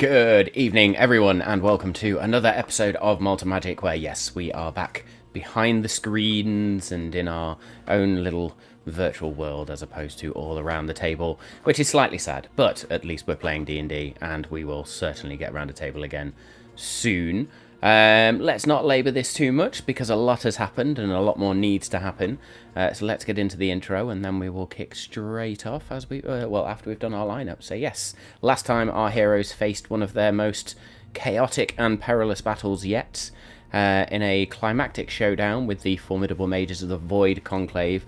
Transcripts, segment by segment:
Good evening, everyone, and welcome to another episode of Malt Magic, where, yes, we are back behind the screens and in our own little virtual world as opposed to all around the table, which is slightly sad, but at least we're playing D&D, and we will certainly get around the table again soon. Let's not labour this too much, because a lot has happened and a lot more needs to happen. So let's get into the intro, and then we will kick straight off as we after we've done our lineup. So yes, last time our heroes faced one of their most chaotic and perilous battles yet, in a climactic showdown with the formidable mages of the Void Conclave.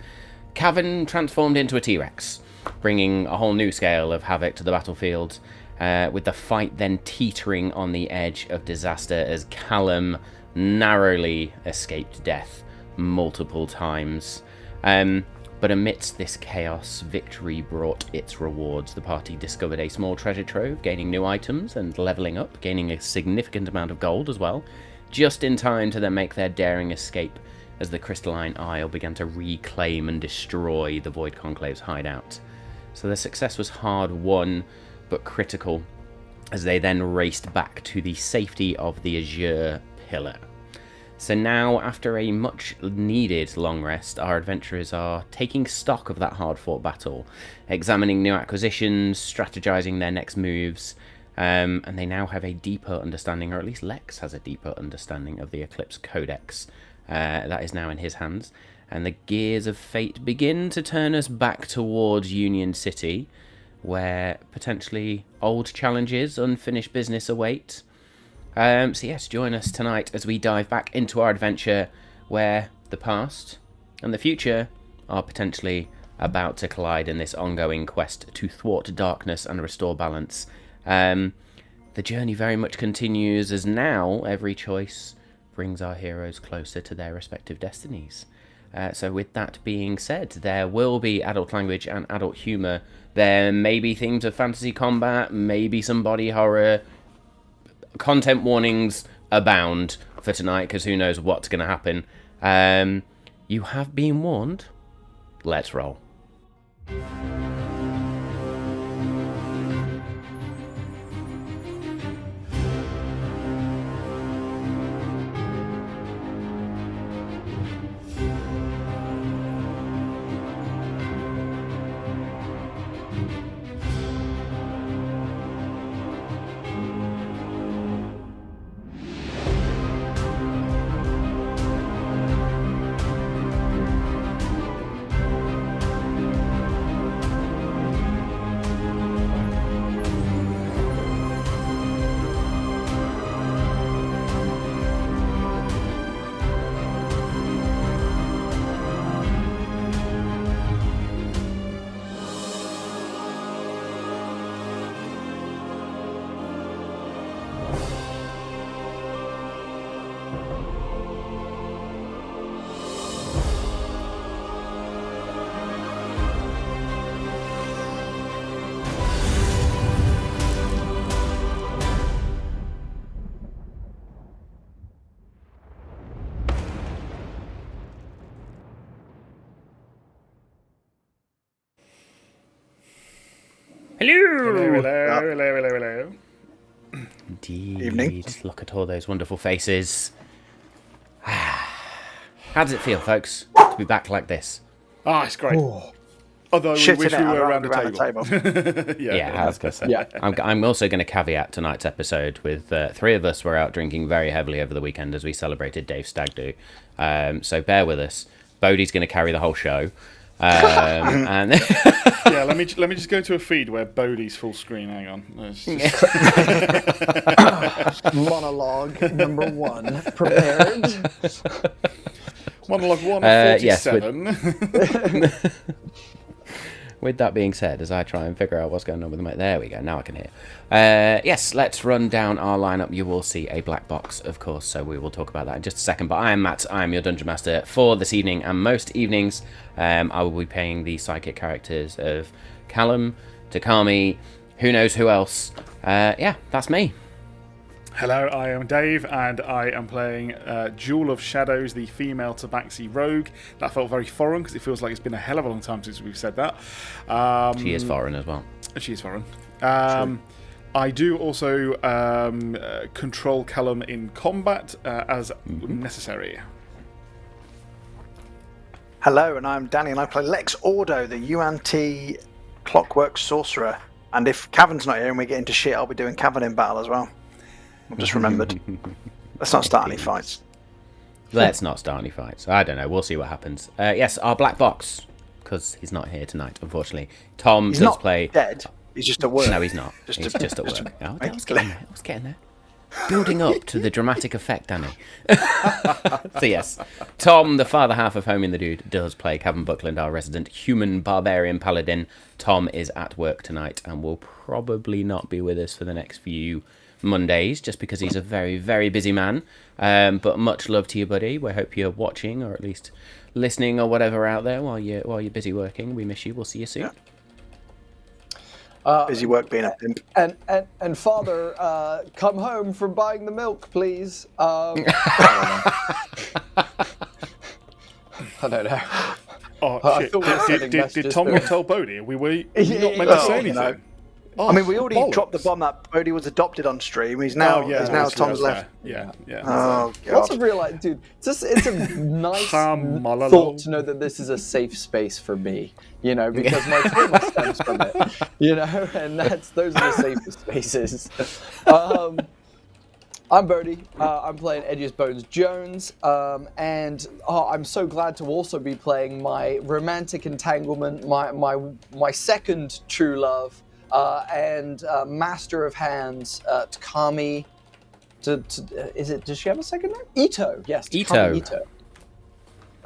Cavan transformed into a T-Rex, bringing a whole new scale of havoc to the battlefield. With the fight then teetering on the edge of disaster as Callum narrowly escaped death multiple times. But amidst this chaos, victory brought its rewards. The party discovered a small treasure trove, gaining new items and levelling up, gaining a significant amount of gold as well, just in time to then make their daring escape as the Crystalline Isle began to reclaim and destroy the Void Conclave's hideout. So their success was hard won, but critical, as they then raced back to the safety of the Azure Pillar. So now, after a much needed long rest, our adventurers are taking stock of that hard-fought battle, examining new acquisitions, strategizing their next moves, and they now have a deeper understanding, or at least Lex has a deeper understanding of the Eclipse Codex. That is now in his hands, and the gears of fate begin to turn us back towards Union City, where potentially old challenges, unfinished business await. So yes, join us tonight as we dive back into our adventure where the past and the future are potentially about to collide in this ongoing quest to thwart darkness and restore balance. The journey very much continues, as now every choice brings our heroes closer to their respective destinies. So with that being said, there will be adult language and adult humour. There may be themes of fantasy combat, maybe some body horror. Content warnings abound for tonight, because who knows what's going to happen. You have been warned. Let's roll. Hello. Indeed. Evening. Look at all those wonderful faces. How does it feel, folks, to be back like this? Ah, it's great. Oh. Although we Shit wish in we it, were I'd around rather the be table. Yeah, I was going to say. Yeah. I'm also going to caveat tonight's episode with three of us were out drinking very heavily over the weekend as we celebrated Dave's stag do. So bear with us. Bodhi's going to carry the whole show. And Yeah, let me just go to a feed where Bodhi's full screen. Hang on. Monologue number 1. Prepared. Monologue 1 of 47. Yes, with that being said, as I try and figure out what's going on with the mic, there we go, now I can hear. Yes, let's run down our lineup. You will see a black box, of course, so we will talk about that in just a second. But I am Matt, I am your Dungeon Master for this evening, and most evenings I will be playing the psychic characters of Callum, Takami, who knows who else. Yeah, that's me. Hello, I am Dave, and I am playing Jewel of Shadows, the female Tabaxi rogue. That felt very foreign, because it feels like it's been a hell of a long time since we've said that. She is foreign as well. She is foreign. I do also control Callum in combat as necessary. Hello, and I'm Danny, and I play Lex Ordo, the UNT Clockwork Sorcerer. And if Cavan's not here and we get into shit, I'll be doing Cavan in battle as well. I've just remembered. Let's not start any fights. Let's not start any fights. I don't know. We'll see what happens. Yes, our black box, because he's not here tonight, unfortunately. Tom He's does not play. dead. He's just at work. No, he's not. He's just at work. Oh, I was getting there. I was getting there. Building up to the dramatic effect, Danny. So yes, Tom, the father half of Home in the Dude, does play Cavan Buckland, our resident human barbarian paladin. Tom is at work tonight and will probably not be with us for the next few Mondays, just because he's a very, very busy man. But much love to you, buddy. We hope you're watching, or at least listening, or whatever out there while you're busy working. We miss you. We'll see you soon. Yeah. Busy work being a pimp. And father, come home from buying the milk, please. I don't know. Oh, shit. Did Tom not tell Bodhi? We were not meant to say anything. Oh, I mean, we already bollocks. dropped the bomb that Bodhi was adopted on stream. He's now, Tom's left. Yeah. Oh, God. What's a real life, dude? It's a nice thought to know that this is a safe space for me, because my trauma stems from it, and those are the safest spaces. I'm Bodhi. I'm playing Edge's Bones Jones, and I'm so glad to also be playing my romantic entanglement, my second true love, and master of hands, Takami. Does she have a second name? Ito. Yes, Takami Ito.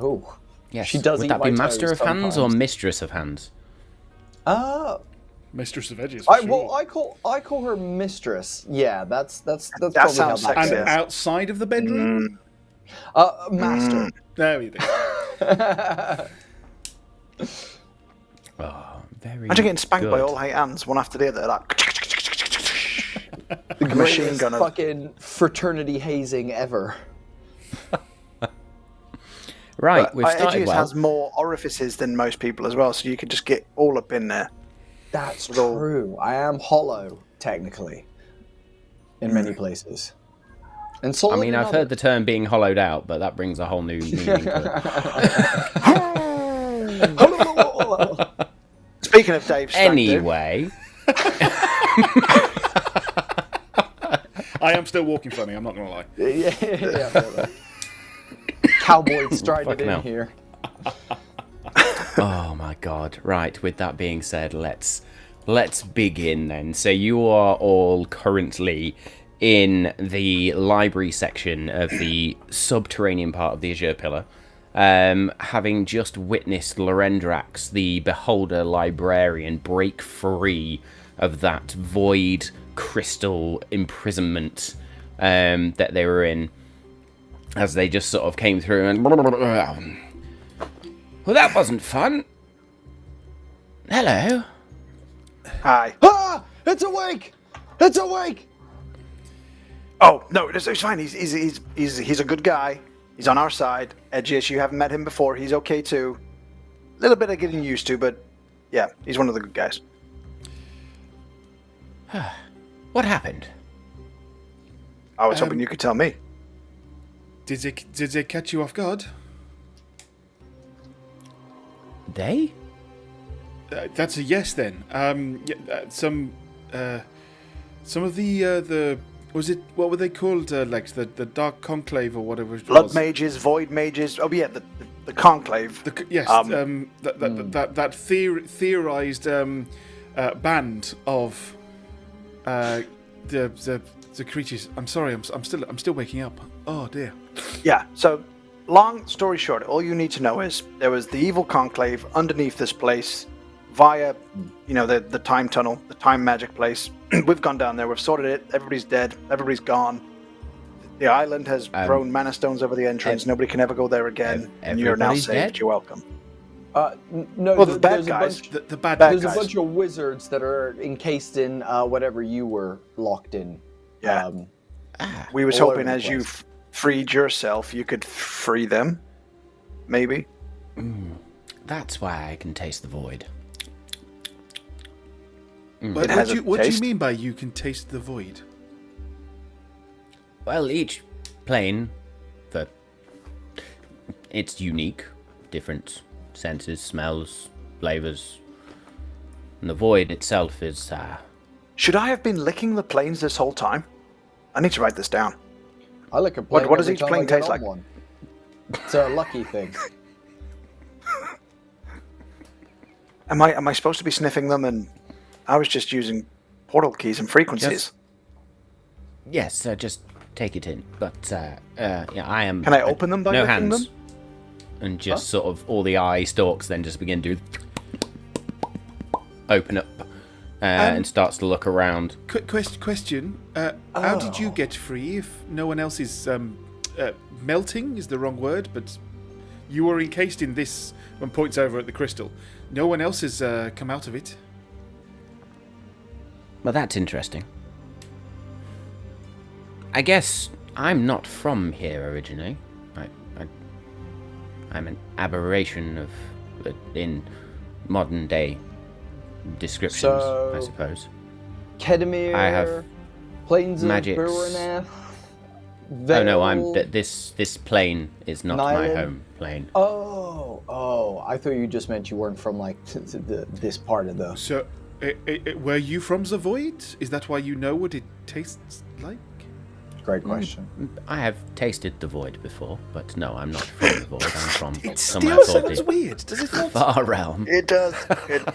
Oh, yes. She does. Would that be master of hands or mistress of hands? Mistress of Edges. Well, I call her mistress. Yeah, that's that probably sounds how sexy. And outside of the bedroom. Master. There we go. Oh, very. Imagine getting spanked good. by all 8 hands, one after the other, like The a machine greatest gun. fucking fraternity hazing ever. Right, But we've started Edge's well. has more orifices than most people as well, so you could just get all up in there. That's true. I am hollow, technically, in many places. And I solid mean, in I've others. heard the term being hollowed out, but that brings a whole new meaning to it. Speaking of Dave Stagdo, Anyway, I am still walking funny, I'm not going to lie. yeah. Cowboy strided Fucking in hell. here. oh my god. Right, with that being said, let's begin then. So you are all currently in the library section of the subterranean part of the Azure Pillar, having just witnessed Lorendrax, the Beholder Librarian, break free of that void crystal imprisonment that they were in, as they just sort of came through and... Well, that wasn't fun. Hello. Hi. Ah! It's awake! It's awake! Oh no, it's fine. He's a good guy. He's on our side. Edges, you haven't met him before. He's okay too. A little bit of getting used to, but yeah, he's one of the good guys. What happened? I was hoping you could tell me. Did they catch you off guard? They? That's a yes then. Some of the was it, what were they called, Lex? The Dark Conclave or whatever it was. Blood mages, void mages. Oh yeah, the conclave. Yes, that theorized band of the creatures. I'm sorry, I'm still waking up. Oh dear. Yeah. So, long story short, all you need to know is there was the evil conclave underneath this place, via, the time tunnel, the time magic place. We've gone down there. We've sorted it. Everybody's dead. Everybody's gone. The island has thrown mana stones over the entrance. Nobody can ever go there again. And you're now saved. Dead? You're welcome. No, Well, the bad there's guys. The bad Bad There's guys. a bunch of wizards that are encased in whatever you were locked in. Yeah. We was all over hoping the as you place. freed yourself, you could free them. Maybe. That's why I can taste the void. But what do you mean by you can taste the void? Well, each plane, it's unique, different senses, smells, flavors, and the void itself is. Should I have been licking the planes this whole time? I need to write this down. I lick a plane. What does every each time plane I get taste on like? One. It's a lucky thing. Am I supposed to be sniffing them? And I was just using portal keys and frequencies. Yes, just take it in. But I am. Can I open them by no licking hands? them? And just sort of all the eye stalks then just begin to open up and starts to look around. Question: How did you get free if no one else is melting? Is the wrong word, but you were encased in this. One points over at the crystal. No one else has come out of it. Well, that's interesting. I guess I'm not from here originally. I'm an aberration of in modern day descriptions, So, I suppose. Kedemir, I have planes magics. of Buraneth. Oh no, this plane is not my Nyland? home plane. Oh! I thought you just meant you weren't from like this part of the. So, were you from the void? Is that why you know what it tastes like? Great question. I have tasted the void before, but no, I'm not from the void. I'm from It somewhere still called sounds the weird, does it not? Far Realm. It does.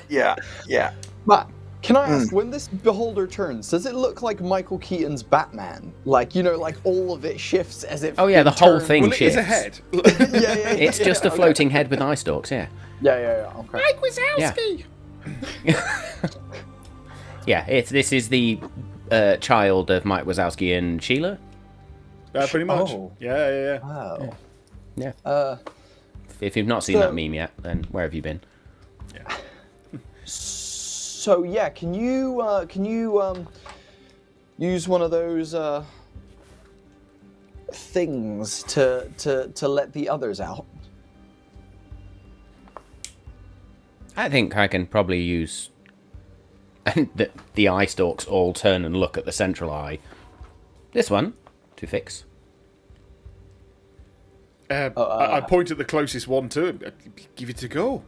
Yeah. But can I ask, when this beholder turns, does it look like Michael Keaton's Batman? Like, like all of it shifts as if. Oh yeah, the whole thing Well, it is shifts. a head. Yeah. It's just a floating head with eye stalks. Yeah. Yeah. Okay. Mike Wazowski. Yeah. This is the child of Mike Wazowski and Sheila. Pretty much. Oh. Yeah. Wow. Yeah. If you've not seen that meme yet, then where have you been? So yeah, can you use one of those things to let the others out? I think I can probably use. And the eye stalks all turn and look at the central eye. This one to fix. I point at the closest one to him. Give it a go.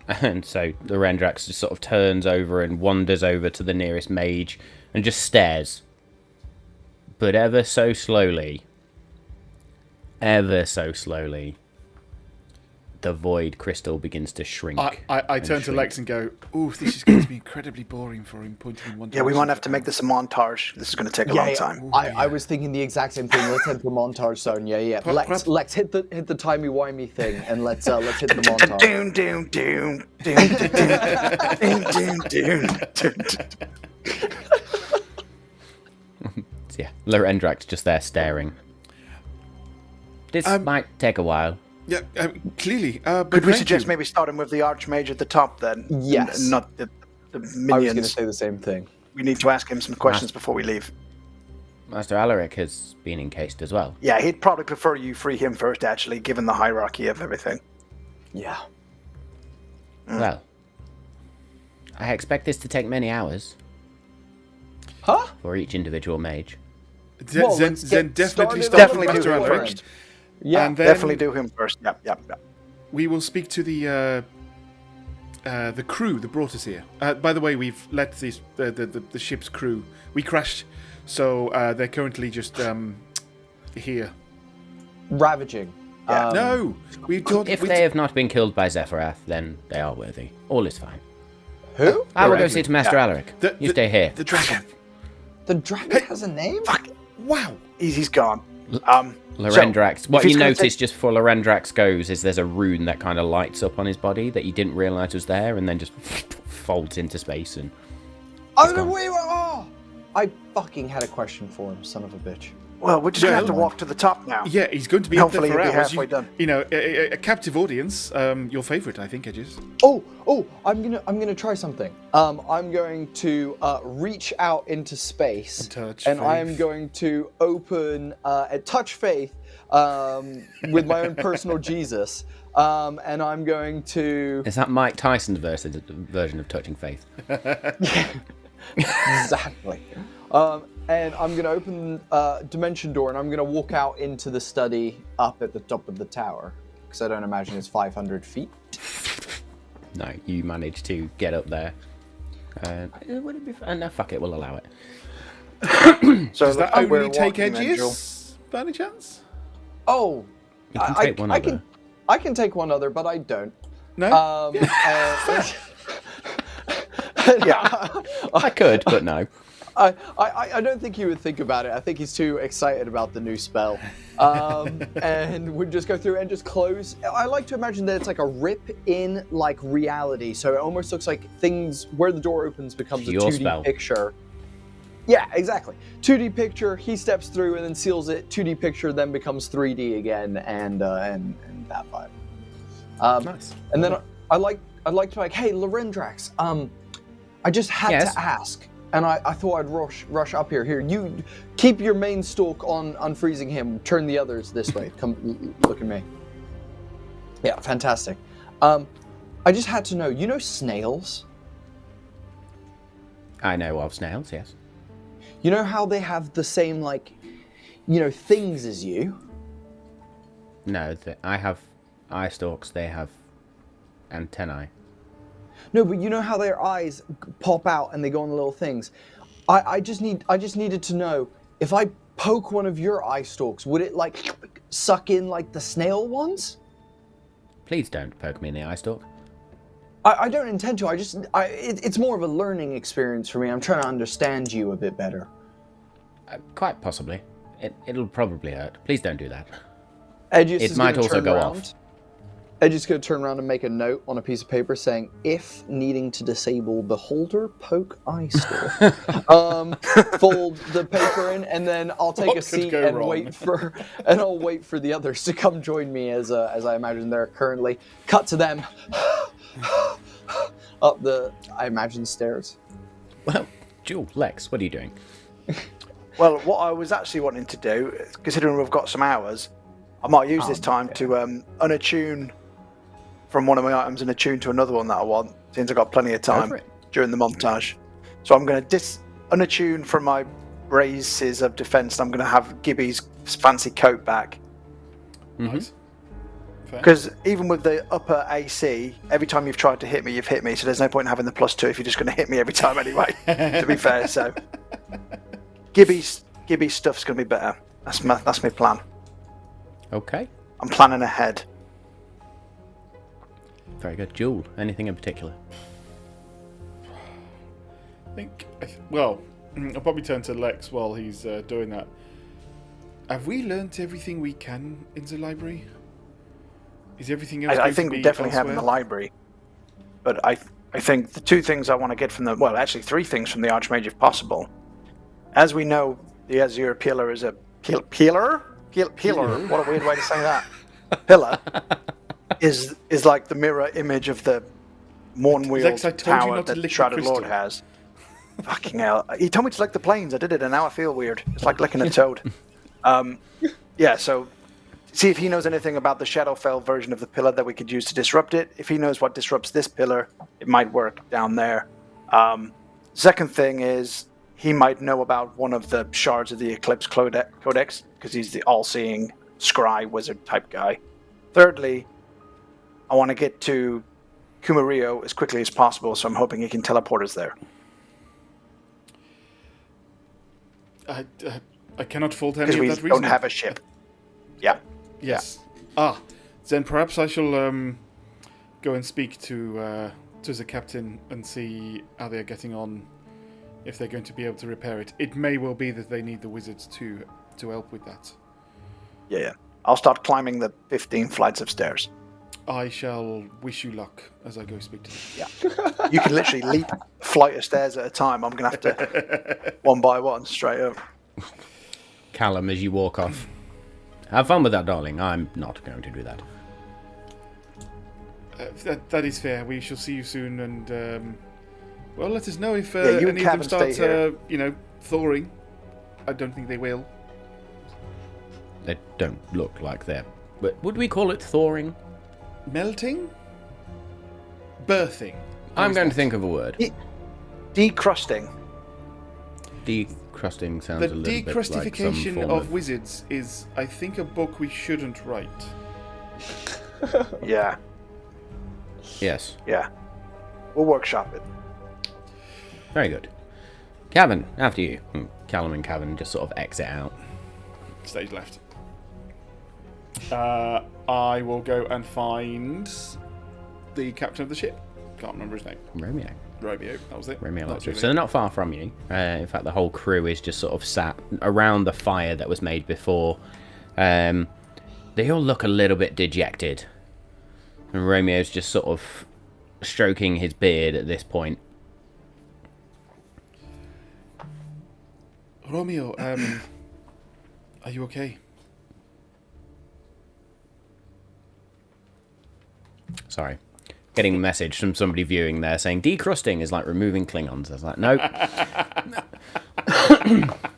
And so the Lorendrax just sort of turns over and wanders over to the nearest mage and just stares. But ever so slowly, the void crystal begins to shrink. I turn to Lex and go, ooh, this is going to be incredibly boring for him, pointing in one Yeah, we direction. might have to make this a montage. This is going to take a long time. I was thinking the exact same thing. Let's hit the montage zone. Yeah. Lex hit the timey-wimey thing, and let's hit the montage. Yeah, Lorendrax just there staring. This might take a while. Yeah, clearly. But Could we thank suggest you. maybe starting with the Archmage at the top then? Yes. And not the I was minions. going to say the same thing. We need to ask him some questions before we leave. Master Alaric has been encased as well. Yeah, he'd probably prefer you free him first, actually, given the hierarchy of everything. Yeah. Well, I expect this to take many hours Huh? for each individual mage. Well, Then let's get definitely started start Definitely with do Master him Alaric. first. Yeah. And then Definitely do him first. Yep. we will speak to the crew that brought us here. By the way, we've let the ship's crew. We crashed, so they're currently just here. Ravaging. Yeah. No, we thought If they have not been killed by Zephyrath, then they are worthy. All is fine. Who? I will go Correct. see to Master Yeah. Alaric. The- You the- stay here. The dragon. The dragon has a name? Fuck. Wow. He's gone. Lorendrax. So, What if he's you gonna notice take- just before Lorendrax goes is there's a rune that kind of lights up on his body that you didn't realise was there, and then just folds into space. And Oh, wait. I fucking had a question for him, son of a bitch. Well, we're just going to have to Well- walk to the top now. Yeah, he's going to be up there Hopefully for he'll be hours. halfway done. You know, a captive audience. Your favourite, I think, Edges. Oh! I'm gonna try something. I'm going to reach out into space, And touch and I faith. am going to open a touch faith with my own personal Jesus, and I'm going to Is that Mike Tyson's version of touching faith? exactly. And I'm going to open dimension door, and I'm going to walk out into the study up at the top of the tower, because I don't imagine it's 500 feet. No, you managed to get up there. Would it be? No, fuck it. We'll allow it. So Does that we're only take walking then, Joel. Edges, by any chance? Oh, You can take one other. I can take one other, but I don't. No? Yeah. I could, but no. I don't think he would think about it. I think he's too excited about the new spell. And we'd just go through and just close. I like to imagine that it's like a rip in like reality. So it almost looks like things where the door opens becomes Your a 2D spell. picture. Yeah, exactly. 2D picture, he steps through and then seals it. 2D picture then becomes 3D again and that vibe. Nice. And then I'd like to like, hey, Lorendrax, I just had Yes? to ask, and I thought I'd rush up here. Here, you keep your main stalk on unfreezing him. Turn the others this way. Come, look at me. Yeah, fantastic. I just had to know. You know snails? I know of snails, yes. You know how they have the same like, things as you? No, I have eye stalks. They have antennae. No, but you know how their eyes pop out and they go on the little things. I just needed to know if I poke one of your eye stalks, would it like suck in like the snail ones? Please don't poke me in the eye stalk. I don't intend to. It's more of a learning experience for me. I'm trying to understand you a bit better. Quite possibly. It'll probably hurt. Please don't do that. Edgius It is might gonna also turn go around. off. Edgius is going to turn around and make a note on a piece of paper saying, if needing to disable Beholder, poke eye stalk. Fold the paper in, and then I'll take What a could seat go and wrong? I'll wait for the others to come join me as I imagine they're currently cut to them up the, I imagine, stairs. Well, Jewel, Lex, what are you doing? Well, what I was actually wanting to do, considering we've got some hours, I might use this time to unattune from one of my items and attune to another one that I want, since I've got plenty of time for it. during the montage. So I'm going to unattune from my braces of defense, and I'm going to have Gibby's fancy coat back. Nice. Fair. Because even with the upper AC, every time you've tried to hit me, you've hit me. So there's no point in having the +2 if you're just going to hit me every time anyway, to be fair. So Gibby's stuff's going to be better. That's my plan. Okay. I'm planning ahead. Very good. Jewel, anything in particular? Well, I'll probably turn to Lex while he's doing that. Have we learnt everything we can in the library? Is everything else I going think to be we definitely have in the elsewhere? library. But I think the two things I want to get from the, well, actually three things from the Archmage if possible. As we know, the Azure Pillar is a pillar? Pillar? What a weird way to say that. Pillar is like the mirror image of the Mornwheel Lex, I told you tower not to that lick the Shrouded Lord crystal. has. Fucking hell. He told me to lick the planes. I did it and now I feel weird. It's like licking a toad. Yeah, so see if he knows anything about the Shadowfell version of the pillar that we could use to disrupt it. If he knows what disrupts this pillar, it might work down there. Second thing is he might know about one of the shards of the Eclipse Codex because he's the all-seeing scry wizard type guy. Thirdly, I want to get to Kumario as quickly as possible, so I'm hoping he can teleport us there. I cannot fault any Because of we that don't reasoning. have a ship. Yeah. Yes. Then perhaps I shall go and speak to the captain and see how they're getting on, if they're going to be able to repair it. It may well be that they need the wizards to help with that. Yeah. I'll start climbing the 15 flights of stairs. I shall wish you luck as I go speak to them. Yeah. You can literally leap a flight of stairs at a time. I'm going to have to one by one straight up. Callum as you walk off. Have fun with that, darling. I'm not going to do that. That is fair. We shall see you soon, and well, let us know if Yeah, you and any of them Cavan stay start, here. thawing. I don't think they will. They don't look like they're... But would we call it thawing? Melting? Birthing? I'm going to think of a word. Decrusting. Decrusting sounds The a little bit like some decrustification form of wizards is, I think, a book we shouldn't write. Yeah. Yes. Yeah. We'll workshop it. Very good. Cavan, after you. Callum and Cavan just sort of exit out. Stage left. I will go and find the captain of the ship. Can't remember his name. Romeo. Romeo, that was it. Romeo That's Electric. So they're not far from you. In fact, the whole crew is just sort of sat around the fire that was made before. They all look a little bit dejected. And Romeo's just sort of stroking his beard at this point. Romeo, are you okay? Sorry. Getting a message from somebody viewing there saying decrusting is like removing Klingons. I was like, nope.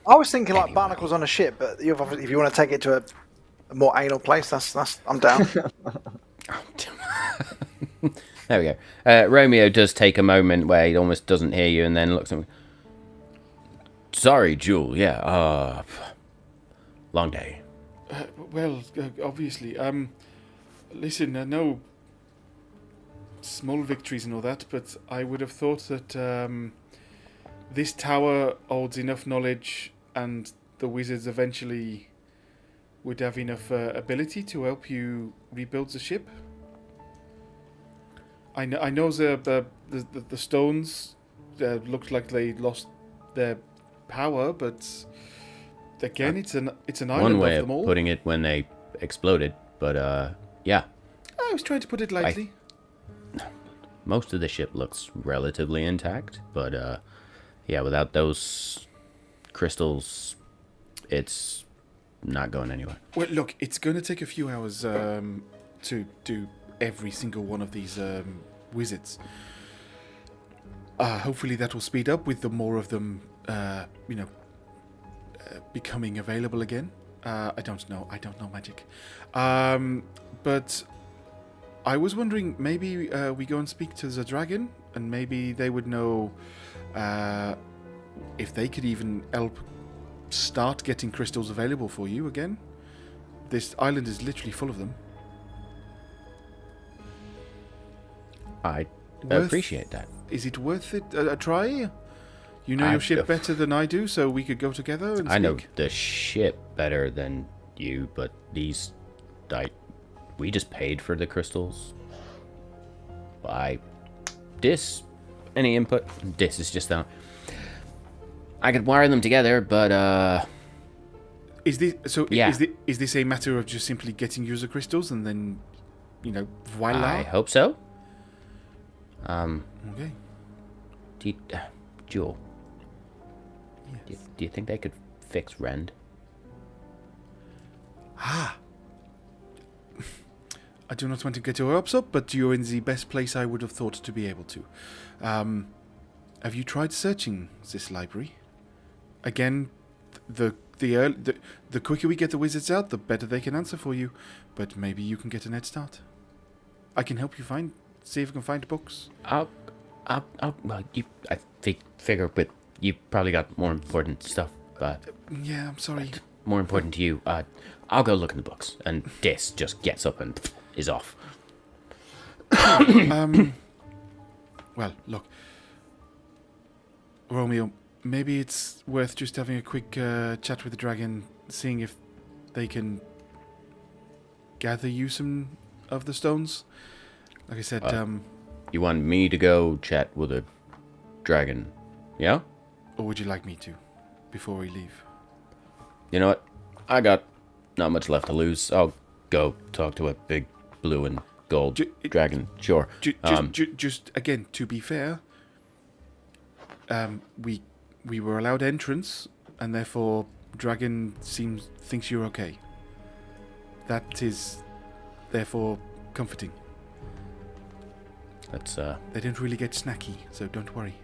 I was thinking like barnacles on a ship, but if you want to take it to a more anal place, that's I'm down. There we go. Romeo does take a moment where he almost doesn't hear you and then looks at me. Sorry, Jewel. Yeah, long day. Well, obviously. Listen, I know small victories and all that, but I would have thought that this tower holds enough knowledge and the wizards eventually would have enough ability to help you rebuild the ship. I know the stones looked like they lost their power, but again, it's an island One way of of them all. putting it when they exploded, but yeah. I was trying to put it lightly. Most of the ship looks relatively intact, but yeah, without those crystals, it's not going anywhere. Well, look, it's going to take a few hours to do every single one of these wizards. Hopefully that will speed up with the more of them, becoming available again. I don't know magic. But I was wondering, maybe we go and speak to the dragon, and maybe they would know if they could even help start getting crystals available for you again. This island is literally full of them. I appreciate that. Is it worth it? A try? You know your ship better than I do, so we could go together and speak. I know the ship better than you, but these, we just paid for the crystals. Any input? This is just I could wire them together, but Is this so? Yeah. Is this a matter of just simply getting user crystals and then, voila? I hope so. Okay. Jewel, Yes. do you think they could fix Rend? I do not want to get your hopes up, but you're in the best place I would have thought to be able to. Have you tried searching this library? Again, the quicker we get the wizards out, the better they can answer for you. But maybe you can get an head start. I can help you see if you can find books. Well, figure with you probably got more important stuff, but Yeah, I'm sorry. more important to you. I'll go look in the books, and Dis just gets up and is off. Well, look, Romeo, maybe it's worth just having a quick chat with the dragon, seeing if they can gather you some of the stones. Like I said, You want me to go chat with a dragon? Yeah? or would you like me to, before we leave? You know what? I got not much left to lose. I'll go talk to a big blue and gold dragon. Sure. Just again, to be fair, we were allowed entrance, and therefore Dragon thinks you're okay. That is, therefore, comforting. That's They don't really get snacky, so don't worry.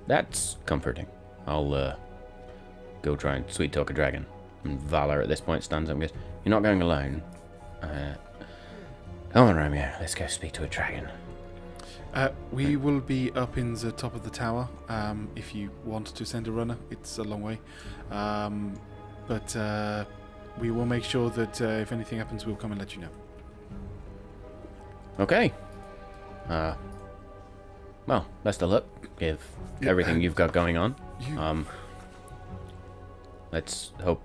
that's comforting. I'll go try and sweet talk a dragon. And Valor at this point stands up and goes, "You're not going alone. Come on, Romeo. Let's go speak to a dragon." We will be up in the top of the tower. If you want to send a runner, it's a long way. But we will make sure that if anything happens, we'll come and let you know. Okay. Well, best of luck with everything you've got going on. Let's hope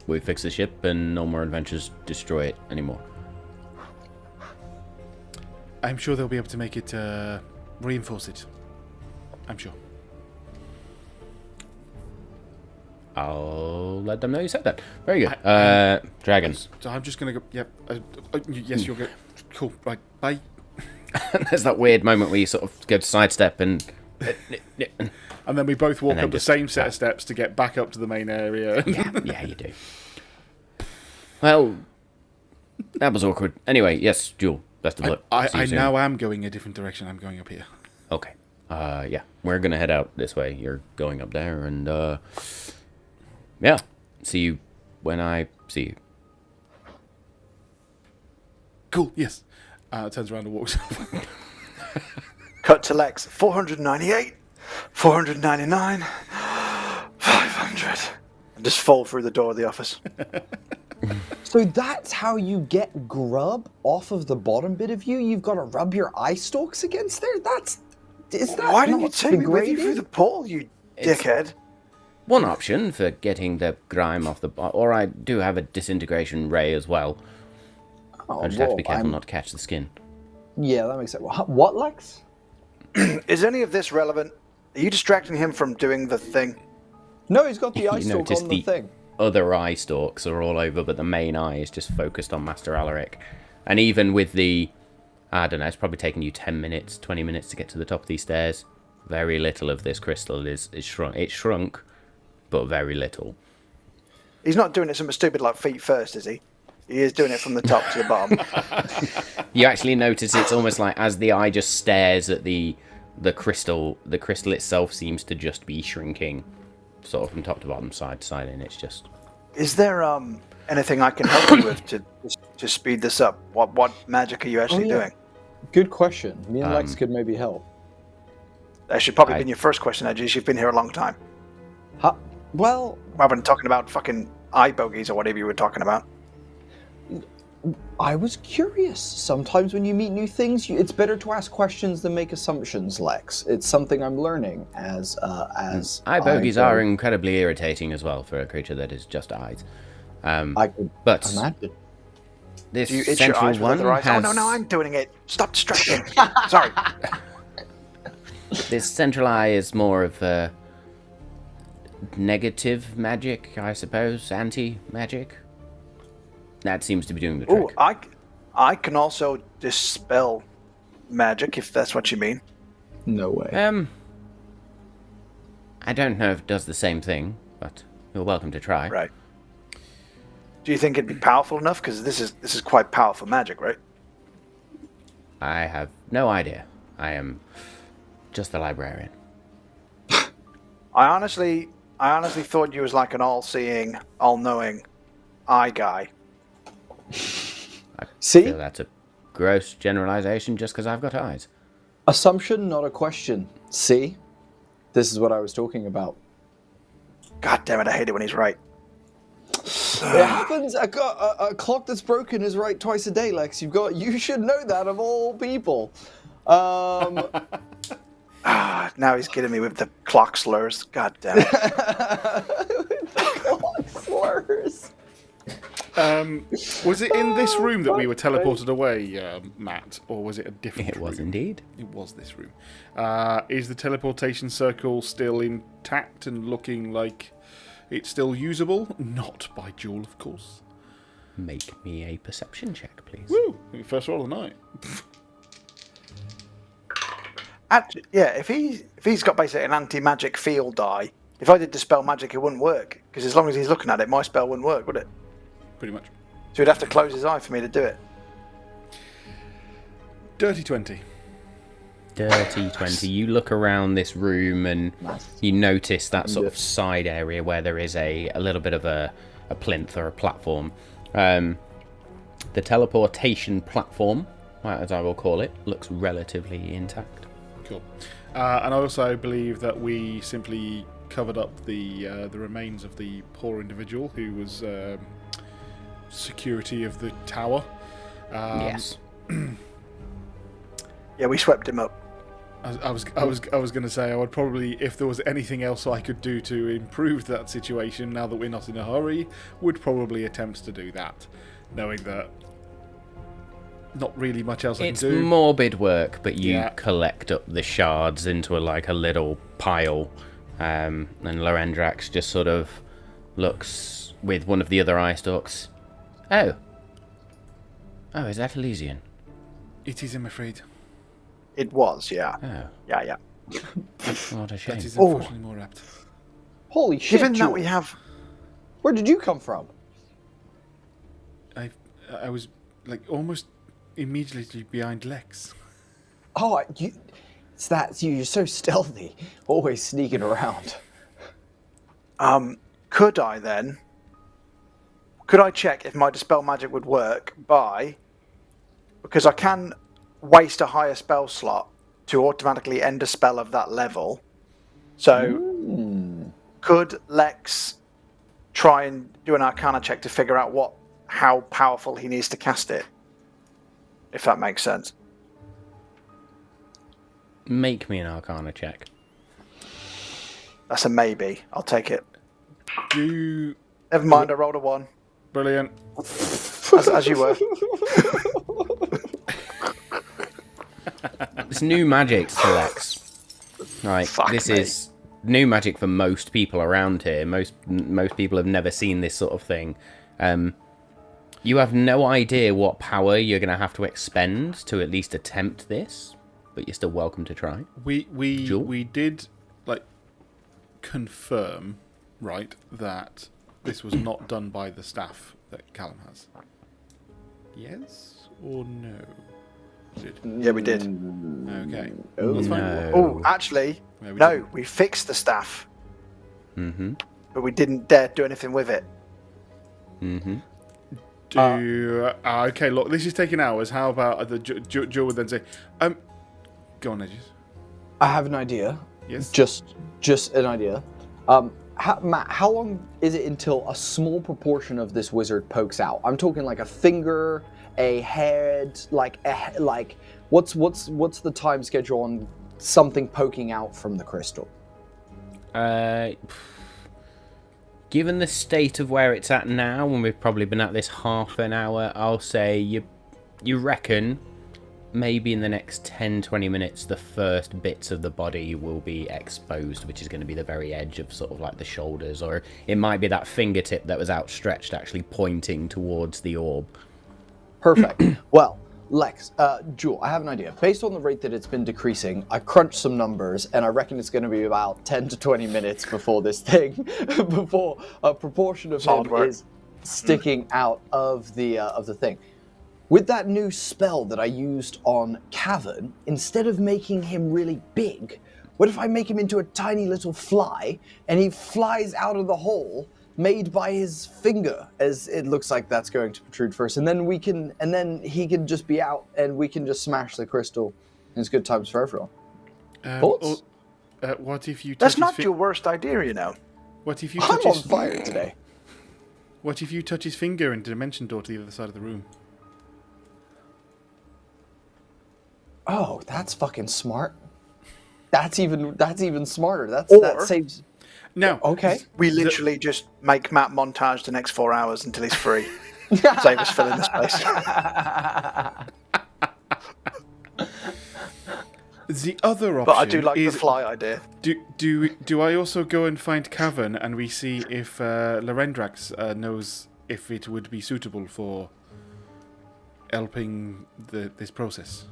we fix the ship and no more adventures destroy it anymore. I'm sure they'll be able to make it reinforce it. I'm sure. I'll let them know you said that. Very good. Dragons. So I'm just gonna go. Yep. Yes, you're good. Cool. Right. Bye. There's that weird moment where you sort of go to sidestep and And then we both walk And then up the just same set of steps to get back up to the main area. yeah, you do. Well, that was awkward. Anyway, yes, Jewel. Best of luck. See you I soon. now am going a different direction. I'm going up here. Okay. Yeah, we're gonna head out this way. You're going up there, and yeah. See you when I see you. Cool. Yes. Turns around and walks off. Cut to Lex. 498, 499, 500. And just fall through the door of the office. So that's how you get grub off of the bottom bit of you? You've got to rub your eye stalks against there? Is that Why didn't you not take me with you degrading? through the portal, you dickhead? One option for getting the grime off the... Or I do have a disintegration ray as well. Oh, I just have to be well, careful not to catch the skin. Yeah, that makes sense. What, Lex? Is any of this relevant? Are you distracting him from doing the thing? No, he's got the eye You stalk notice on the thing. Other eye stalks are all over, but the main eye is just focused on Master Alaric. And even with the... I don't know, it's probably taken you 10 minutes, 20 minutes to get to the top of these stairs. Very little of this crystal is shrunk. It's shrunk, but very little. He's not doing it something stupid like feet first, is he? He is doing it from the top to the bottom. You actually notice it's almost like as the eye just stares at the crystal itself seems to just be shrinking, sort of from top to bottom, side to side, and it's just... Is there anything I can help you with to speed this up? What magic are you actually doing? Good question. Me and Lex could maybe help. That should probably be your first question, Edges. You've been here a long time. Well, Rather than talking about fucking eye bogies or whatever you were talking about. I was curious. Sometimes when you meet new things, it's better to ask questions than make assumptions, Lex. It's something I'm learning as eye bogies are incredibly irritating as well for a creature that is just eyes. I could But imagine. this Do you itch your central eyes with one other eyes? has... Oh, no, I'm doing it. Stop distracting. Sorry. This central eye is more of a negative magic, I suppose, anti-magic. That seems to be doing the trick. Ooh, I can also dispel magic, if that's what you mean. No way. I don't know if it does the same thing, but you're welcome to try. Right. Do you think it'd be powerful enough? Because this is quite powerful magic, right? I have no idea. I am just a librarian. I honestly thought you was like an all-seeing, all-knowing eye guy. I See? feel that's a gross generalization just because I've got eyes. Assumption, not a question. See? This is what I was talking about. God damn it, I hate it when he's right. It happens. A clock that's broken is right twice a day, Lex. You should know that of all people. Now he's getting me with the clock slurs. God damn it. Clock slurs. Was it in this room that we were teleported away, Matt, or was it a different room? It was indeed. It was this room. Is the teleportation circle still intact and looking like it's still usable? Not by Jewel, of course. Make me a perception check, please. Woo! First roll of the night. Actually, yeah, if he's got basically an anti-magic field die, If I did dispel magic, it wouldn't work because as long as he's looking at it, my spell wouldn't work, would it? Pretty much. So he'd have to close his eye for me to do it. Dirty 20. Dirty 20. You look around this room and you notice that sort of side area where there is a little bit of a plinth or a platform. The teleportation platform, as I will call it, looks relatively intact. Cool. And I also believe that we simply covered up the remains of the poor individual who was security of the tower. Yes. Yeah, we swept him up. I was going to say I would probably, if there was anything else I could do to improve that situation, now that we're not in a hurry, would probably attempt to do that, knowing that not really much else I can do. It's morbid work, but you Yeah. collect up the shards into a little pile, and Lorendrax just sort of looks with one of the other eye stalks. Oh, is that Elysian? It is, I'm afraid. It was, yeah. Oh, Yeah. what a shame. That is unfortunately more apt. Holy shit! Given that Jewel. we have... Where did you come from? I was like almost immediately behind Lex. Oh, it's that you're so stealthy, always sneaking around. Could I check if my dispel magic would work by... Because I can waste a higher spell slot to automatically end a spell of that level. So, could Lex try and do an Arcana check to figure out how powerful he needs to cast it? If that makes sense. Make me an Arcana check. That's a maybe. I'll take it. Do Never mind, I rolled a 1. brilliant. As you were. It's new magic to Lex. Right, Fuck this me. is new magic for most people around here. Most people have never seen this sort of thing. You have no idea what power you're going to have to expend to at least attempt this, but you're still welcome to try. Jewel? We did confirm, right, that this was not done by the staff that Callum has. Yes or no? Yeah, we did. Okay. Oh, That's fine. no. Oh, actually, No, we no, didn't. we fixed the staff, Mm-hmm. but we didn't dare do anything with it. Mm-hmm. Okay, look, this is taking hours. How about the Joe would then say, go on, Edges. I have an idea. Yes. Just an idea. Matt, how long is it until a small proportion of this wizard pokes out? I'm talking like a finger, a head, what's the time schedule on something poking out from the crystal? Given the state of where it's at now, and we've probably been at this half an hour, I'll say you reckon maybe in the next 10-20 minutes the first bits of the body will be exposed, which is going to be the very edge of sort of like the shoulders, or it might be that fingertip that was outstretched actually pointing towards the orb. Perfect. Well, Lex, Jewel, I have an idea. Based on the rate that it's been decreasing, I crunched some numbers, and I reckon it's going to be about 10 to 20 minutes before this thing, before a proportion of Solid him work. is sticking out of the thing. With that new spell that I used on Cavern, instead of making him really big, what if I make him into a tiny little fly, and he flies out of the hole made by his finger, as it looks like that's going to protrude first, and then he can just be out, and we can just smash the crystal. It's good times for everyone. Thoughts? What if you? That's touch not his your worst idea, you know. What if you I'm touch on his? fire today. What if you touch his finger and dimension door to the other side of the room? Oh, that's fucking smart. That's even smarter. That Or- saves. No. Okay. We literally just make Matt montage the next 4 hours until he's free. Save us filling the space. The other option. But I do like the is, fly idea. Do I also go and find Cavern and we see if Lorendrax knows if it would be suitable for helping this process?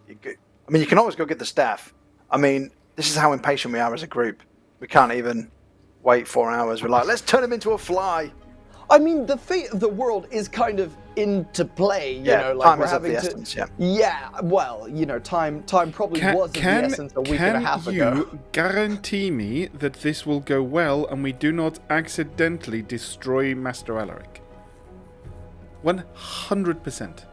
I mean, you can always go get the staff. I mean, this is how impatient we are as a group. We can't even wait 4 hours. We're like, let's turn him into a fly. I mean, the fate of the world is kind of into play, you know, like time we're is of having the to. essence, yeah. Yeah, well, you know, time probably was of the essence a week and a half ago. Can you guarantee me that this will go well and we do not accidentally destroy Master Alaric? 100%.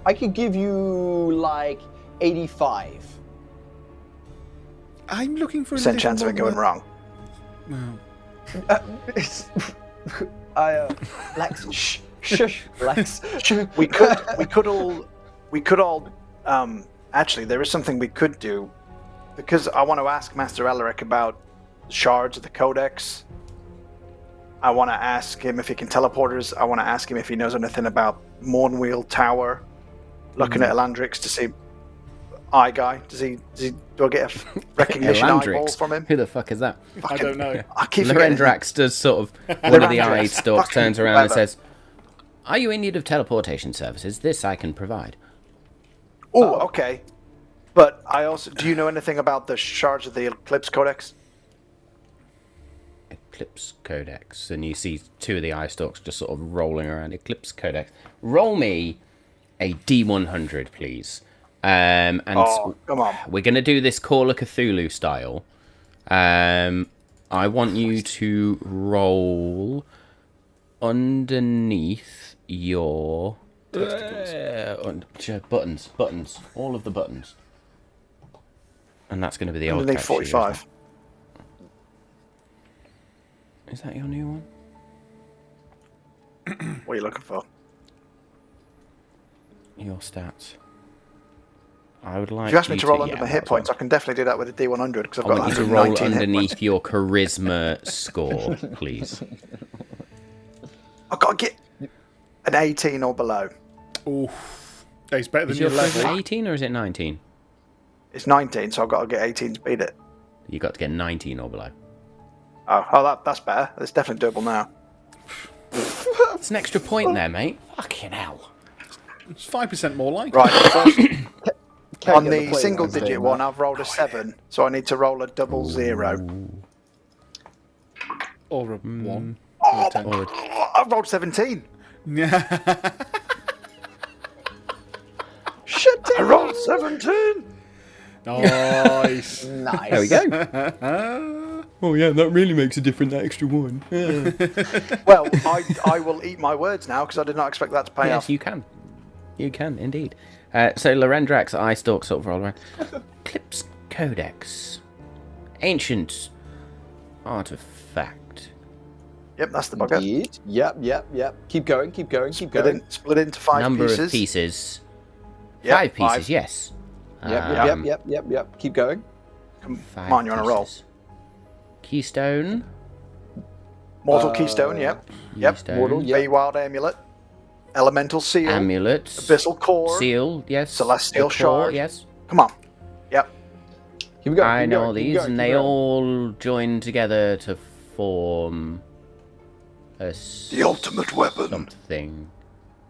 I could give you like 85. I'm looking for a Percent little chance of it more going wrong. Lex, shush, Lex. We could all. Actually, there is something we could do, because I want to ask Master Alaric about shards of the Codex. I want to ask him if he can teleport us. I want to ask him if he knows anything about Mornwheel Tower. Looking at Lorendrax to see. Eye guy. Do I get a recognition eyeball from him? Who the fuck is that? I don't know. I keep forgetting. Lorendrax does sort of one of the Lorendrax, eye stalks, fucking turns around and whoever. says, "Are you in need of teleportation services? This I can provide." Oh, okay. But I also. Do you know anything about the shards of the Eclipse Codex? Eclipse Codex, and you see two of the eye stalks just sort of rolling around. Eclipse Codex. Roll me a D100, please. And come on. we're going to do this Call of Cthulhu style. I want you to roll underneath your buttons, all of the buttons. And that's going to be the old Underneath character sheet, 45. Is that your new one? What are you looking for? Your stats. I would like If you ask me to roll under yeah, my hit that's points, what- I can definitely do that with a D100 because I've I got want you to roll 119 hit underneath points. your charisma score, please. I've got to get an 18 or below. Oof. He's better than Is your your level. charisma 18 or is it 19? It's 19, so I've got to get 18 to beat it. You got to get 19 or below. That's better. It's definitely doable now. It's an extra point there, mate. Fucking hell. It's 5% more likely. Right, first, Can't on get the play single lines digit doing one, that. I've rolled a 7, so I need to roll a double 0. Or a 1. Oh, Or I've rolled 17. Shit, I rolled 17. Nice. nice. there we go. Oh yeah, that really makes a difference, that extra one. Well, I will eat my words now because I did not expect that to pay Yes, off. you can. You can, indeed. So Lorendrax, eye stalk sort of roll around. Eclipse Codex. Ancient artifact. Yep, that's the bugger. Indeed. Yep. Keep going. Split into 5 Number pieces. of pieces. Yep, 5 pieces, 5. yes. Yep. Keep going. Come 5 on, you're on a roll. pieces. Keystone. Mortal Keystone, yep. Keystone. Mortal, yep. Feywild Amulet. Elemental Seal. Amulet. Abyssal Core. Seal, yes. Celestial The core, Shard. yes. Come on. Yep. Keep going. I keep know going, all keep these, going, and keep they going. all join together to form a The ultimate weapon. something.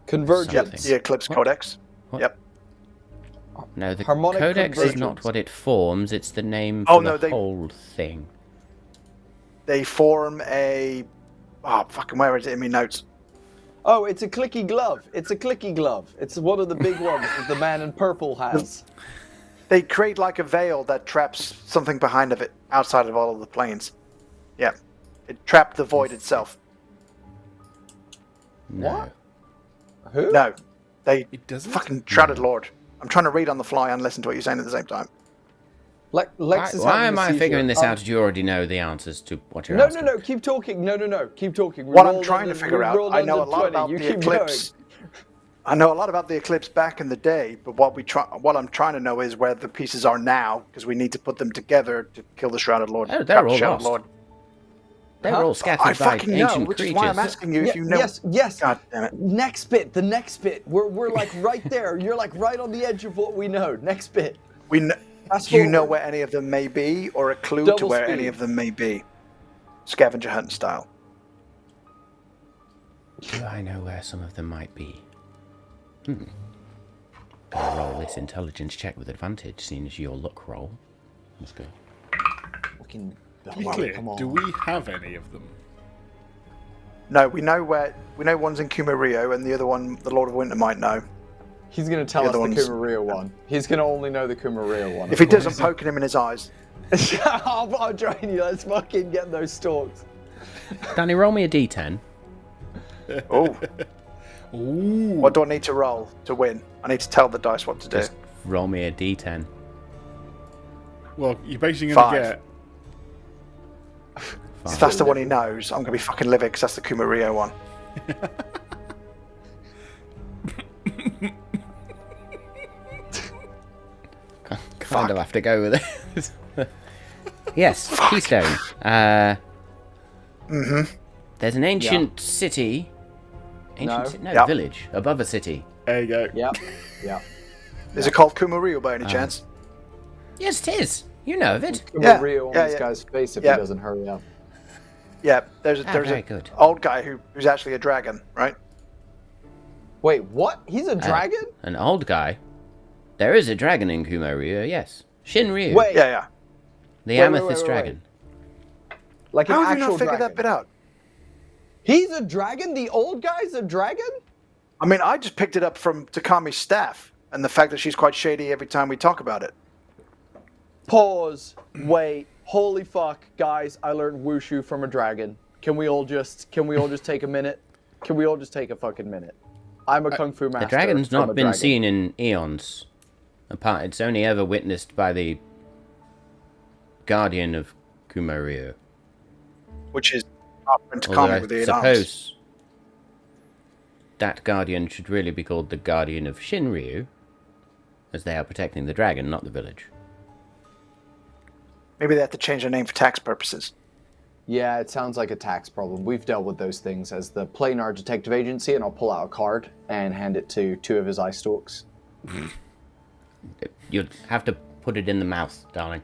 Convergence. Yep, Something. the Eclipse Codex. What? Yep. No, the Harmonic codex is not convergence. what it forms, it's the name Oh, for no, the they- whole thing. They form a... Oh, fucking where is it in my notes? Oh, it's a clicky glove. It's one of the big ones that the man in purple has. They create like a veil that traps something behind of it, outside of all of the planes. Yeah. It trapped the void itself. No. What? Who? No. They It doesn't? fucking Shrouded Lord. I'm trying to read on the fly and listen to what you're saying at the same time. Lex is Why having am a I seizure. figuring this out? Did you already know the answers to what you're No, asking? no. Keep talking. No. Keep talking. We What I'm rolled trying to under- figure we out, rolled I know a under lot 20. about You the keep Eclipse. I know a lot about the Eclipse back in the day, but what I'm trying to know is where the pieces are now, because we need to put them together to kill the Shrouded Lord. Oh, they're trap the all Shrouded lost. Lord. They were Huh? all scattered I by fucking know, ancient which creatures. is why I'm asking you if you know. Yes. God damn it. Next bit. The next bit. We're like right there. You're like right on the edge of what we know. Next bit. We kn- Fast Do you know forward. where any of them may be, or a clue to Double where speed. any of them may be? Scavenger hunt style. Do I know where some of them might be? Gonna roll this intelligence check with advantage, seeing as your luck roll. Let's go. Fucking. To be oh, clear, come on. do we have any of them? No, we know one's in Kumario, and the other one, the Lord of Winter might know. He's gonna tell The us other the ones- Kumaria one. He's gonna only know the Kumaria one. If he does, I'm poking him in his eyes. I'll join you. Let's fucking get those stalks. Danny, roll me a d10. Oh, Ooh. what do I need to roll to win? I need to tell the dice what to do. Just roll me a d10. Well, you're basically going to 5. get... If that's the one he knows, I'm gonna be fucking livid because that's the Kumario one. Kind of have to go with it. Yes, Keystone. There's an ancient city. No, Yep. village above a city. There you go. Yep. Yep. Is it called Kumario by any chance? Yes, it is. You know of it. Yeah, Kumaria on yeah, this yeah. guy's face if Yeah. he doesn't hurry up. Yeah, there's very a good. old guy who's actually a dragon, right? Wait, what? He's a dragon? An old guy. There is a dragon in Kumaria, yes. Shinryu. Wait, Yeah. the wait, amethyst wait. dragon. like an How have you actual not figured dragon. that bit out? He's a dragon? The old guy's a dragon? I mean, I just picked it up from Takami's staff and the fact that she's quite shady every time we talk about it. Pause. Wait. Holy fuck, guys! I learned wushu from a dragon. Can we all just take a minute? Can we all just take a fucking minute? I'm a kung fu master. The dragon's from not a been dragon. seen in eons. Apart, it's only ever witnessed by the guardian of Kumaria. Which is after Although Takami I with the 8 arms. suppose that guardian should really be called the guardian of Shinryu, as they are protecting the dragon, not the village. Maybe they have to change their name for tax purposes. Yeah, it sounds like a tax problem. We've dealt with those things as the Planar Detective Agency, and I'll pull out a card and hand it to 2 of his eye stalks. You'd have to put it in the mouth, darling.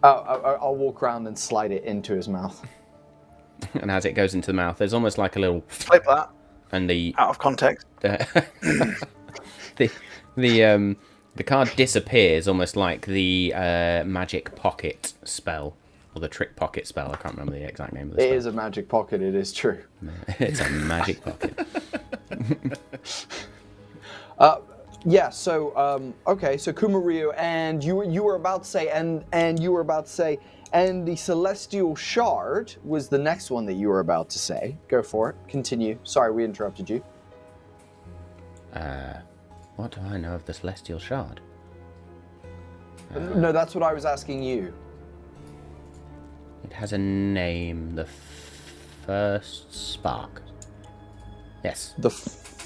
I'll walk around and slide it into his mouth. And as it goes into the mouth, there's almost like a little... Flip that And the out of context. the card disappears almost like the magic pocket spell, or the trick pocket spell. I can't remember the exact name of the It spell. is a magic pocket, it is true. It's a magic pocket. Yeah, so, okay, so Kumario, and you were about to say, and you were about to say, and the Celestial Shard was the next one that you were about to say. Go for it. Continue. Sorry, we interrupted you. What do I know of the Celestial Shard? No, that's what I was asking you. It has a name. The first spark. Yes. The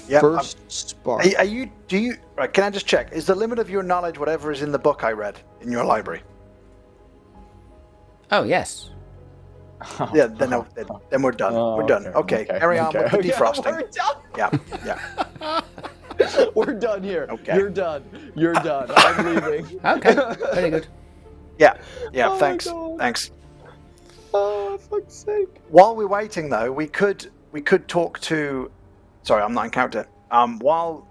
Yep, first spark. Right, can I just check? Is the limit of your knowledge whatever is in the book I read in your library? Oh yes. Yeah, then we're done. Oh, we're done. Okay, carry on with the defrosting. We're done. Yeah. We're done here. Okay. You're done. You're done. I'm leaving. Okay. Very good. Yeah, Oh my thanks. God. Thanks. Oh, fuck's sake. While we're waiting though, we could talk to sorry, I'm not in character. While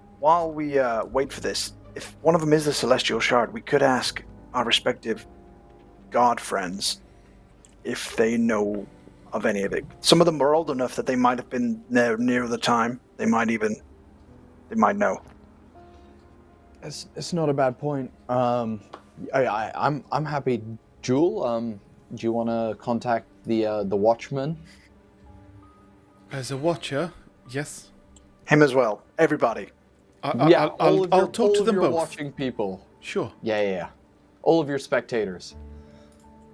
we wait for this, if one of them is the Celestial Shard, we could ask our respective god friends if they know of any of it. Some of them are old enough that they might have been there near the time. They might know. It's not a bad point. I'm happy. Jewel, do you want to contact the Watchman? As a watcher, yes. Him as well. Everybody. I'll talk to them your both. watching people. Sure. Yeah. All of your spectators.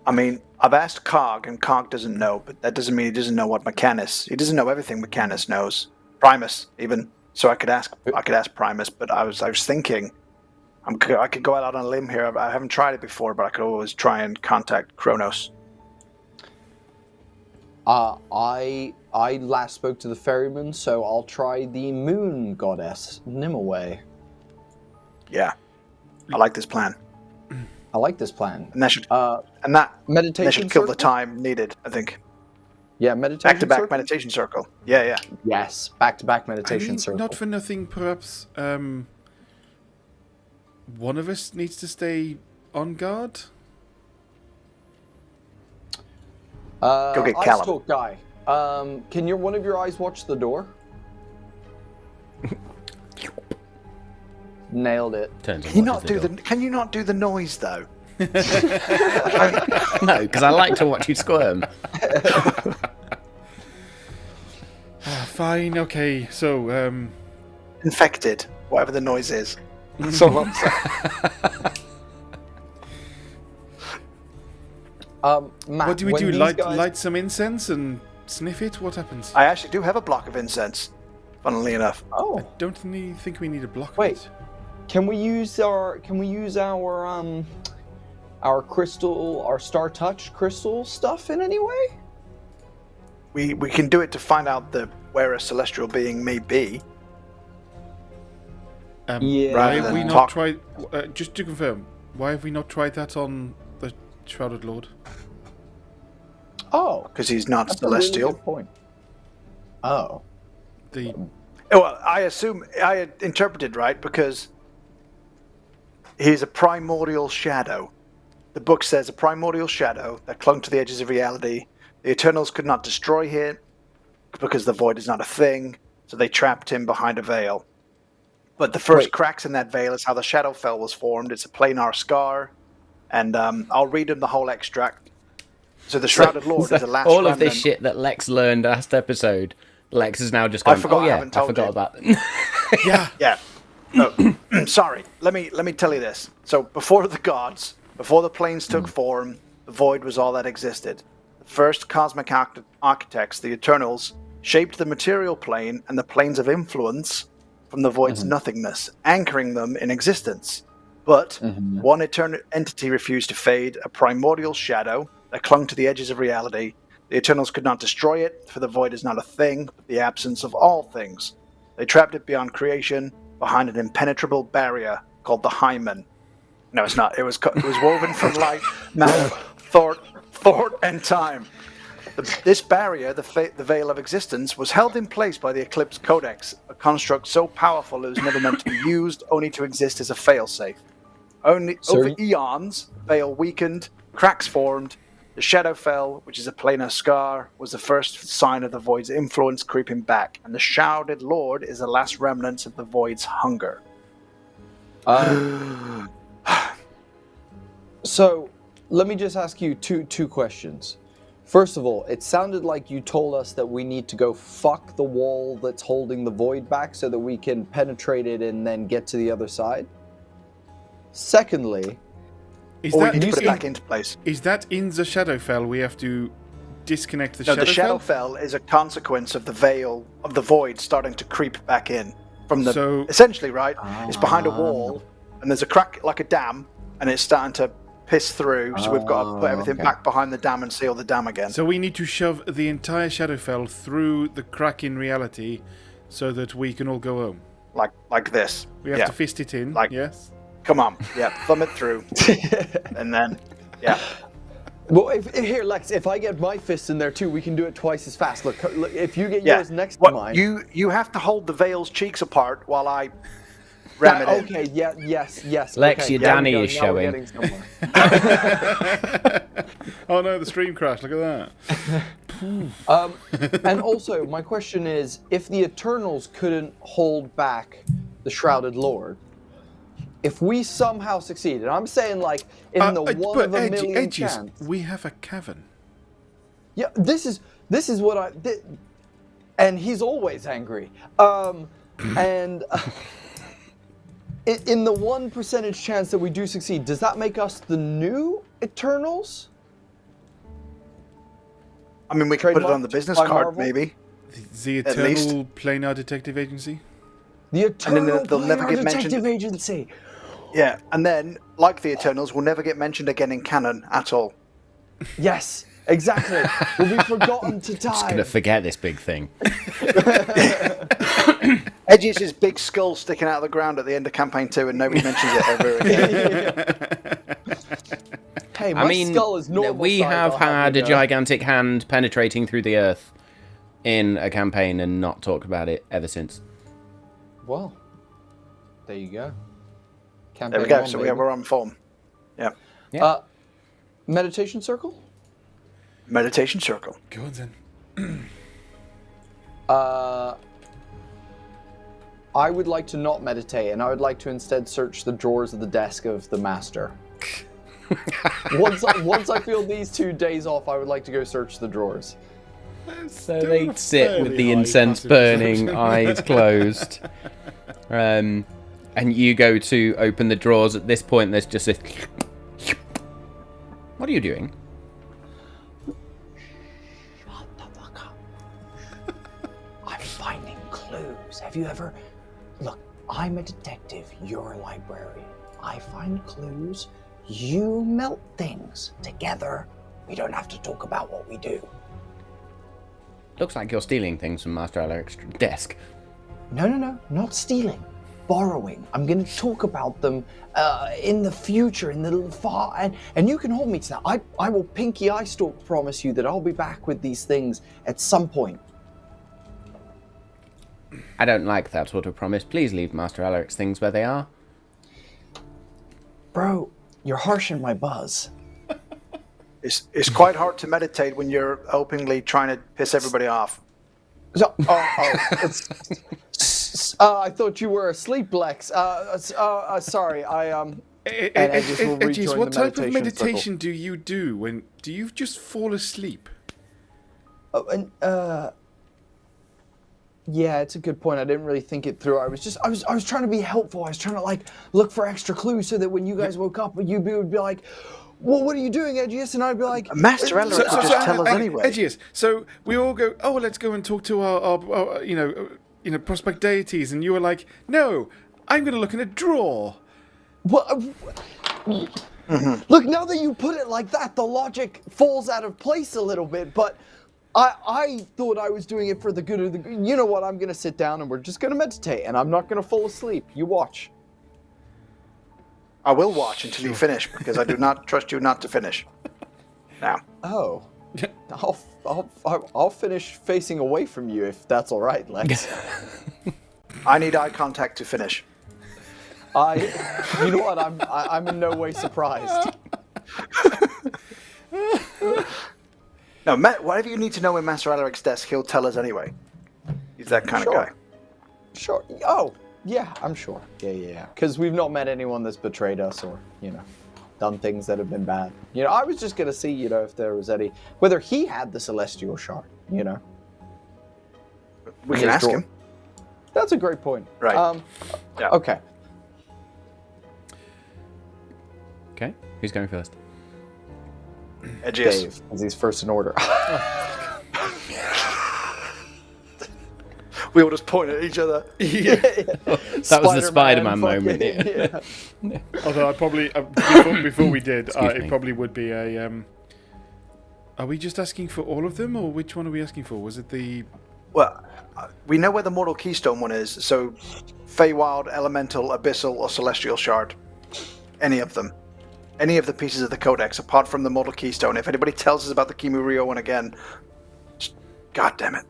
I mean, I've asked Cog, and Cog doesn't know, but that doesn't mean he doesn't know what Mechanus. He doesn't know everything Mechanus knows. Primus, even. So I could ask Primus, but I was thinking, I could go out on a limb here. I haven't tried it before, but I could always try and contact Kronos. I last spoke to the ferryman, so I'll try the moon goddess, Nimue. Yeah, I like this plan, I like this plan. and that should Meditation kill the circle? time needed. I think Yeah, meditation back-to-back circle? meditation circle. Yeah. Yes, back-to-back meditation circle. Not for nothing, perhaps one of us needs to stay on guard? Go get Ice Callum. Talk guy. Can one of your eyes watch the door? Nailed it. Turns and Can you watches not do door. Can you not do the noise though? No, because I like to watch you squirm. Fine, okay. So, Infected, whatever the noise is. That's all I'm saying. Matt, what do we when do? these Light, guys- light some incense and sniff it? What happens? I actually do have a block of incense, funnily enough. Oh, Don't think we need a block Wait. of it. can we use our crystal, our Star Touch crystal stuff in any way? We can do it to find out where a celestial being may be. Yeah. Why Rather have than we not talk- tried... just to confirm, why have we not tried that on the Shrouded Lord? Oh, Because he's not that's a really celestial. good point. Oh. The Well, I assume I had interpreted right because he's a primordial shadow. The book says a primordial shadow that clung to the edges of reality. The Eternals could not destroy him because the void is not a thing, so they trapped him behind a veil. But the first Wait. cracks in that veil is how the Shadowfell was formed. It's a planar scar, and I'll read him the whole extract. So the Shrouded Lord So is the last all of this remnant- shit that Lex learned last episode, Lex has now just gone, forgot oh I yeah, haven't I told forgot you." about that. yeah. Yeah. No, sorry. Let me tell you this. So before the gods, before the planes took form, the void was all that existed. The first cosmic architects, the Eternals, shaped the material plane and the planes of influence from the void's nothingness, anchoring them in existence. But one entity refused to fade, a primordial shadow that clung to the edges of reality. The Eternals could not destroy it, for the void is not a thing, but the absence of all things. They trapped it beyond creation, behind an impenetrable barrier called the hymen. No, it's not. It was woven from light, matter, thought, and time. This barrier, the veil of existence, was held in place by the Eclipse Codex, a construct so powerful it was never meant to be used, only to exist as a failsafe. Only over eons, the veil weakened, cracks formed. The Shadowfell, which is a planar scar, was the first sign of the void's influence creeping back, and the Shrouded Lord is the last remnants of the void's hunger. So, let me just ask you two questions. First of all, it sounded like you told us that we need to go fuck the wall that's holding the void back so that we can penetrate it and then get to the other side. Secondly, Is Or we that, need to put it in, back into place. is that in the Shadowfell we have to disconnect the No, the Shadowfell? Shadowfell is a consequence of the veil of the void starting to creep back in from the. So- essentially, right? It's behind a wall, and there's a crack like a dam, and it's starting to piss through. So we've got to put everything back behind the dam and seal the dam again. So we need to shove the entire Shadowfell through the crack in reality so that we can all go home. Like this. We have Yeah. to fist it in, Like- yes? Come on, yeah, thumb it through, and then, yeah. well, here, Lex, if I get my fist in there too, we can do it twice as fast. Look if you get Yeah. yours next to What, mine. you have to hold the veil's cheeks apart while I ram it in. Okay, yeah, yes. Lex, okay, your now Danny we go, is now we're showing. getting somewhere. Oh no, the stream crashed, look at that. And also, my question is, if the Eternals couldn't hold back the Shrouded Lord, if we somehow succeed, and I'm saying like in the one but of a million Edges, chance. we have a cavern. Yeah, this is what and he's always angry. And in the 1% chance that we do succeed, does that make us the new Eternals? I mean, we can put it on the Trademarked business by card, Marvel? maybe. The At least. Eternal Planar Detective Agency. The Eternal then they'll never Planar get mentioned- Detective Agency. Yeah, and then, like the Eternals, will never get mentioned again in canon at all. Yes, exactly. We'll be forgotten to time. Just gonna forget this big thing. Edge's big skull sticking out of the ground at the end of campaign 2, and nobody mentions it ever again. Hey, my I mean, skull is normal we size, have I'll had you a know. gigantic hand penetrating through the earth in a campaign and not talked about it ever since. Well, there you go. There Campaign we go, 1, so baby. we're on form. Yeah. Yeah. Meditation circle? Meditation circle. Go on then. I would like to not meditate, and I would like to instead search the drawers of the desk of the master. Once I feel these 2 days off, I would like to go search the drawers. So they sit with the incense burning, eyes closed. And you go to open the drawers. At this point, there's just a... What are you doing? Shut the fuck up. I'm finding clues. Have you ever... Look, I'm a detective. You're a librarian. I find clues. You melt things. Together, we don't have to talk about what we do. Looks like you're stealing things from Master Alaric's desk. No, not stealing. Borrowing. I'm going to talk about them in the future, in the far... And you can hold me to that. I will pinky eye stalk promise you that I'll be back with these things at some point. I don't like that sort of promise. Please leave Master Alaric's things where they are. Bro, you're harshing my buzz. It's quite hard to meditate when you're openly trying to piss everybody off. So, I thought you were asleep, Lex. Sorry, Edges, what type of meditation do you do when... Do you just fall asleep? Yeah, it's a good point. I didn't really think it through. I was trying to be helpful. I was trying to look for extra clues so that when you guys woke up, you would be like, "Well, what are you doing, Edgius?" And I'd be like, "Master Elric will just tell us anyway." Edgius, so we all go, "Oh, let's go and talk to our prospect deities," and you were like, "No, I'm going to look in a drawer." What? Look, now that you put it like that, the logic falls out of place a little bit, but I thought I was doing it for the good of the... You know what, I'm going to sit down and we're just going to meditate, and I'm not going to fall asleep. You watch. I will watch until you finish, because I do not trust you not to finish. Now. Oh. I'll finish facing away from you if that's all right, Lex. I need eye contact to finish. You know what, I'm in no way surprised. No, whatever you need to know in Master Alaric's desk, he'll tell us anyway. He's that kind of guy. Sure. Oh, yeah, I'm sure. Yeah. Because we've not met anyone that's betrayed us or, done things that have been bad. I was just going to see, if there was whether he had the Celestial Shard, We can ask him. That's a great point. Right. Yeah. Okay. Okay, who's going first? Edgius. Dave, because he's first in order. We all just point at each other. Yeah. That was the Spider-Man moment. Yeah. Although I probably before we did, it probably would be a. Are we just asking for all of them, or which one are we asking for? Was it the? Well, we know where the Mortal Keystone one is. So, Feywild, Elemental, Abyssal, or Celestial Shard. Any of them. Any of the pieces of the Codex, apart from the Mortal Keystone. If anybody tells us about the Kimurio one again, God damn it.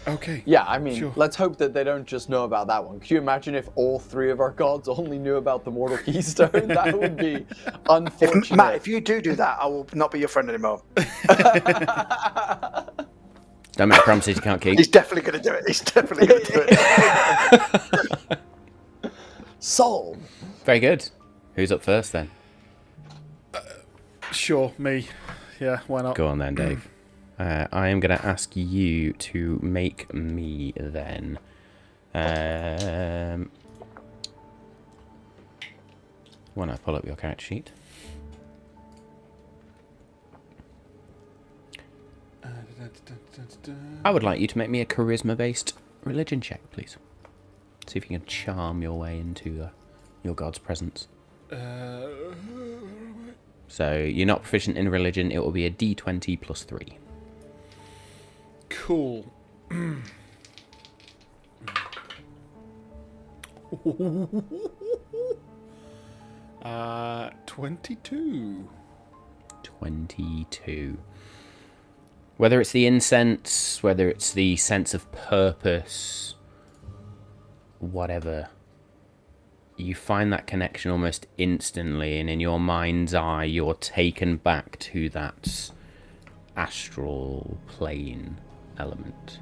Okay. Yeah, I mean, sure. Let's hope that they don't just know about that one. Can you imagine if all three of our gods only knew about the Mortal Keystone? That would be unfortunate. Matt, if you do that, I will not be your friend anymore. Don't make promises you can't keep. He's definitely going to do it. He's definitely going to do it. Sold. Very good. Who's up first then? Sure, me. Yeah, why not? Go on then, Dave. I am going to ask you to make me then. When I pull up your character sheet. I would like you to make me a charisma-based religion check, please. See if you can charm your way into your god's presence. So you're not proficient in religion. It will be a D20 plus 3. Cool. 22. 22. Whether it's the incense, whether it's the sense of purpose, whatever, you find that connection almost instantly, and in your mind's eye, you're taken back to that astral plane element.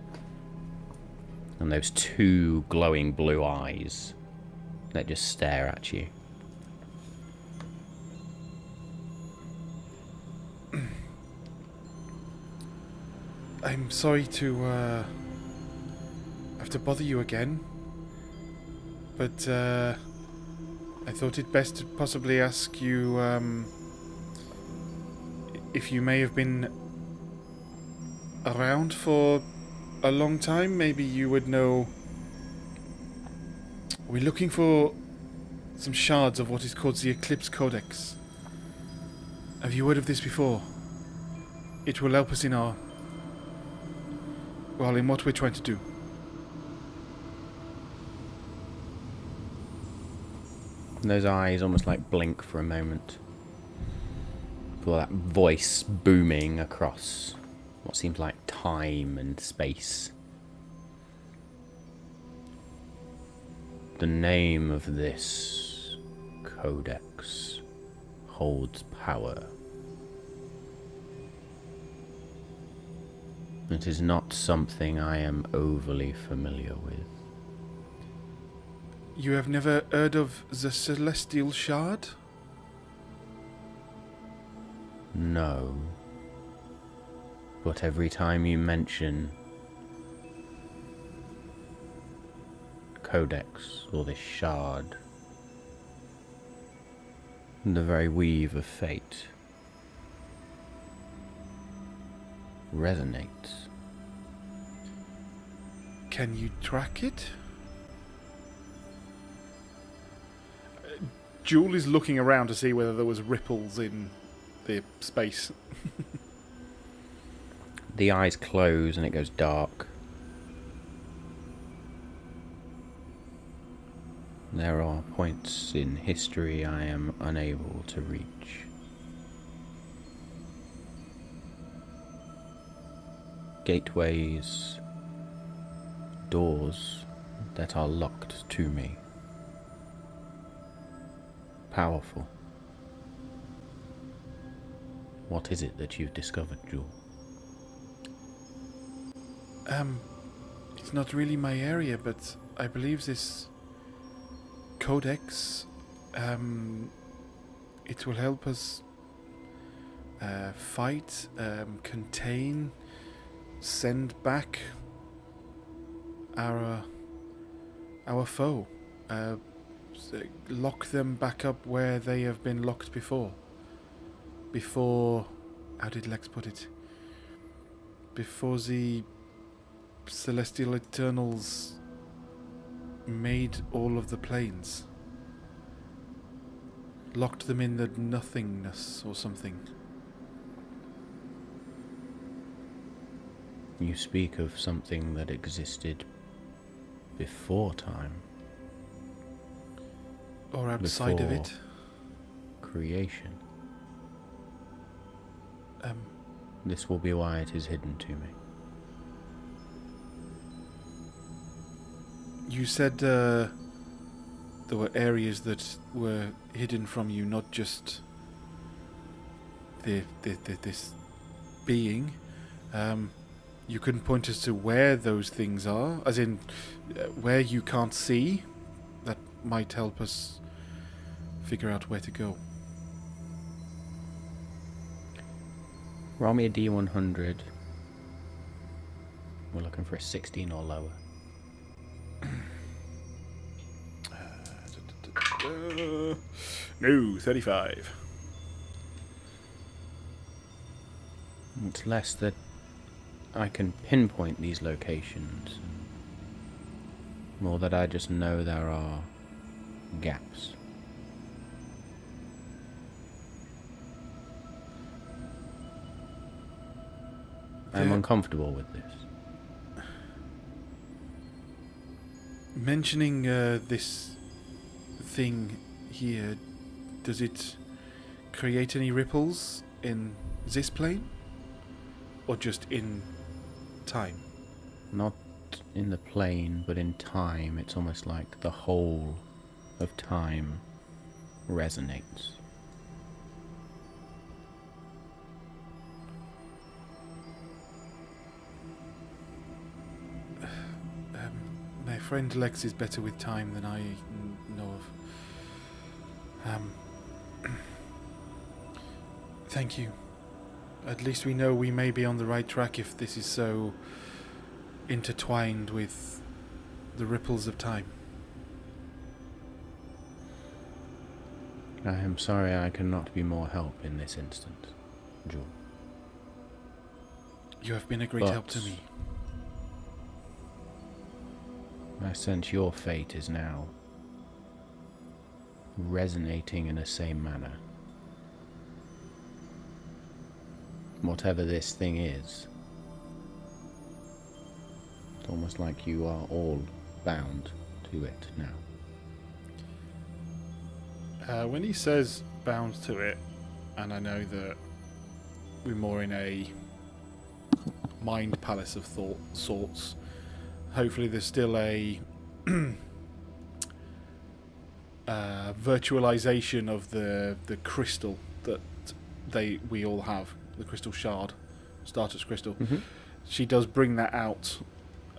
And those two glowing blue eyes that just stare at you. I'm sorry to have to bother you again, but I thought it best to possibly ask you if you may have been around for a long time. Maybe you would know. We're looking for some shards of what is called the Eclipse Codex. Have you heard of this before? It will help us in our... well, in what we're trying to do. Those eyes almost like blink for a moment. For that voice booming across what seems like time and space. The name of this codex holds power. It is not something I am overly familiar with. You have never heard of the Celestial Shard? No. But every time you mention codex or this shard, the very weave of fate resonates. Can you track it? Jewel is looking around to see whether there was ripples in the space. The eyes close and it goes dark. There are points in history I am unable to reach. Gateways, doors that are locked to me. Powerful. What is it that you've discovered, Jewel? It's not really my area, but I believe this codex, it will help us fight, contain, send back our foe, lock them back up where they have been locked before. Before, how did Lex put it? Before the Celestial Eternals made all of the planes. Locked them in the nothingness or something. You speak of something that existed before time. Or outside of Before it. creation. This will be why it is hidden to me. You said there were areas that were hidden from you, not just this being. You couldn't point us to where those things are, as in where you can't see. That might help us figure out where to go. Roll me a D100. We're looking for a 16 or lower. No, 35. It's less that I can pinpoint these locations, more that I just know there are gaps. I'm uncomfortable with this. Mentioning this thing here, does it create any ripples in this plane? Or just in time? Not in the plane, but in time. It's almost like the whole of time resonates. My friend Lex is better with time than I know of. Thank you. At least we know we may be on the right track if this is so intertwined with the ripples of time. I am sorry I cannot be more help in this instance, Jewel. You have been a great help to me. I sense your fate is now resonating in the same manner. Whatever this thing is, it's almost like you are all bound to it now. When he says bound to it, and I know that we're more in a mind palace of thought sorts, hopefully there's still a virtualization of the crystal that we all have, the crystal shard, Startups crystal. Mm-hmm. She does bring that out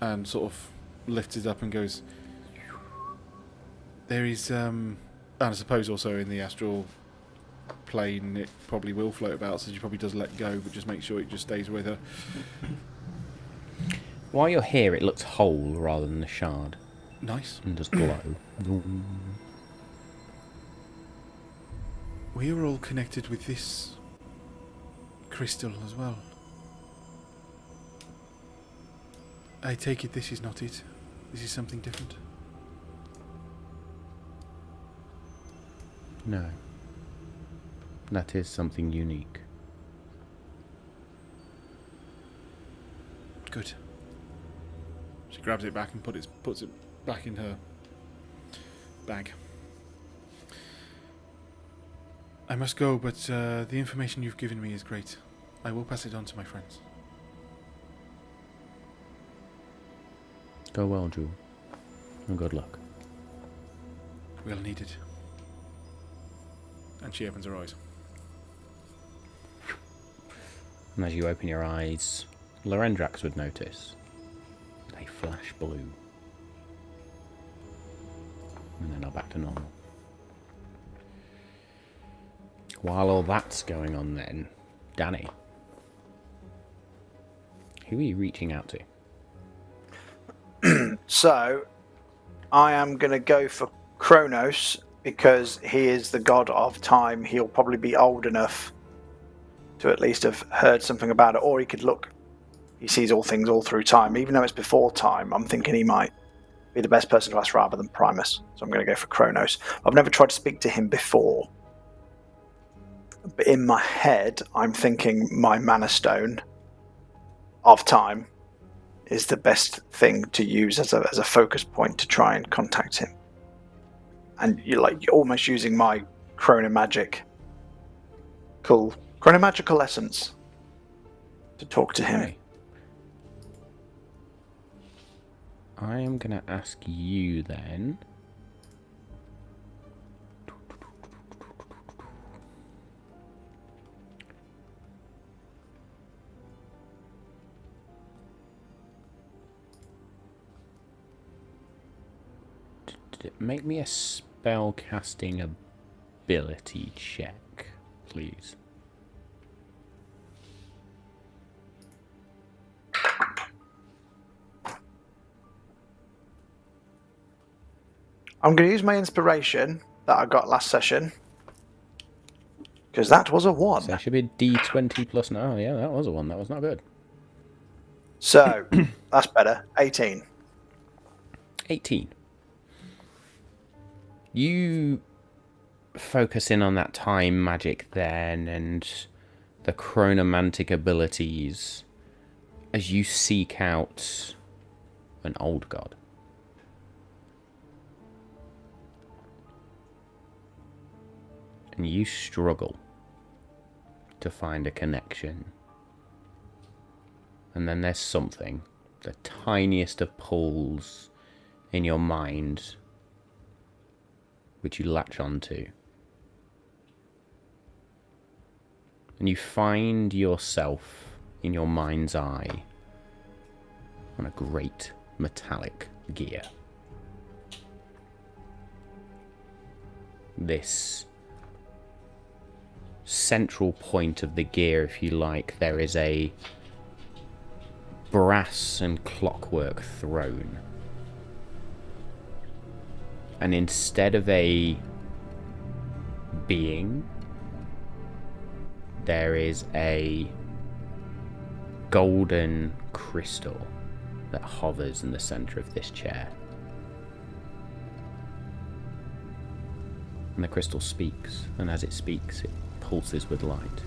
and sort of lifts it up and goes, there is and I suppose also in the astral plane it probably will float about, so she probably does let go, but just make sure it just stays with her. While you're here, it looks whole rather than a shard. Nice. And just glow. We are all connected with this crystal as well. I take it this is not it. This is something different. No. That is something unique. Good. She grabs it back and puts it back in her bag. I must go, but the information you've given me is great. I will pass it on to my friends. Go well, Jewel. And good luck. We'll need it. And she opens her eyes. And as you open your eyes, Lorendrax would notice they flash blue. And then are back to normal. While all that's going on then, Danny, who are you reaching out to? So, I am going to go for Kronos, because he is the god of time. He'll probably be old enough to at least have heard something about it, or he could look. He sees all things all through time. Even though it's before time, I'm thinking he might be the best person to ask rather than Primus. So I'm going to go for Kronos. I've never tried to speak to him before. But in my head, I'm thinking my Mana Stone of time is the best thing to use as a focus point to try and contact him. And you're almost using my chronomagical essence to talk to him. Okay. I am going to ask you then. Make me a spell casting ability check, please. I'm going to use my inspiration that I got last session, because that was a 1. So that should be a D20 plus. No, yeah, that was a 1. That was not good. So that's better. 18. 18. You focus in on that time magic then and the chronomantic abilities as you seek out an old god. And you struggle to find a connection. And then there's something, the tiniest of pulls in your mind, which you latch onto. And you find yourself in your mind's eye on a great metallic gear. This central point of the gear, if you like, there is a brass and clockwork throne. And instead of a being, there is a golden crystal that hovers in the center of this chair. And the crystal speaks, and as it speaks, it pulses with light.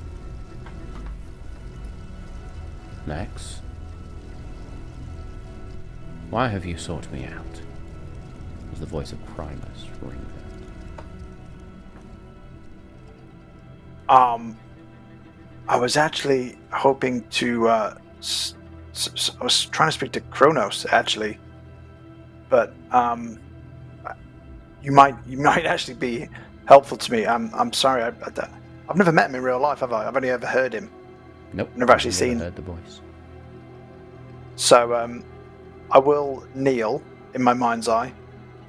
Next. Why have you sought me out? Was the voice of Primus ring I was actually hoping to, I was trying to speak to Kronos, actually. But, you might actually be helpful to me. I'm sorry, I've never met him in real life, have I? I've only ever heard him. Nope. Never actually seen. Heard the voice. So, I will kneel in my mind's eye,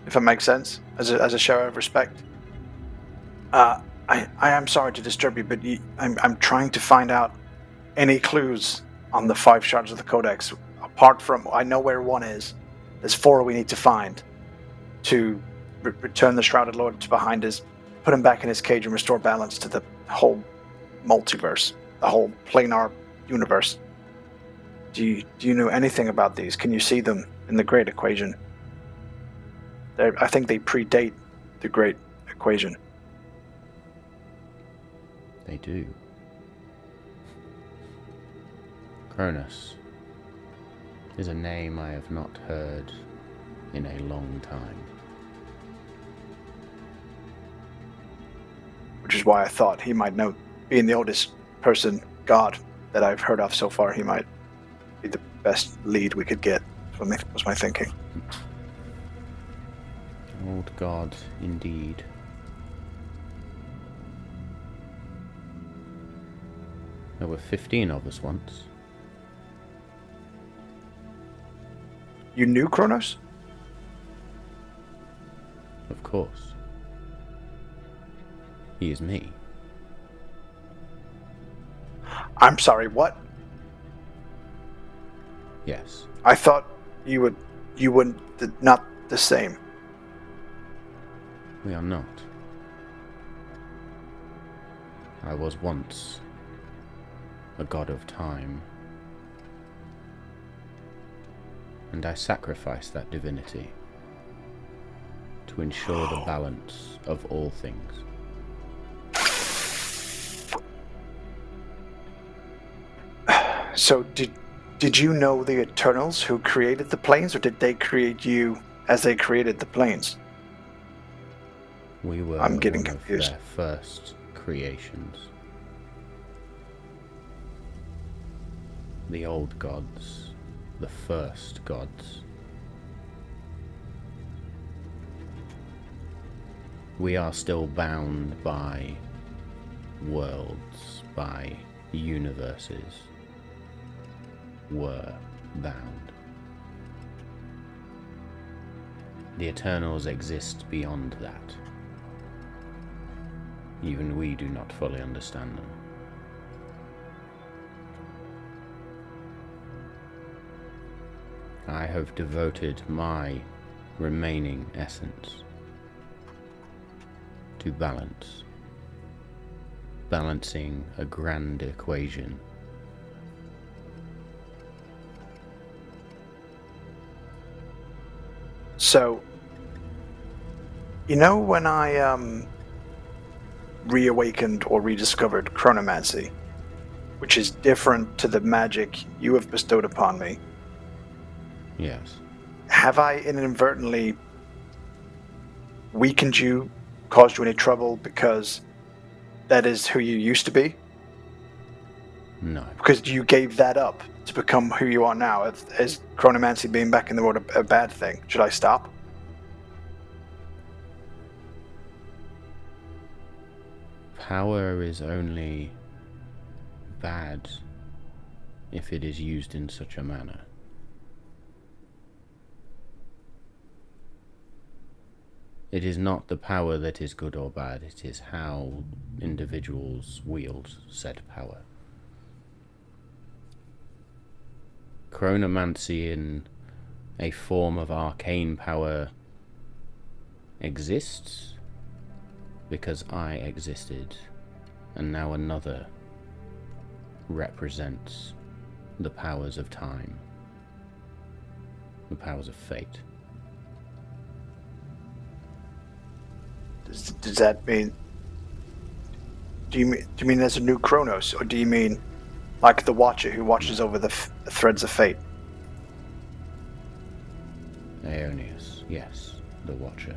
if that makes sense, as a show of respect. I am sorry to disturb you, but I'm trying to find out any clues on the 5 shards of the Codex. Apart from, I know where one is. There's 4 we need to find to return the Shrouded Lord to behind us, put him back in his cage and restore balance to the whole multiverse, the whole planar universe. Do you know anything about these? Can you see them in the Great Equation? I think they predate the Great Equation. They do. Cronus is a name I have not heard in a long time. Which is why I thought he might know, being the oldest person, god, that I've heard of so far, he might be the best lead we could get, was my thinking. Old god, indeed. There were 15 of us once. You knew Kronos? Of course. He is me. I'm sorry, what? Yes. I thought you wouldn't, not the same. We are not. I was once a god of time, and I sacrificed that divinity to ensure the balance of all things. So did you know the Eternals who created the planes, or did they create you as they created the planes? We were I'm getting one confused. of their first creations. The old gods, the first gods. We are still bound by worlds, by universes. Were bound. The Eternals exist beyond that. Even we do not fully understand them. I have devoted my remaining essence to balance. Balancing a grand equation. So, you know when I reawakened or rediscovered chronomancy, which is different to the magic you have bestowed upon me, Yes. have I inadvertently weakened you, caused you any trouble because that is who you used to be? No. Because you gave that up to become who you are now, as chronomancy being back in the world a bad thing. Should I stop? Power is only bad if it is used in such a manner. It is not the power that is good or bad, it is how individuals wield said power. Chronomancy in a form of arcane power exists because I existed, and now another represents the powers of time, the powers of fate. Does that mean? Do you mean there's a new Kronos, or do you mean like the Watcher who watches over the threads of fate? Aeonius, yes, the Watcher,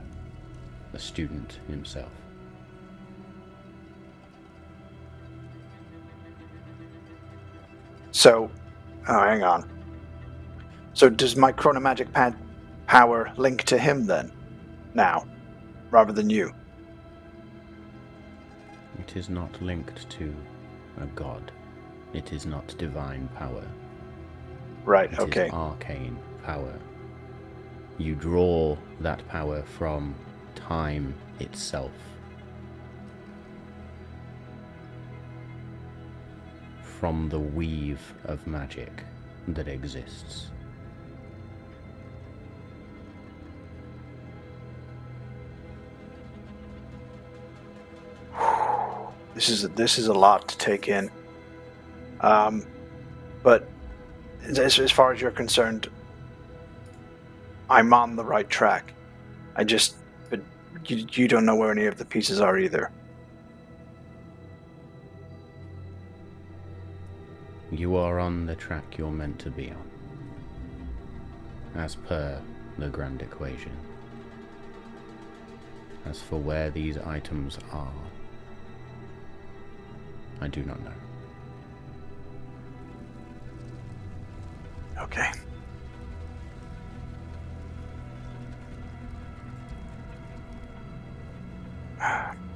the student himself. So, hang on. So does my chronomagic power link to him then, now, rather than you? It is not linked to a god. It is not divine power. Right, It okay. is arcane power. You draw that power from time itself. From the weave of magic that exists. This is a lot to take in. But as far as you're concerned, I'm on the right track. But you don't know where any of the pieces are either. You are on the track you're meant to be on, as per the grand equation. As for where these items are, I do not know. Okay.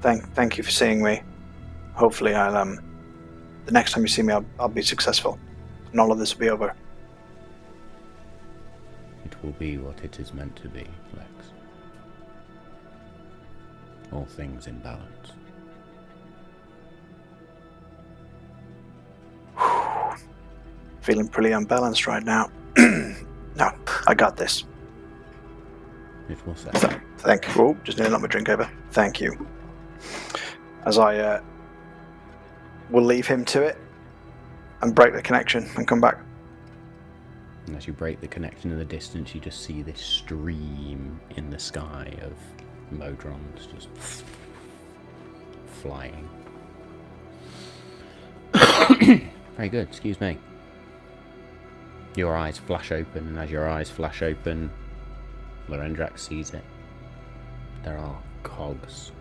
Thank you for seeing me. Hopefully I'll the next time you see me I'll be successful. And all of this will be over. It will be what it is meant to be, Lex. All things in balance. Feeling pretty unbalanced right now. No, I got this. It will say. Thank you. Oh, just nearly knocked my drink over. Thank you. As I will leave him to it and break the connection and come back. And as you break the connection in the distance, you just see this stream in the sky of Modrons just flying. Very good, excuse me. Your eyes flash open, and as your eyes flash open, Lorendrax sees it. There are cogs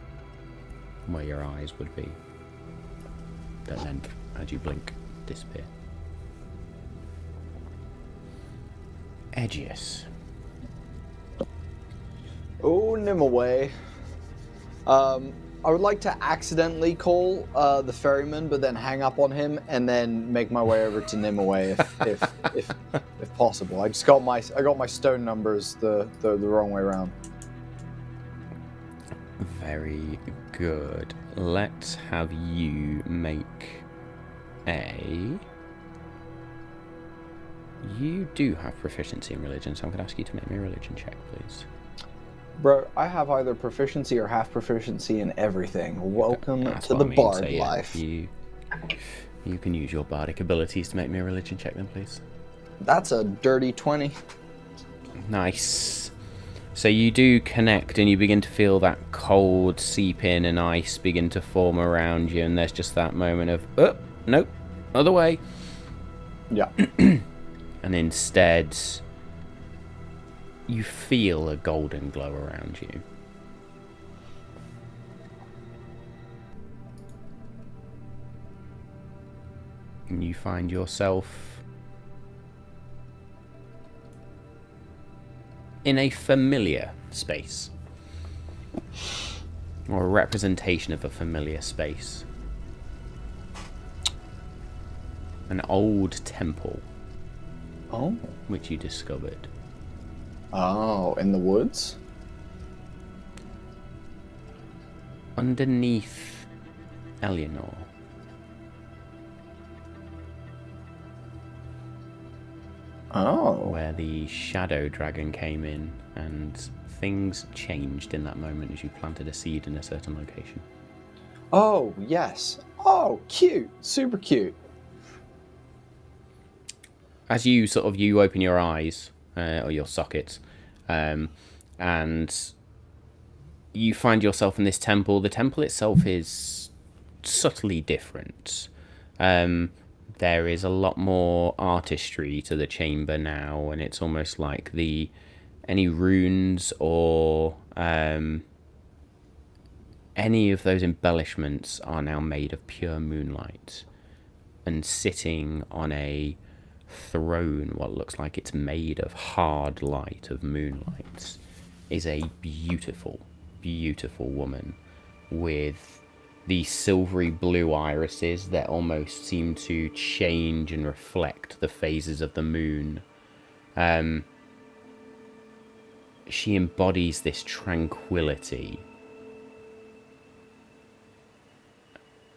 where your eyes would be, that then, as you blink, disappear. Edgius. Oh, Nimaway. I would like to accidentally call the ferryman, but then hang up on him and then make my way over to Nimaway if possible. I got my stone numbers the wrong way around. Very good. Let's have you make a... You do have proficiency in religion, so I'm going to ask you to make me a religion check, please. Bro, I have either proficiency or half proficiency in everything. Welcome That's to what the I mean, bard so yeah, life. You can use your bardic abilities to make me a religion check then, please. That's a dirty 20. Nice. So you do connect and you begin to feel that cold seep in and ice begin to form around you, and there's just that moment of, oh, nope, other way. Yeah. And instead, you feel a golden glow around you. And you find yourself in a familiar space. or a representation of a familiar space. An old temple. Oh. Which you discovered. Oh, in the woods? Underneath Eleanor. Oh. Where the shadow dragon came in, and things changed in that moment as you planted a seed in a certain location. Oh, yes. Oh, cute. Super cute. As you you open your eyes, or your sockets, and you find yourself in this temple. The temple itself is subtly different. There is a lot more artistry to the chamber now, and it's almost like any runes or any of those embellishments are now made of pure moonlight. And sitting on a throne, what looks like it's made of hard light, of moonlight, is a beautiful, beautiful woman with these silvery blue irises that almost seem to change and reflect the phases of the moon. She embodies this tranquility.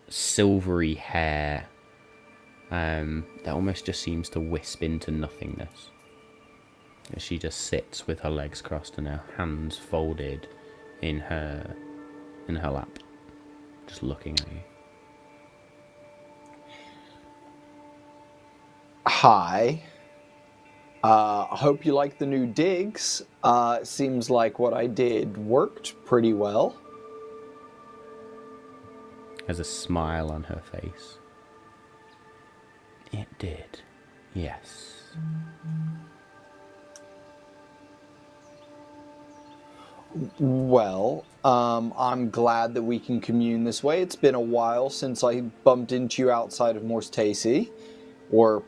Silvery hair that almost just seems to wisp into nothingness. As she just sits with her legs crossed and her hands folded in her lap, just looking at you. Hi. I hope you like the new digs. Seems like what I did worked pretty well. Has a smile on her face. It did, yes. Well, I'm glad that we can commune this way. It's been a while since I bumped into you outside of Morse Tacey, or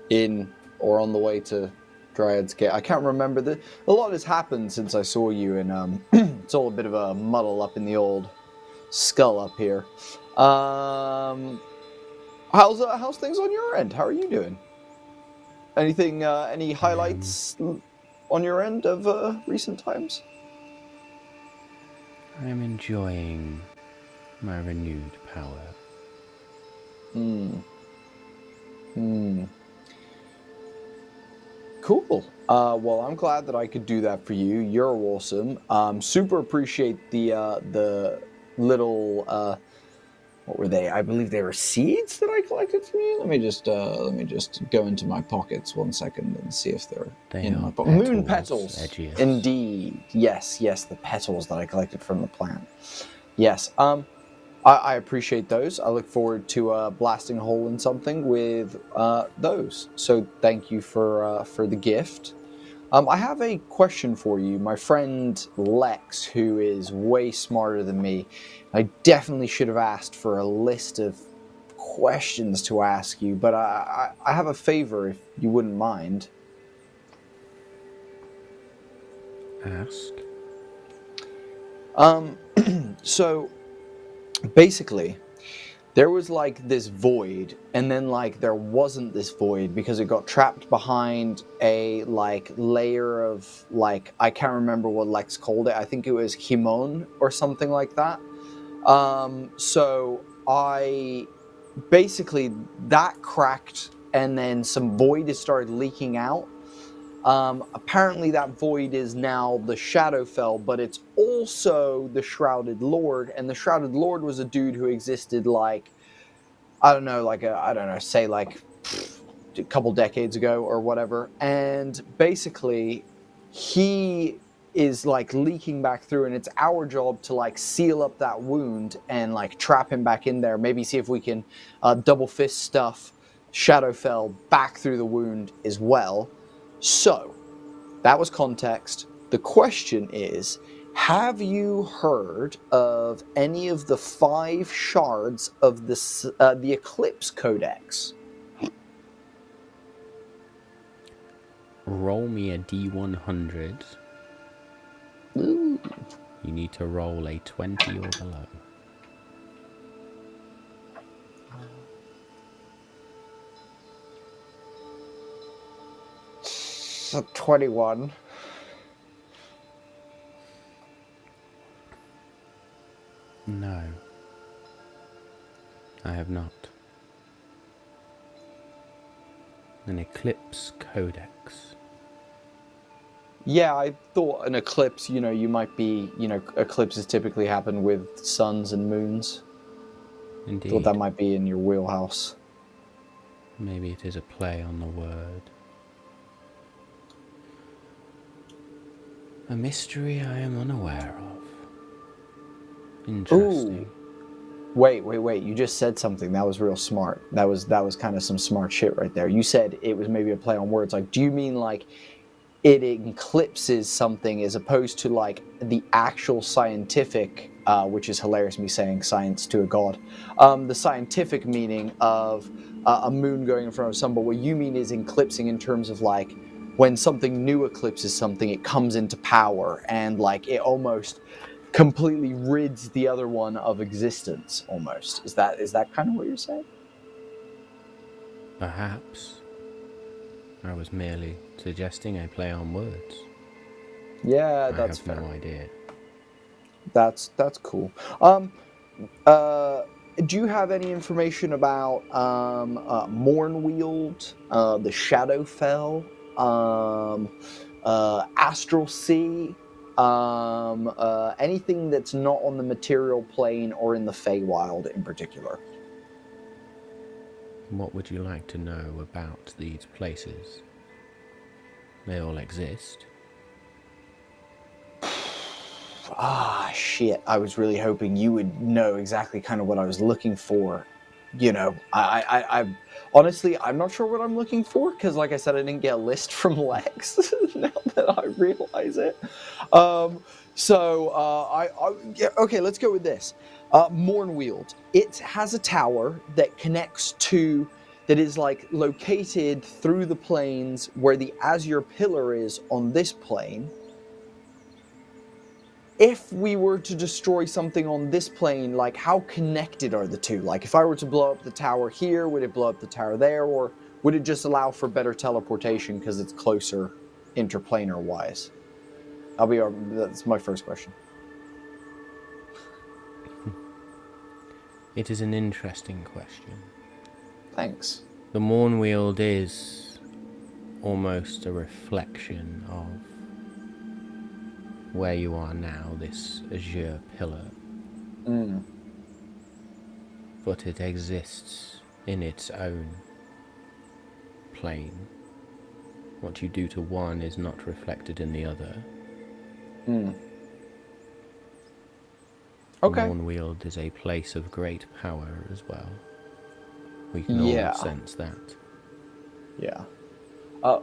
on the way to Dryad's Gate. I can't remember. A lot has happened since I saw you, and it's all a bit of a muddle up in the old skull up here. How's things on your end? How are you doing? Anything? Any highlights on your end of recent times? I am enjoying my renewed power. Cool. Well, I'm glad that I could do that for you. You're awesome. Super appreciate the little what were they? I believe they were seeds that I collected from you. Let me just go into my pockets 1 second and see if they're in my pocket. Moon petals. Edgiest. Indeed. Yes, the petals that I collected from the plant. Yes. I appreciate those. I look forward to blasting a hole in something with those. So thank you for the gift. I have a question for you. My friend Lex, who is way smarter than me, I definitely should have asked for a list of questions to ask you, but I have a favor if you wouldn't mind. Ask. So basically, there was like this void, and then like there wasn't this void because it got trapped behind a like layer of like, I can't remember what Lex called it. I think it was humour or something like that. So I basically, that cracked, and then some void has started leaking out. Apparently that void is now the Shadowfell, but it's also the Shrouded Lord, and the Shrouded Lord was a dude who existed like, say like a couple decades ago or whatever, and basically he is like leaking back through, and it's our job to like seal up that wound and like trap him back in there, maybe see if we can double fist stuff Shadowfell back through the wound as well. So, that was context. The question is, have you heard of any of the 5 shards of the Eclipse Codex? Roll me a D100. Ooh. You need to roll a 20 or below. So 21. No. I have not. An Eclipse Codex. Yeah, I thought an eclipse, you might be, eclipses typically happen with suns and moons. Indeed. Thought that might be in your wheelhouse. Maybe it is a play on the word. A mystery I am unaware of. Interesting. Ooh. Wait. You just said something. That was real smart. That was kind of some smart shit right there. You said it was maybe a play on words. Like, do you mean like it eclipses something as opposed to like the actual scientific, which is hilarious me saying science to a god, the scientific meaning of a moon going in front of sun, but what you mean is eclipsing in terms of like when something new eclipses something, it comes into power and like it almost completely rids the other one of existence almost. Is that kind of what you're saying? Perhaps. I was merely suggesting a play on words. Yeah, I that's have fair. no idea. That's cool. Do you have any information about Mornweald, the Shadowfell, Astral Sea, anything that's not on the material plane or in the Feywild in particular? What would you like to know about these places? They all exist. Ah, shit. I was really hoping you would know exactly kind of what I was looking for. I honestly, I'm not sure what I'm looking for because, like I said, I didn't get a list from Lex. Now that I realize it, yeah, okay. Let's go with this. Mornweald. It has a tower that connects to that is like located through the planes where the Azure Pillar is on this plane. If we were to destroy something on this plane, like how connected are the two? Like if I were to blow up the tower here, would it blow up the tower there, or would it just allow for better teleportation because it's closer interplanar wise? That's my first question. It is an interesting question. Thanks. The Mornweald is almost a reflection of where you are now, this Azure Pillar. But it exists in its own plane. What you do to one is not reflected in the other. Okay. Mornweald is a place of great power as well. We can all sense that. Yeah.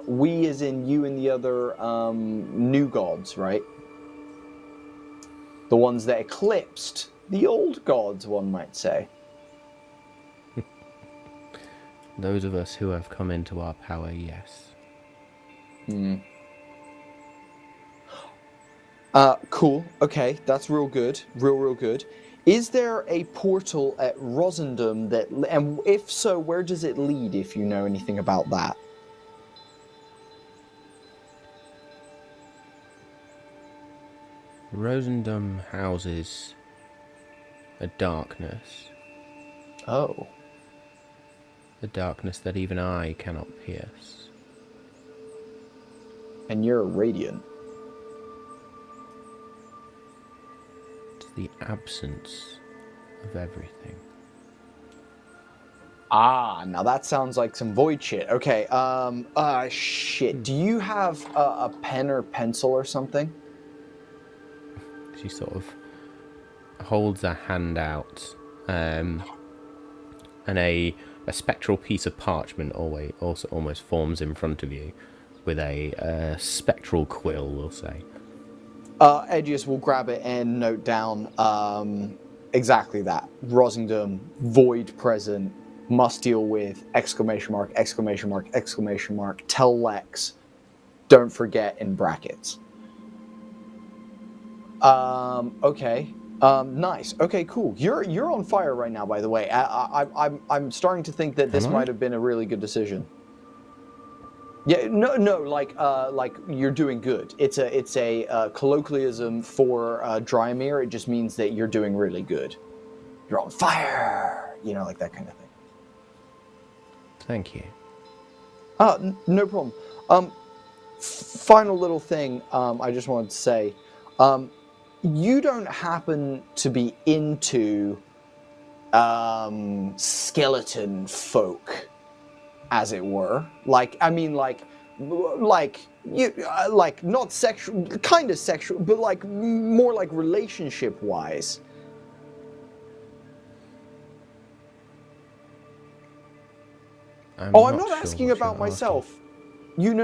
We as in you and the other new gods, right? The ones that eclipsed the old gods, one might say. Those of us who have come into our power, yes. Cool. Okay, that's real good. Real good. Is there a portal at Rosendum that, and if so, where does it lead? If you know anything about that. Rosendum houses a darkness. Oh. A darkness that even I cannot pierce. And you're a radiant. It's the absence of everything. Ah, now that sounds like some void shit. Okay, shit. Do you have a pen or pencil or something? She sort of holds a hand out, and a spectral piece of parchment also almost forms in front of you, with a spectral quill, we'll say. Edius will grab it and note down exactly that. Rosendum, void present, must deal with, exclamation mark, exclamation mark, exclamation mark, tell Lex, don't forget in brackets. Okay. Nice. Okay, cool. You're on fire right now, by the way. I'm starting to think that this Am I? might have been a really good decision. Yeah, no, like you're doing good. It's a colloquialism for Drymere. It just means that you're doing really good. You're on fire, like that kind of thing. Thank you. No problem. Final little thing I just wanted to say. You don't happen to be into skeleton folk, as it were. Like you, not sexual, kind of sexual, but like more like relationship wise. I'm not asking about myself. No. You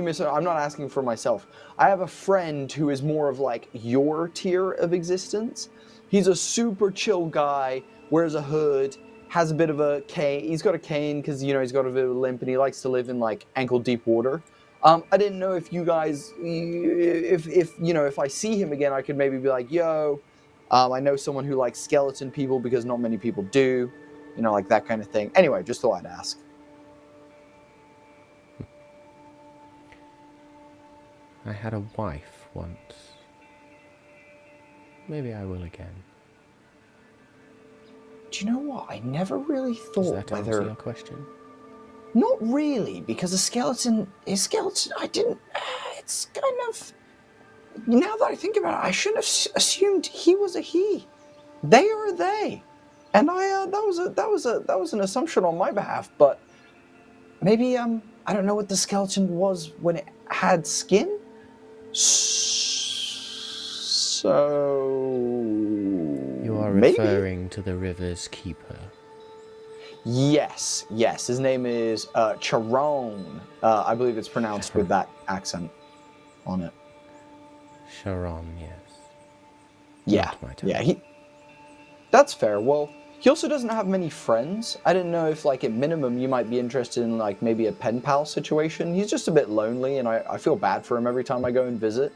miss. I'm not asking for myself. I have a friend who is more of like your tier of existence. He's a super chill guy, wears a hood, has a bit of a cane. He's got a cane because he's got a bit of a limp, and he likes to live in like ankle deep water. I didn't know if you guys, if I see him again, I could maybe be like, yo, I know someone who likes skeleton people because not many people do, like that kind of thing. Anyway, just thought I'd ask. I had a wife once. Maybe I will again. Do you know what? I never really thought Does that answer your question? Not really, because a skeleton, I didn't. It's kind of. Now that I think about it, I shouldn't have assumed he was a he. They are a they, and that was an assumption on my behalf. But maybe I don't know what the skeleton was when it had skin. So you are referring to the river's keeper. Yes. His name is Charon. I believe it's pronounced with that accent on it. Charon, yes. Yeah. That's fair. Well, he also doesn't have many friends. I didn't know if, like, at minimum, you might be interested in, like, maybe a pen pal situation. He's just a bit lonely, and I feel bad for him every time I go and visit.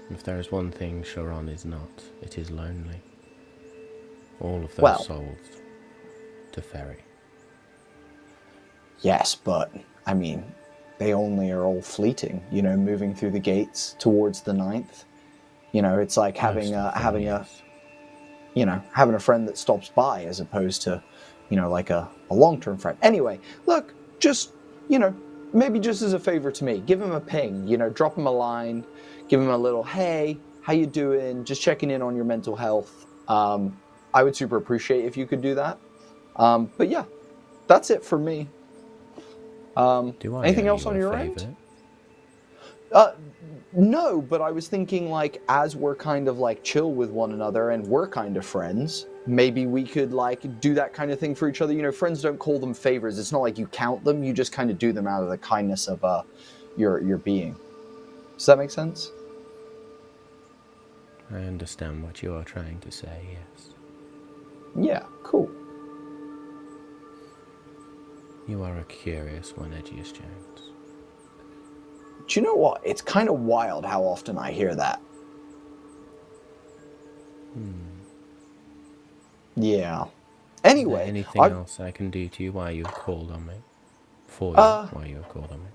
If there is one thing Charon is not, it is lonely. All of those souls to ferry. Yes, but, I mean, they only are all fleeting, moving through the gates towards the 9th. It's like having a friend that stops by as opposed to, like a long-term friend. Anyway, look, just, maybe just as a favor to me, give him a ping, drop him a line, give him a little, hey, how you doing? Just checking in on your mental health. I would super appreciate if you could do that. But yeah, that's it for me. Anything else on your end? No, but I was thinking, like, as we're kind of like chill with one another and we're kind of friends, maybe we could like do that kind of thing for each other. Friends don't call them favors. It's not like you count them. You just kind of do them out of the kindness of your being. Does that make sense? I understand what you are trying to say, yes. Yeah, cool. You are a curious one, Edgius Jones. Do you know what? It's kind of wild how often I hear that. Yeah. Anyway. Is there anything else I can do to you while you've called on me? For you, while you've called on me?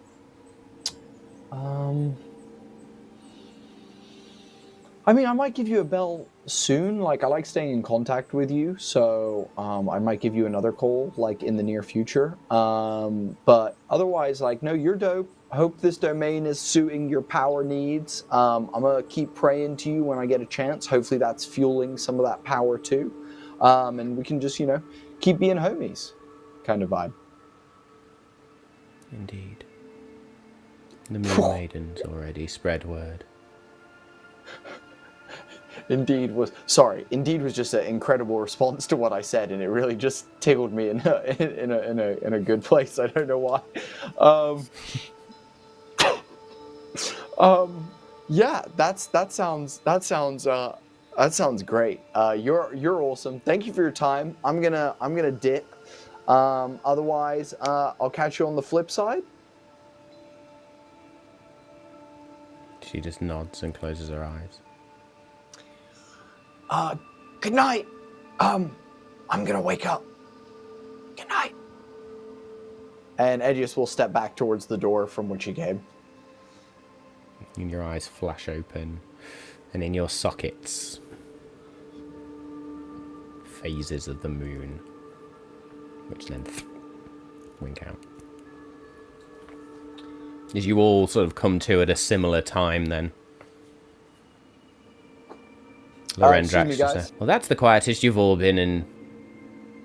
I mean, I might give you a bell soon. Like, I like staying in contact with you, so I might give you another call, like, in the near future. But otherwise, like, no, you're dope. Hope this domain is suiting your power needs. I'm going to keep praying to you when I get a chance. Hopefully that's fueling some of that power, too. And we can just, keep being homies kind of vibe. Indeed. The Moon Maidens already spread word. Indeed was just an incredible response to what I said, and it really just tickled me in a good place. I don't know why. Yeah, that sounds great. You're awesome. Thank you for your time. I'm gonna dip. Otherwise, I'll catch you on the flip side. She just nods and closes her eyes. Good night. I'm gonna wake up. Good night. And Edius will step back towards the door from which he came. And your eyes flash open, and in your sockets, phases of the moon, which then wink out. As you all sort of come to at a similar time, then. Lorendrax excuse me, guys. well, that's the quietest you've all been in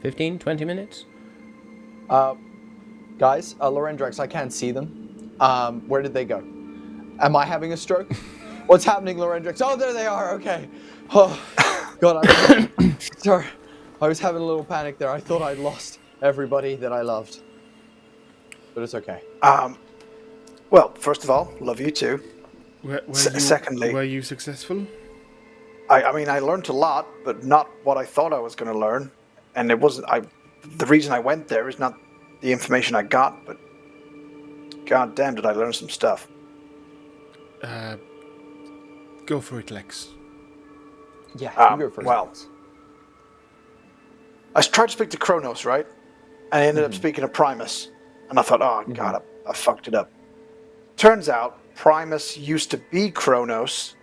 15, 20 minutes? Guys, Lorendrax, I can't see them. Where did they go? Am I having a stroke? What's happening, Lorendrax? Oh, there they are. Okay. Oh, God, I'm sorry. I was having a little panic there. I thought I'd lost everybody that I loved. But it's okay. Well, first of all, love you too. Secondly, were you successful? I mean, I learned a lot, but not what I thought I was going to learn. And it wasn't. The reason I went there is not the information I got, but god damn, did I learn some stuff. Go for it, Lex. Yeah, you go first. Well, I tried to speak to Kronos, right? And I ended up speaking to Primus. And I thought, oh, God, I fucked it up. Turns out, Primus used to be Kronos,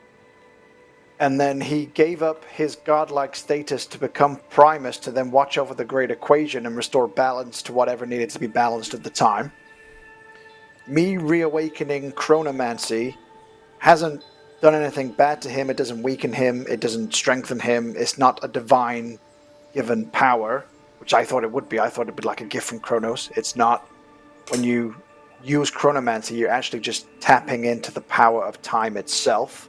and then he gave up his godlike status to become Primus to then watch over the Great Equation and restore balance to whatever needed to be balanced at the time. Me reawakening chronomancy hasn't done anything bad to him. It doesn't weaken him. It doesn't strengthen him. It's not a divine given power, which I thought it would be. I thought it would be like a gift from Kronos. It's not. When you use chronomancy, you're actually just tapping into the power of time itself.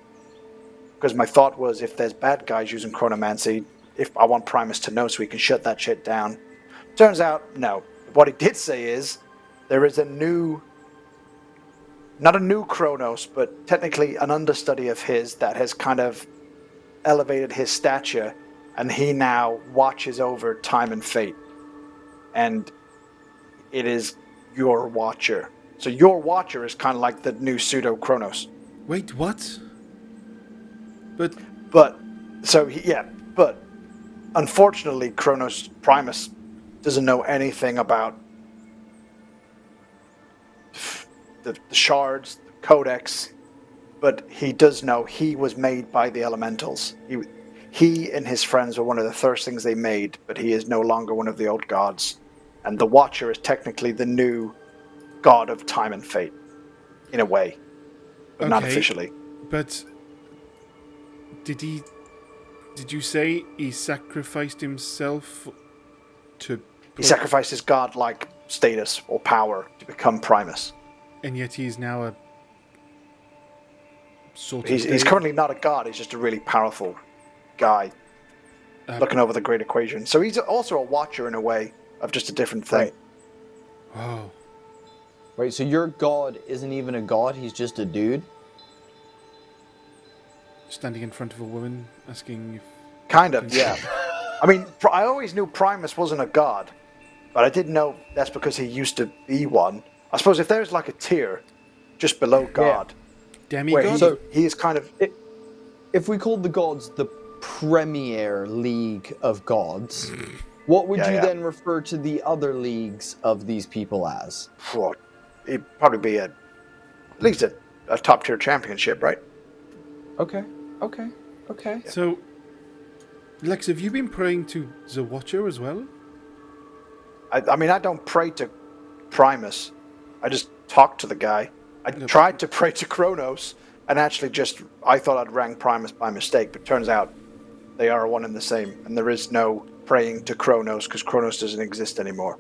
Because my thought was, if there's bad guys using chronomancy, if I want Primus to know so he can shut that shit down. Turns out, no. What he did say is, there is a new, not a new Kronos, but technically an understudy of his that has kind of elevated his stature, and he now watches over time and fate. And it is your Watcher. So your Watcher is kind of like the new pseudo-Kronos. Wait, what? But unfortunately, Kronos Primus doesn't know anything about the shards, the codex, but he does know he was made by the elementals. He and his friends were one of the first things they made, but he is no longer one of the old gods. And the Watcher is technically the new god of time and fate, in a way, but not officially. But did you say he sacrificed himself to... He sacrificed his godlike status or power to become Primus. And yet he is now a sort of... He's currently not a god, he's just a really powerful guy looking over the Great Equation. So he's also a Watcher in a way, of just a different thing. Wow. Wait, so your god isn't even a god, he's just a dude? Standing in front of a woman, asking if... Kind of, yeah. I mean, I always knew Primus wasn't a god, but I didn't know that's because he used to be one. I suppose if there's like a tier just below god, demigod? He is kind of... If we called the gods the Premier League of Gods, what would you then refer to the other leagues of these people as? Well, it'd probably be at least a top tier championship, right? Okay. So, Lex, have you been praying to the Watcher as well? I mean, I don't pray to Primus. I just talk to the guy. I tried to pray to Kronos, and actually I thought I'd rang Primus by mistake, but turns out they are one and the same, and there is no praying to Kronos, because Kronos doesn't exist anymore.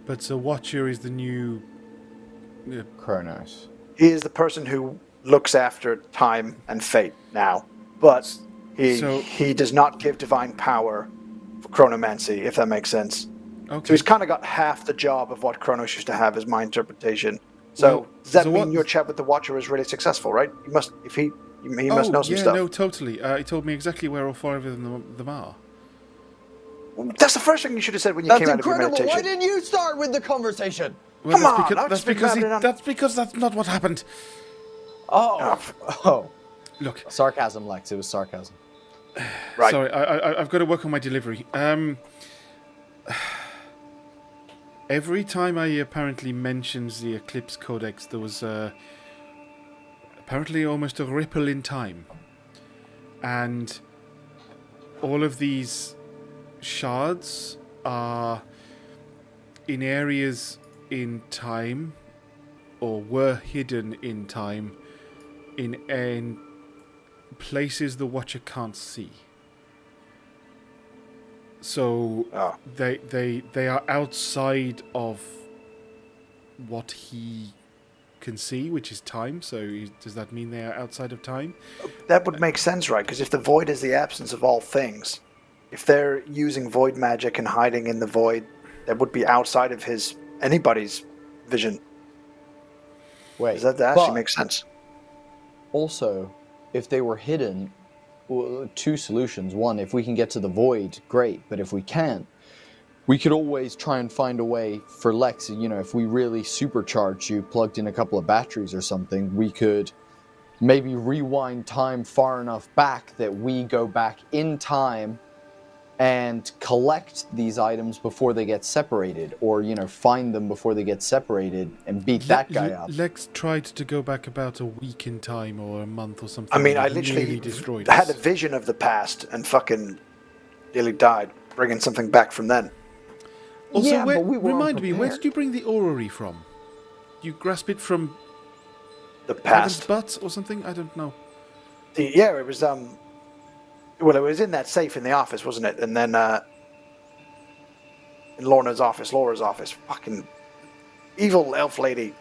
But the Watcher is the new... Kronos. He is the person who looks after time and fate now, but he does not give divine power for chronomancy, if that makes sense. Okay. So he's kind of got half the job of what Kronos used to have, is my interpretation. So does that mean your chat with the Watcher was really successful, right? He must know some stuff. No, totally. He told me exactly where all five of them are. That's the first thing you should have said when you came out of your meditation. Why didn't you start with the conversation? Well, Come on, that's because that's not what happened. Oh. Look, Sarcasm, Lex. It was sarcasm. Right. sorry, I've got to work on my delivery. Every time I apparently mentions the Eclipse Codex, there was apparently almost a ripple in time. And all of these shards are in areas in time, or were hidden in time, in places the Watcher can't see. So they are outside of what he can see, which is time. So does that mean they are outside of time? That would make sense, right? Because if the void is the absence of all things, if they're using void magic and hiding in the void, that would be outside of anybody's vision. Wait. Does that actually make sense? Also, if they were hidden, well, two solutions. One, if we can get to the void, great. But if we can't, we could always try and find a way for Lex. You know, if we really supercharged you, plugged in a couple of batteries or something, we could maybe rewind time far enough back that we go back in time and collect these items before they get separated, or, you know, find them before they get separated and beat that guy up. Lex tried to go back about a week in time or a month or something. I mean, I and literally nearly destroyed had a us. vision of the past and fucking nearly died, bringing something back from then. Also, Yeah, but we were remind me, where unprepared. did you bring the orrery from? You grasp it from The Heaven's past. butt or something? I don't know. Yeah, it was well, it was in that safe in the office, wasn't it? And then in Laura's office, fucking evil elf lady.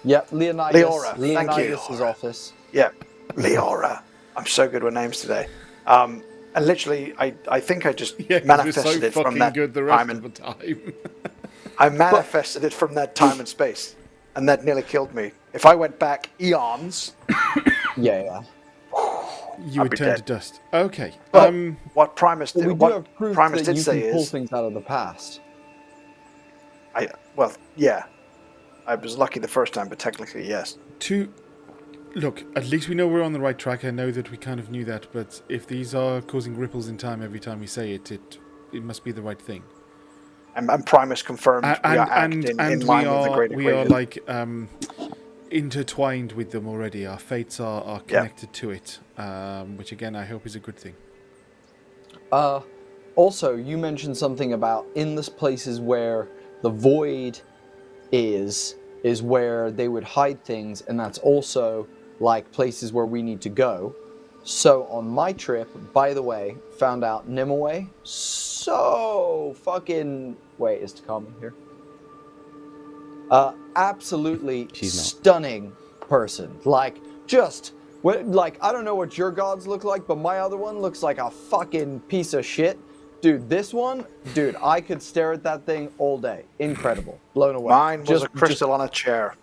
Yep, Leonidas. Leora, thank you. Leonidas' office. Yeah, Leora. I'm so good with names today. And literally, I think I just Yeah, 'cause manifested you're so it from fucking that good the time. rest of the time. I manifested it from that time and space, and that nearly killed me. If I went back eons, Yeah. You would be turn dead. to dust. Okay. But what Primus But did, we do what have proof Primus that did you say can pull is, things out of the past. I was lucky the first time, but technically yes. Look, at least we know we're on the right track. I know that we kind of knew that, but if these are causing ripples in time every time we say it, it must be the right thing. And Primus confirmed we are acting in line with the great we are equation. like intertwined with them already. Our fates are connected to it, which again I hope is a good thing. Also, you mentioned something about in the places where the void is where they would hide things, and that's also like places where we need to go. So on my trip, by the way, found out Nimue, so fucking... Wait, is Takami here? Absolutely She's not. stunning person. Like, just... Like, I don't know what your gods look like, but my other one looks like a fucking piece of shit. Dude, this one, dude, I could stare at that thing all day. Incredible. Blown away. Mine was a crystal on a chair.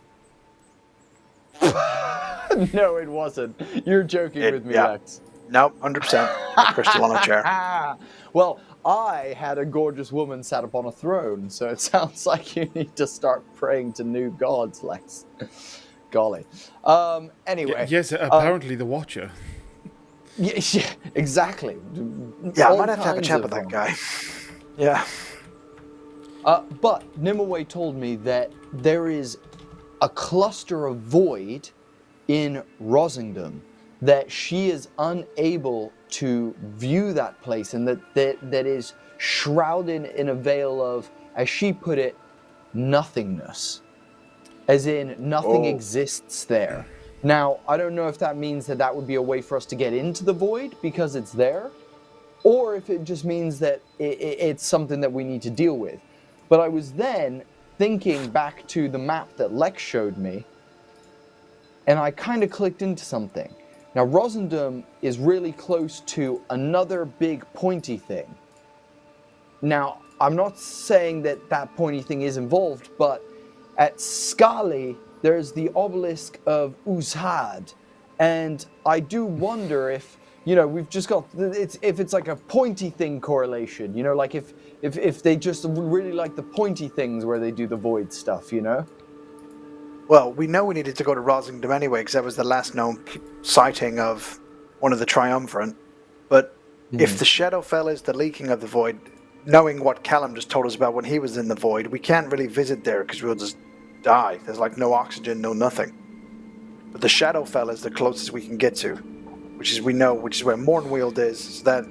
No, it wasn't. You're joking with me, yeah. Lex. Nope, 100%. A crystal on a chair. Well, I had a gorgeous woman sat upon a throne, so it sounds like you need to start praying to new gods, Lex. Golly. Anyway. Yes, apparently the Watcher. Yeah, exactly. Yeah, I All might have to have a kinds chat of with that them. guy. Yeah. But Nimue told me that there is a cluster of void in Rosingdom, that she is unable to view that place, and that is shrouded in a veil of, as she put it, nothingness. As in, nothing exists there. Now, I don't know if that means that would be a way for us to get into the void because it's there, or if it just means that it's something that we need to deal with. But I was then thinking back to the map that Lex showed me, and I kind of clicked into something. Now, Rosendum is really close to another big pointy thing. Now, I'm not saying that pointy thing is involved, but at Skali, there's the obelisk of Uzhad, and I do wonder if, you know, we've just got, if it's like a pointy thing correlation, you know, like if they just really like the pointy things where they do the void stuff, you know? Well, we know we needed to go to Rosington anyway, because that was the last known sighting of one of the Triumvirate. But if the Shadowfell is the leaking of the void, knowing what Callum just told us about when he was in the void, we can't really visit there because we'll just die. There's like no oxygen, no nothing. But the Shadowfell is the closest we can get to, which is where Mornweald is. So that,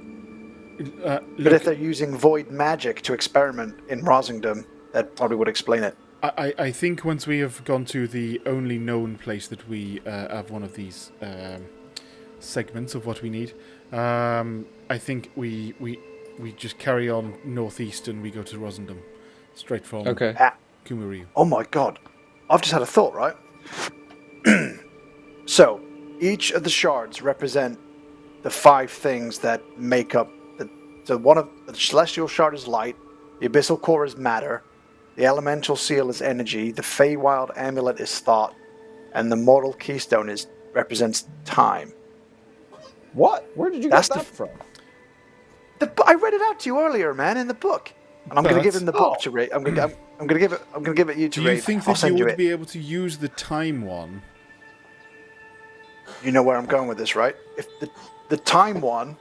but if they're using void magic to experiment in Rosington, that probably would explain it. I think once we have gone to the only known place that we have one of these segments of what we need, I think we just carry on northeast and we go to Rosendam, straight from Kumariu. Oh my god. I've just had a thought, right? So, each of the shards represent the 5 things that make up so one of the celestial shard is light, the abyssal core is matter, the elemental seal is energy, the Feywild amulet is thought, and the mortal keystone represents time. What? Where did you get that from? I read it out to you earlier, man, in the book. And I'm going to give him the book to read. I'm going to give it you to read. Do you think that you would be able to use the time one? You know where I'm going with this, right? If the time one,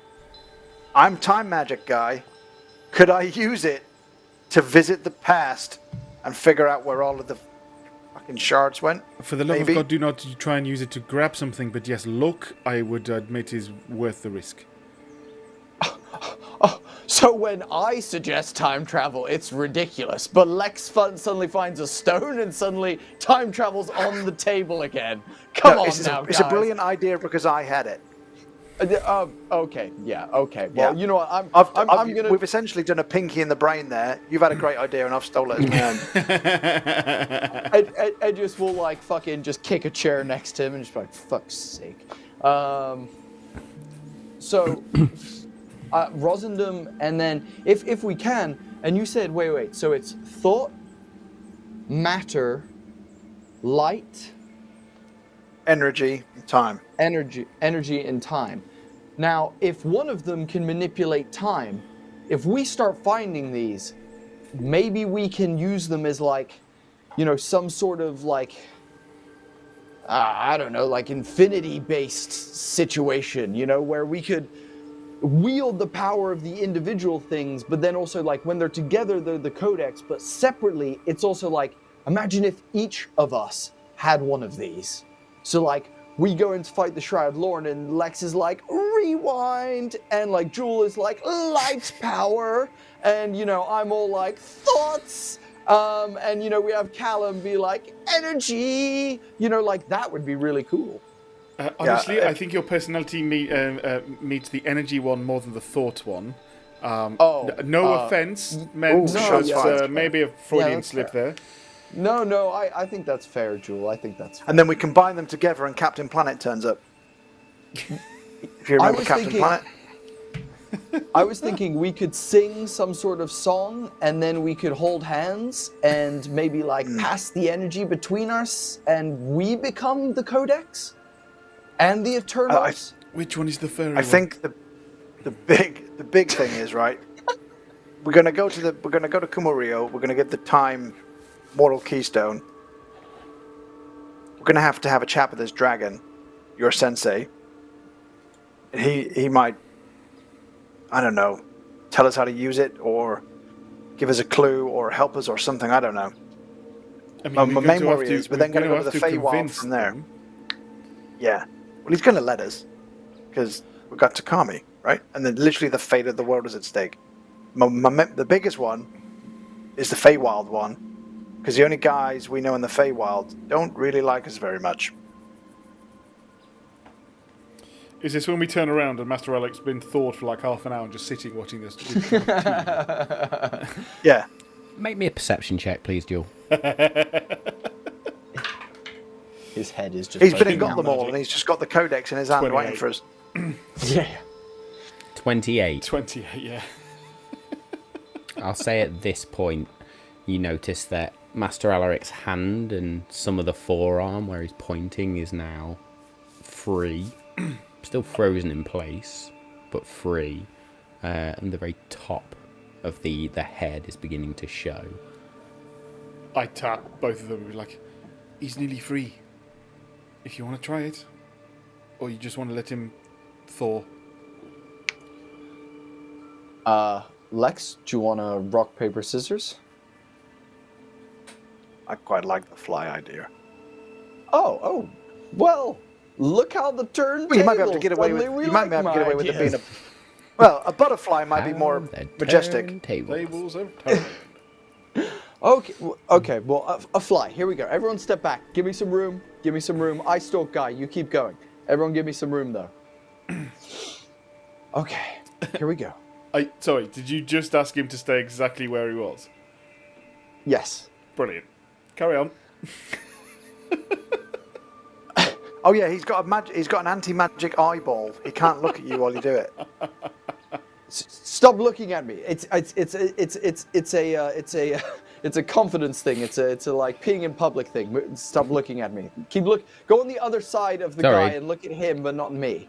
I'm time magic guy. Could I use it to visit the past and figure out where all of the fucking shards went? For the love of God, do not try and use it to grab something. But yes, look, I would admit is worth the risk. So when I suggest time travel, it's ridiculous. But Lex suddenly finds a stone and suddenly time travel's on the table again. Come on now, guys. It's a brilliant idea because I had it. Okay. Well, yeah. You know what? I'm gonna. We've essentially done a pinky in the brain there. You've had a great idea, and I've stolen it as my own. Edgius will like fucking just kick a chair next to him and just be like, "Fuck's sake." So, Rosendam, and then if we can, and you said wait. So it's thought, matter, light, energy, and time. Energy, and time. Now, if one of them can manipulate time, if we start finding these, maybe we can use them as like, some sort of like, I don't know, like infinity-based situation, where we could wield the power of the individual things, but then also like when they're together, they're the codex, but separately, it's also like, imagine if each of us had one of these. So like, we go in to fight the Shroud Lorn, and Lex is like, rewind, and like Jewel is like, light power, and I'm all like, thoughts, and we have Callum be like, energy, like that would be really cool. Honestly, I think your personality meets the energy one more than the thought one. No offense meant, but maybe a Freudian slip there. No, I think that's fair, Jewel. I think that's fair. And then we combine them together and Captain Planet turns up. If you remember Captain Planet. I was thinking we could sing some sort of song and then we could hold hands and maybe like pass the energy between us and we become the Codex and the Eternals. Which one is the furry one? I think the big thing is, right, we're gonna go to Kumorio, we're gonna get the time mortal keystone. We're gonna have to have a chat with this dragon, your sensei. And he might, I don't know, tell us how to use it or give us a clue or help us or something, I don't know. I mean, my main worry is we're then going to go to the Feywild from there. Yeah. Well, he's going to let us because we've got Takami, right? And then literally the fate of the world is at stake. The biggest one is the Feywild one. Because the only guys we know in the Feywild don't really like us very much. Is this when we turn around and Master Alec's been thawed for like half an hour and just sitting watching this? Yeah. Make me a perception check, please, Joel. His head is just... He's been and got them all and he's just got the codex in his hand waiting for us. Yeah. 28. 28, yeah. I'll say at this point, you notice that Master Alaric's hand and some of the forearm where he's pointing is now free. Still frozen in place, but free. And the very top of the head is beginning to show. I tap both of them and be like, He's nearly free. If you want to try it, or you just want to let him thaw. Lex, do you want to rock, paper, scissors? I quite like the fly idea. Oh, well, look how the turn. Well, you might be able to get away with. You might be able to get away with it being a. Well, a butterfly might be more majestic. Tables have turned. Okay. Well, a fly. Here we go. Everyone, step back. Give me some room. Give me some room. I stalk guy. You keep going. Everyone, give me some room though. Okay. Here we go. Sorry, did you just ask him to stay exactly where he was? Yes. Brilliant. Carry on. Oh yeah, he's got an anti-magic eyeball. He can't look at you while you do it. Stop looking at me. It's a confidence thing. It's a like peeing in public thing. Stop looking at me. Go on the other side of the guy and look at him, but not me.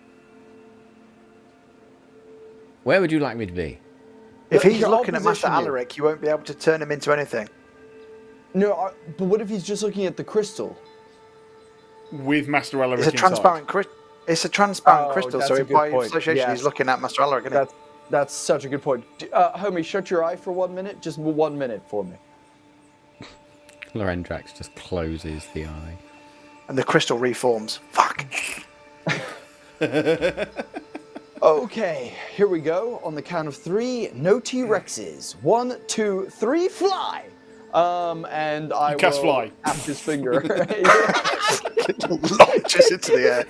Where would you like me to be? If he's Your looking at Master opposition Alaric, you won't be able to turn him into anything. No, but what if he's just looking at the crystal? With Master Alaric It's a transparent It's a transparent Oh, crystal, that's so a good by point. association, Yes. he's looking at Master Alaric, isn't he? That's such a good point. Homie, shut your eye for 1 minute. Just 1 minute for me. Lorendrax just closes the eye. And the crystal reforms. Fuck. Okay, here we go. On the count of 3, no T-Rexes. 1, 2, 3, fly. And I will cast fly. tap his finger. Launches into the air.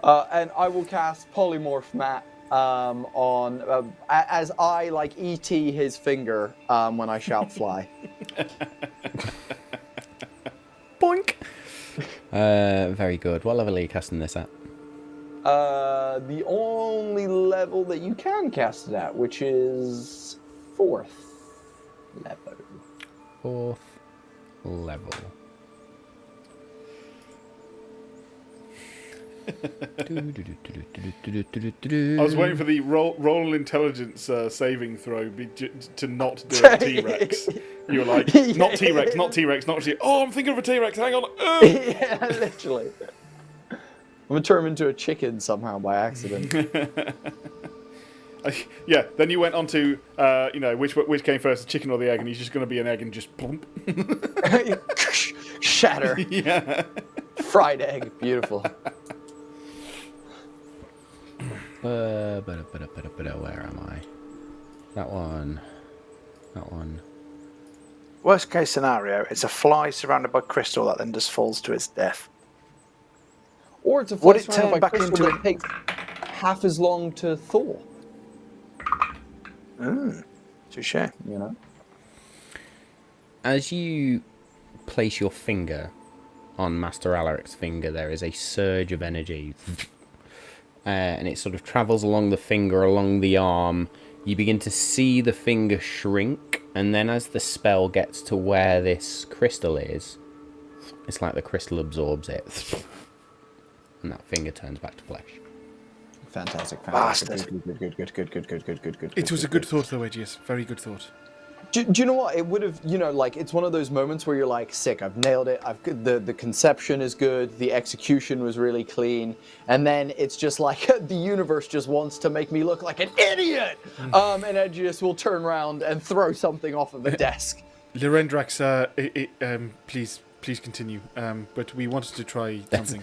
And I will cast Polymorph Mat on as I like ET his finger when I shout fly. Boink. Very good. What level are you casting this at? The only level that you can cast it at, which is 4th level. 4th level. I was waiting for the roll intelligence saving throw to not do a T-Rex. You were like, not T-Rex, not T-Rex, not T-Rex. Oh, I'm thinking of a T-Rex, hang on. Yeah, literally. I'm going to turn him into a chicken somehow by accident. Yeah, then you went on to, which came first, the chicken or the egg, and he's just going to be an egg and just plump. Shatter. Yeah. Fried egg. Beautiful. Where am I? That one. Worst case scenario, it's a fly surrounded by crystal that then just falls to its death. Or it's a Would fly it surrounded turn by back crystal into that takes half as long to thaw. Touche. You know? As you place your finger on Master Alaric's finger, there is a surge of energy. And it sort of travels along the finger, along the arm. You begin to see the finger shrink, and then as the spell gets to where this crystal is, it's like the crystal absorbs it. And that finger turns back to flesh. Fantastic. Bastard. Good. It was a good thought, though, Aegeus. Very good thought. Do you know what? It would have, like, it's one of those moments where you're like, sick, I've nailed it. The conception is good. The execution was really clean. And then it's just like, the universe just wants to make me look like an idiot. And Aegeus will turn around and throw something off of the desk. Lorendrax, please continue. But we wanted to try something.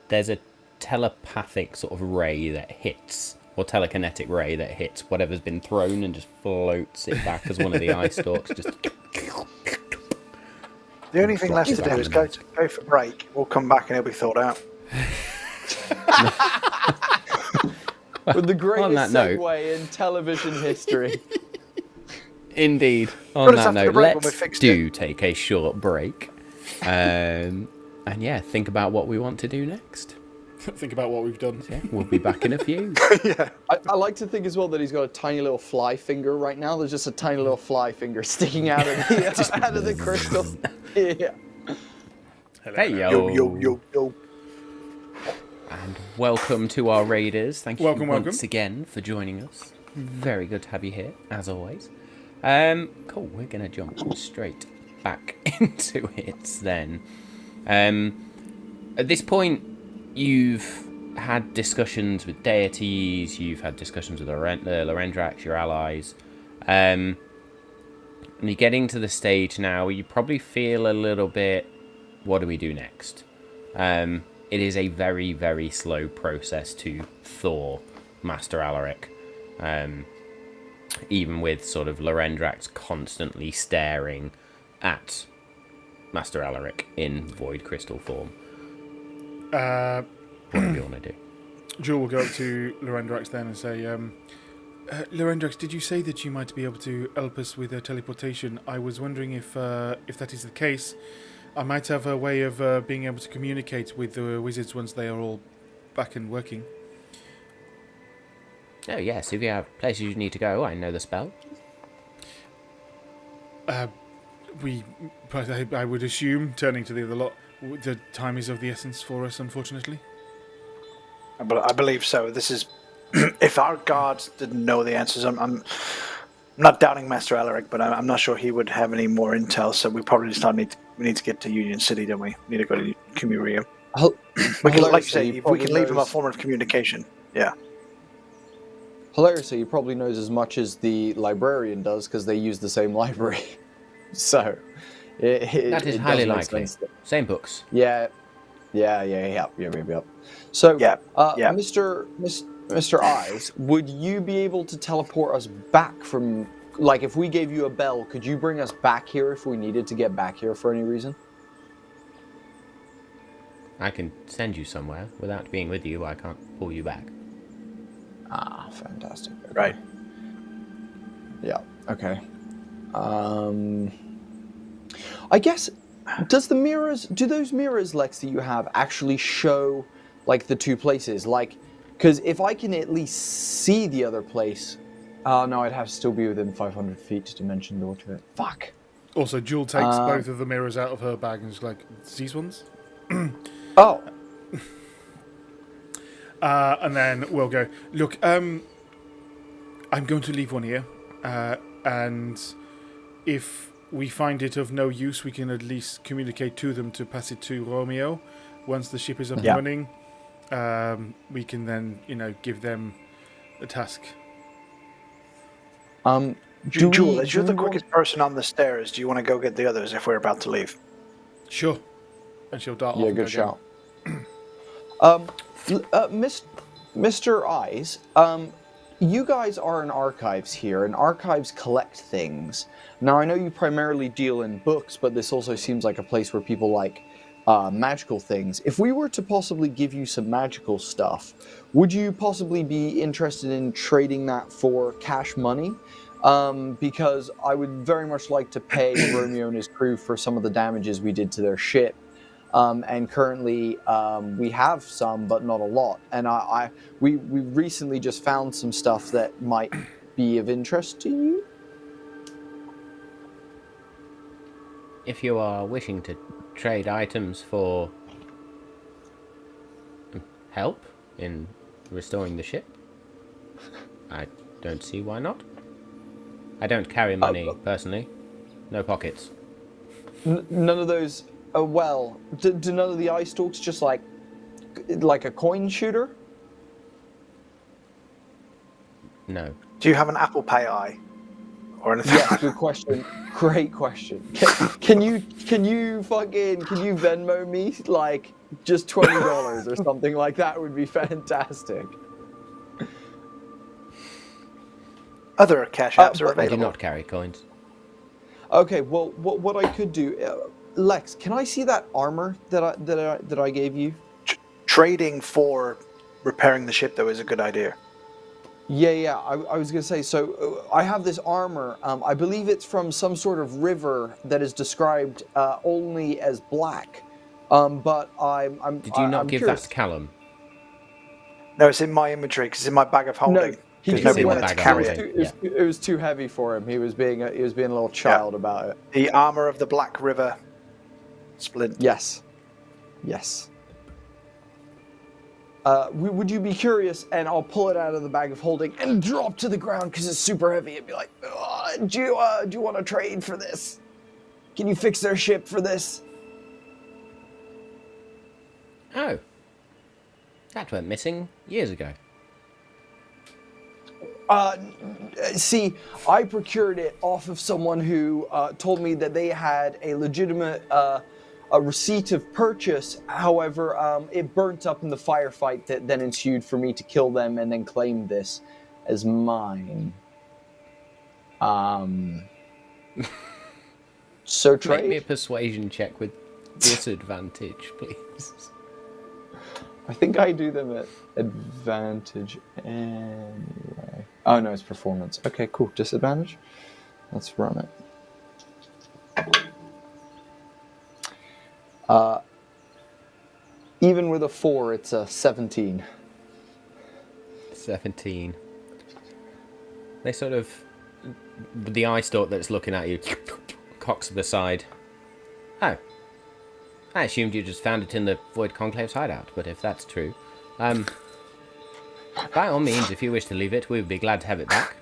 There's a telepathic sort of ray that hits, or telekinetic ray that hits whatever's been thrown and just floats it back as one of the eye stalks. Just The only thing left to do is go for break. We'll come back and it'll be thought out. With the On that greatest note- segue in television history. Indeed. On Got us that after the note, break when we let's fixed take a short break. And yeah, think about what we want to do next. Think about what we've done. Yeah, we'll be back in a few. I like to think as well that he's got a tiny little fly finger right now. There's just a tiny little fly finger sticking out of the, out of the crystal. Yeah. Hey, yo. Yo. And welcome to our raiders. Thank you Welcome. once again for joining us. Very good to have you here, as always. Cool. We're gonna jump straight back into it then. At this point, you've had discussions with deities. You've had discussions with Lorendrax, your allies. And you're getting to the stage now where you probably feel a little bit, what do we do next? It is a very, very slow process to thaw Master Alaric. Even with sort of Lorendrax constantly staring at Master Alaric in Void Crystal form. What do you want to do? Jewel will go up to Lorendrax then and say, Lorendrax, did you say that you might be able to help us with teleportation? I was wondering if that is the case, I might have a way of being able to communicate with the wizards once they are all back and working. Oh, yes, if you have places you need to go, I know the spell. I would assume, turning to the other lot, the time is of the essence for us, unfortunately. I believe so. This is... if our guards didn't know the answers, I'm not doubting Master Alaric, but I'm not sure he would have any more intel, so we probably just need to get to Union City, don't we? We need to go to Cumurium. We can, like you say, if we can leave him a form of communication. Yeah. Hilariously, he probably knows as much as the librarian does because they use the same library. So, that is highly likely. Same books. Yeah. So, yeah. Mr. Eyes, would you be able to teleport us back from, like, if we gave you a bell, could you bring us back here if we needed to get back here for any reason? I can send you somewhere. Without being with you, I can't pull you back. Ah, fantastic. Okay. Right. Yeah, okay. I guess, do those mirrors, Lex, that you have actually show, like, the two places? Like, because if I can at least see the other place, no, I'd have to still be within 500 feet to dimension door to it. Fuck. Also, Jewel takes both of the mirrors out of her bag and is like, these ones? Oh. And then we'll go, look, I'm going to leave one here, and if we find it of no use, we can at least communicate to them to pass it to Romeo. Once the ship is up and running, we can then, give them a task. Jewel, as you're the quickest person on the stairs, do you want to go get the others if we're about to leave? Sure. And she'll dart off. Yeah, good shout. Mr. Eyes, you guys are in archives here, and archives collect things. Now, I know you primarily deal in books, but this also seems like a place where people like magical things. If we were to possibly give you some magical stuff, would you possibly be interested in trading that for cash money? Because I would very much like to pay Romeo and his crew for some of the damages we did to their ship. And currently, we have some, but not a lot. And we recently just found some stuff that might be of interest to you. If you are wishing to trade items for help in restoring the ship, I don't see why not. I don't carry money, personally. No pockets. None of those... well, do none of the eye stalks just like a coin shooter? No. Do you have an Apple Pay eye? Or anything? Yeah, good question. Great question. Can you Venmo me like just $20 or something like that would be fantastic. Other cash apps are available. I do not carry coins. Okay, well, what I could do, Lex, can I see that armor that I gave you? Trading for repairing the ship, though, is a good idea. Yeah. I was going to say, so I have this armor. I believe it's from some sort of river that is described only as black. But I'm. Did you not give curious. that to Callum? No, it's in my inventory because it's in my bag of holding. No, he nobody in wanted the to bag of carry holding. it. It was too heavy for him. He was being a little child about it. The armor of the Black River Splint. Yes. would you be curious? And I'll pull it out of the bag of holding and drop to the ground because it's super heavy. And be like, do you want to trade for this? Can you fix their ship for this? Oh. That went missing years ago. See, I procured it off of someone who told me that they had a legitimate a receipt of purchase. However, it burnt up in the firefight that then ensued for me to kill them and then claim this as mine. So trade. Make me a persuasion check with disadvantage, please. I think I do them at advantage anyway. Oh no, it's performance. Okay, cool. Disadvantage. Let's run it. Even with a 4, it's a 17. 17. They sort of... The eye stalk that's looking at you cocks to the side. Oh. I assumed you just found it in the Void Conclave's hideout, but if that's true... by all means, if you wish to leave it, we would be glad to have it back.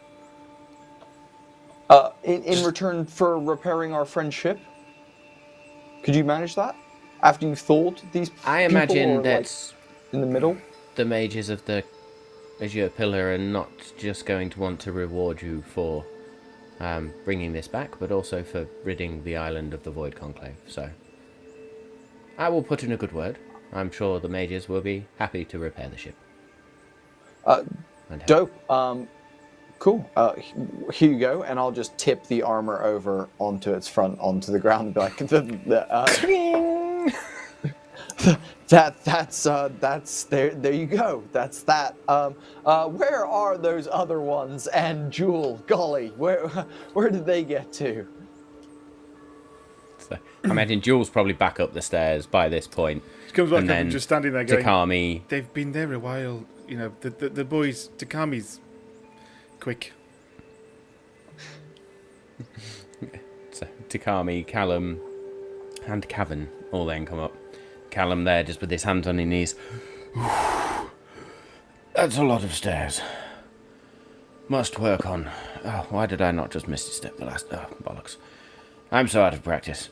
In return for repairing our friendship? Could you manage that? After you've thawed these people? I imagine that... Like, in the middle? The mages of the Azure Pillar are not just going to want to reward you for bringing this back, but also for ridding the island of the Void Conclave, so... I will put in a good word. I'm sure the mages will be happy to repair the ship. Dope. Cool. Here you go, and I'll just tip the armor over onto its front, onto the ground, and be like, that's there you go. That's that. Where are those other ones? And Jewel, golly, where did they get to? So, I imagine Jules probably back up the stairs by this point. She comes back up and just standing there going, Takami... They've been there a while. You know, the boys, Takami's quick. So, Takami, Callum, and Cavan all then come up. Callum there, just with his hands on his knees. That's a lot of stairs. Must work on. Oh, why did I not just misstep the last... Oh, bollocks. I'm so out of practice.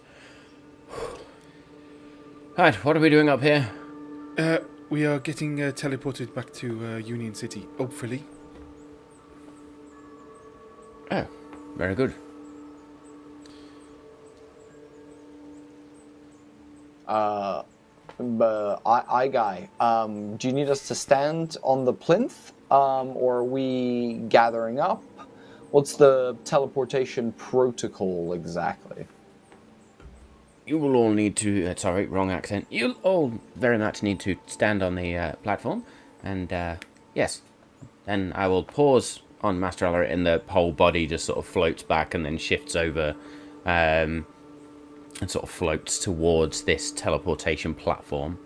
Right, what are we doing up here? We are getting teleported back to Union City, hopefully. Oh, very good. Guy, do you need us to stand on the plinth, or are we gathering up? What's the teleportation protocol exactly? You will all need to... sorry, wrong accent. You'll all very much need to stand on the platform. And, yes. Then I will pause on Master Ellery, and the whole body just sort of floats back and then shifts over and sort of floats towards this teleportation platform.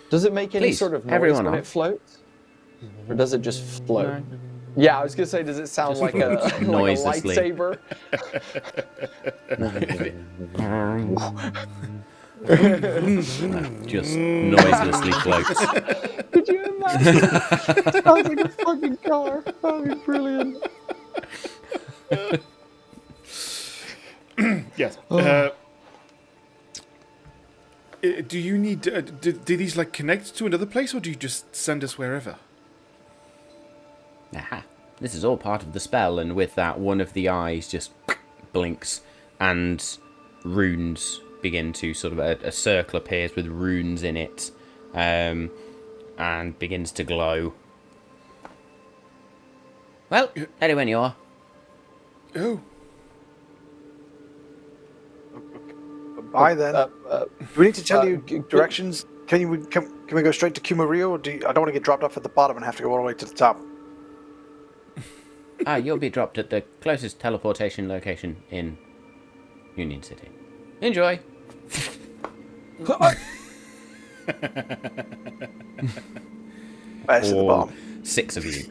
Does it make any sort of noise when it floats? Or does it just float? No. Yeah, I was gonna say, does it sound like a lightsaber? Just noiselessly floats. Could you imagine? It sounds like a fucking car. That'd be brilliant. Yes. Do you need... do these, like, connect to another place, or do you just send us wherever? Aha. This is all part of the spell, and with that, one of the eyes just blinks, and runes begin to sort of... A circle appears with runes in it, and begins to glow. Well, ready when you are. Oh. Bye then. Do we need to tell you directions? Can we go straight to Kumario, or I don't want to get dropped off at the bottom and have to go all the way to the top. You'll be dropped at the closest teleportation location in Union City. Enjoy. Best of the bomb. 6 of you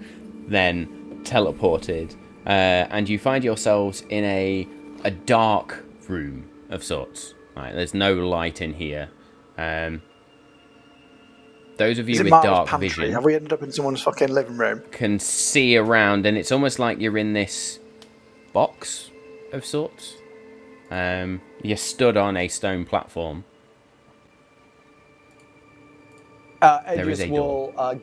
then teleported, and you find yourselves in a dark room of sorts. Right, there's no light in here. those of you Is it with Marvel's dark pantry? vision Have we ended up in someone's fucking living room? can see around, and it's almost like you're in this box of sorts. You're stood on a stone platform. There is Edgeus a door. will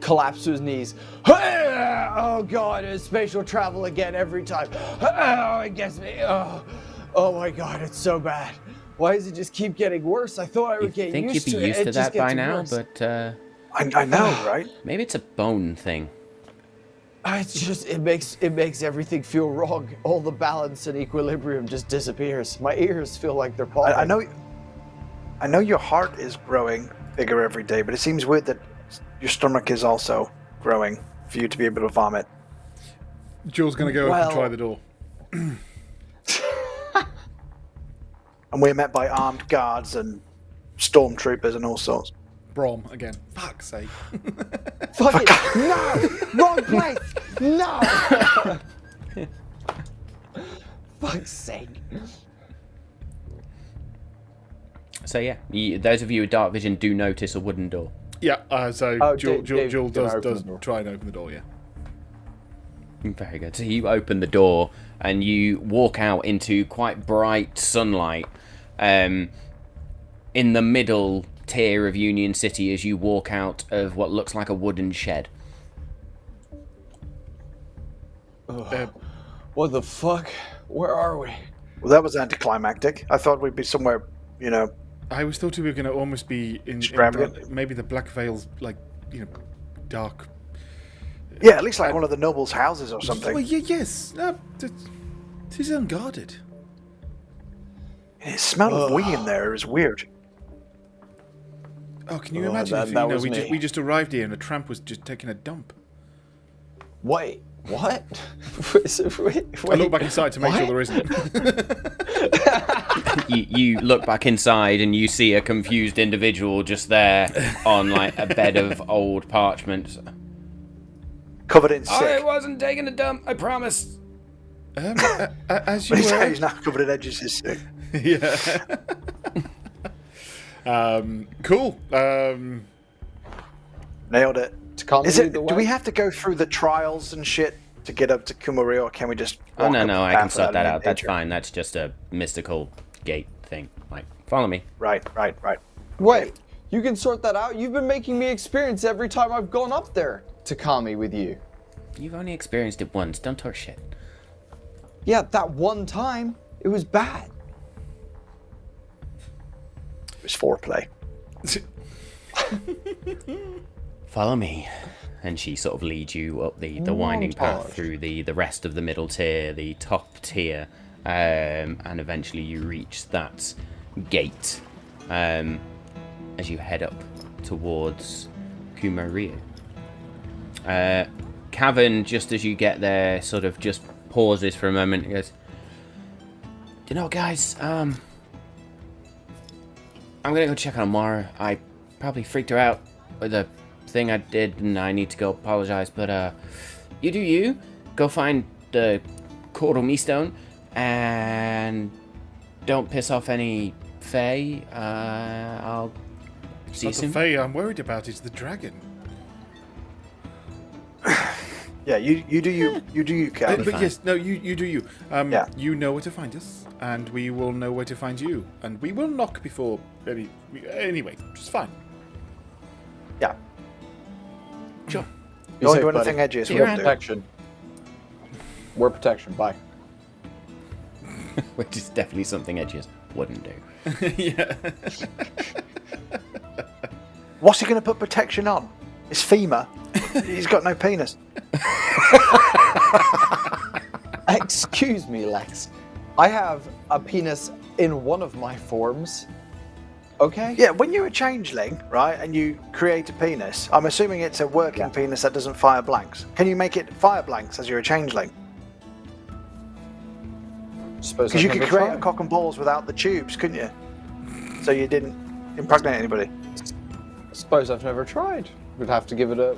collapse to his knees. Oh god, it's spatial travel again every time. Oh, it gets me. Oh my god, it's so bad. Why does it just keep getting worse? I thought I would get Think used you'd to be it. used It to just that by gets now, worse. but I know, right? maybe it's a bone thing. It's just it makes everything feel wrong. All the balance and equilibrium just disappears. My ears feel like they're popping. I know your heart is growing bigger every day, but it seems weird that your stomach is also growing for you to be able to vomit. Joel's going to go up and try the door. And we're met by armed guards and stormtroopers and all sorts. Brom again. Fuck's sake. Fuck it! No! Wrong place! No! Fuck's sake. So yeah, those of you with dark vision do notice a wooden door. Yeah, so Joel does try and open the door, yeah. Very good. So you open the door and you walk out into quite bright sunlight in the middle tier of Union City as you walk out of what looks like a wooden shed. What the fuck? Where are we? Well, that was anticlimactic. I thought we'd be somewhere, I was thought we were going to almost be in maybe the Black Veil's, dark... Yeah, at least like one of the nobles' houses or something. Well, yes. It is unguarded. It smelled of wee in there. It was weird. Oh, can you imagine if we just arrived here and a tramp was just taking a dump? Wait, what? Wait, I look back inside to make sure there isn't. You look back inside and you see a confused individual just there on like a bed of old parchment. Covered in sick. I wasn't taking a dump, I promise. As you But were. he's not covered in edges. He's sick. Yeah. Cool. Nailed it. Is it? Do we have to go through the trials and shit to get up to Kumari, or can we just? Oh no, I can sort sort that out. That's fine. That's just a mystical gate thing. Like, follow me. Right. Wait, you can sort that out? You've been making me experience every time I've gone up there to Kami with you. You've only experienced it once. Don't talk shit. Yeah, that one time, it was bad. It was foreplay. Follow me. And she sort of leads you up the winding path through the rest of the middle tier, the top tier, and eventually you reach that gate as you head up towards Kumaria. Cavan, just as you get there, sort of just pauses for a moment and goes, "Do you know what, guys? I'm gonna go check on Amara. I probably freaked her out with the thing I did, and I need to go apologize. But you do you. Go find the Caudal Keystone, and don't piss off any Fae. I'll see you Not the soon." Fae I'm worried about is the dragon. Yeah, you do you, Cal. But yes, no, you do you. Yeah. You know where to find us, and we will know where to find you, and we will knock before anyway. Just fine. Yeah. Sure. Don't do anything edgy. It's You're what we do. Protection. We're protection. Bye. Which is definitely something Edges wouldn't do. Yeah. What's he going to put protection on? It's femur. He's got no penis. Excuse me, Lex. I have a penis in one of my forms. Okay? Yeah, when you're a changeling, right, and you create a penis, I'm assuming it's a working penis that doesn't fire blanks. Can you make it fire blanks as you're a changeling? Because you could create a cock and balls without the tubes, couldn't you? So you didn't impregnate anybody. Suppose I've never tried. We'd have to give it a.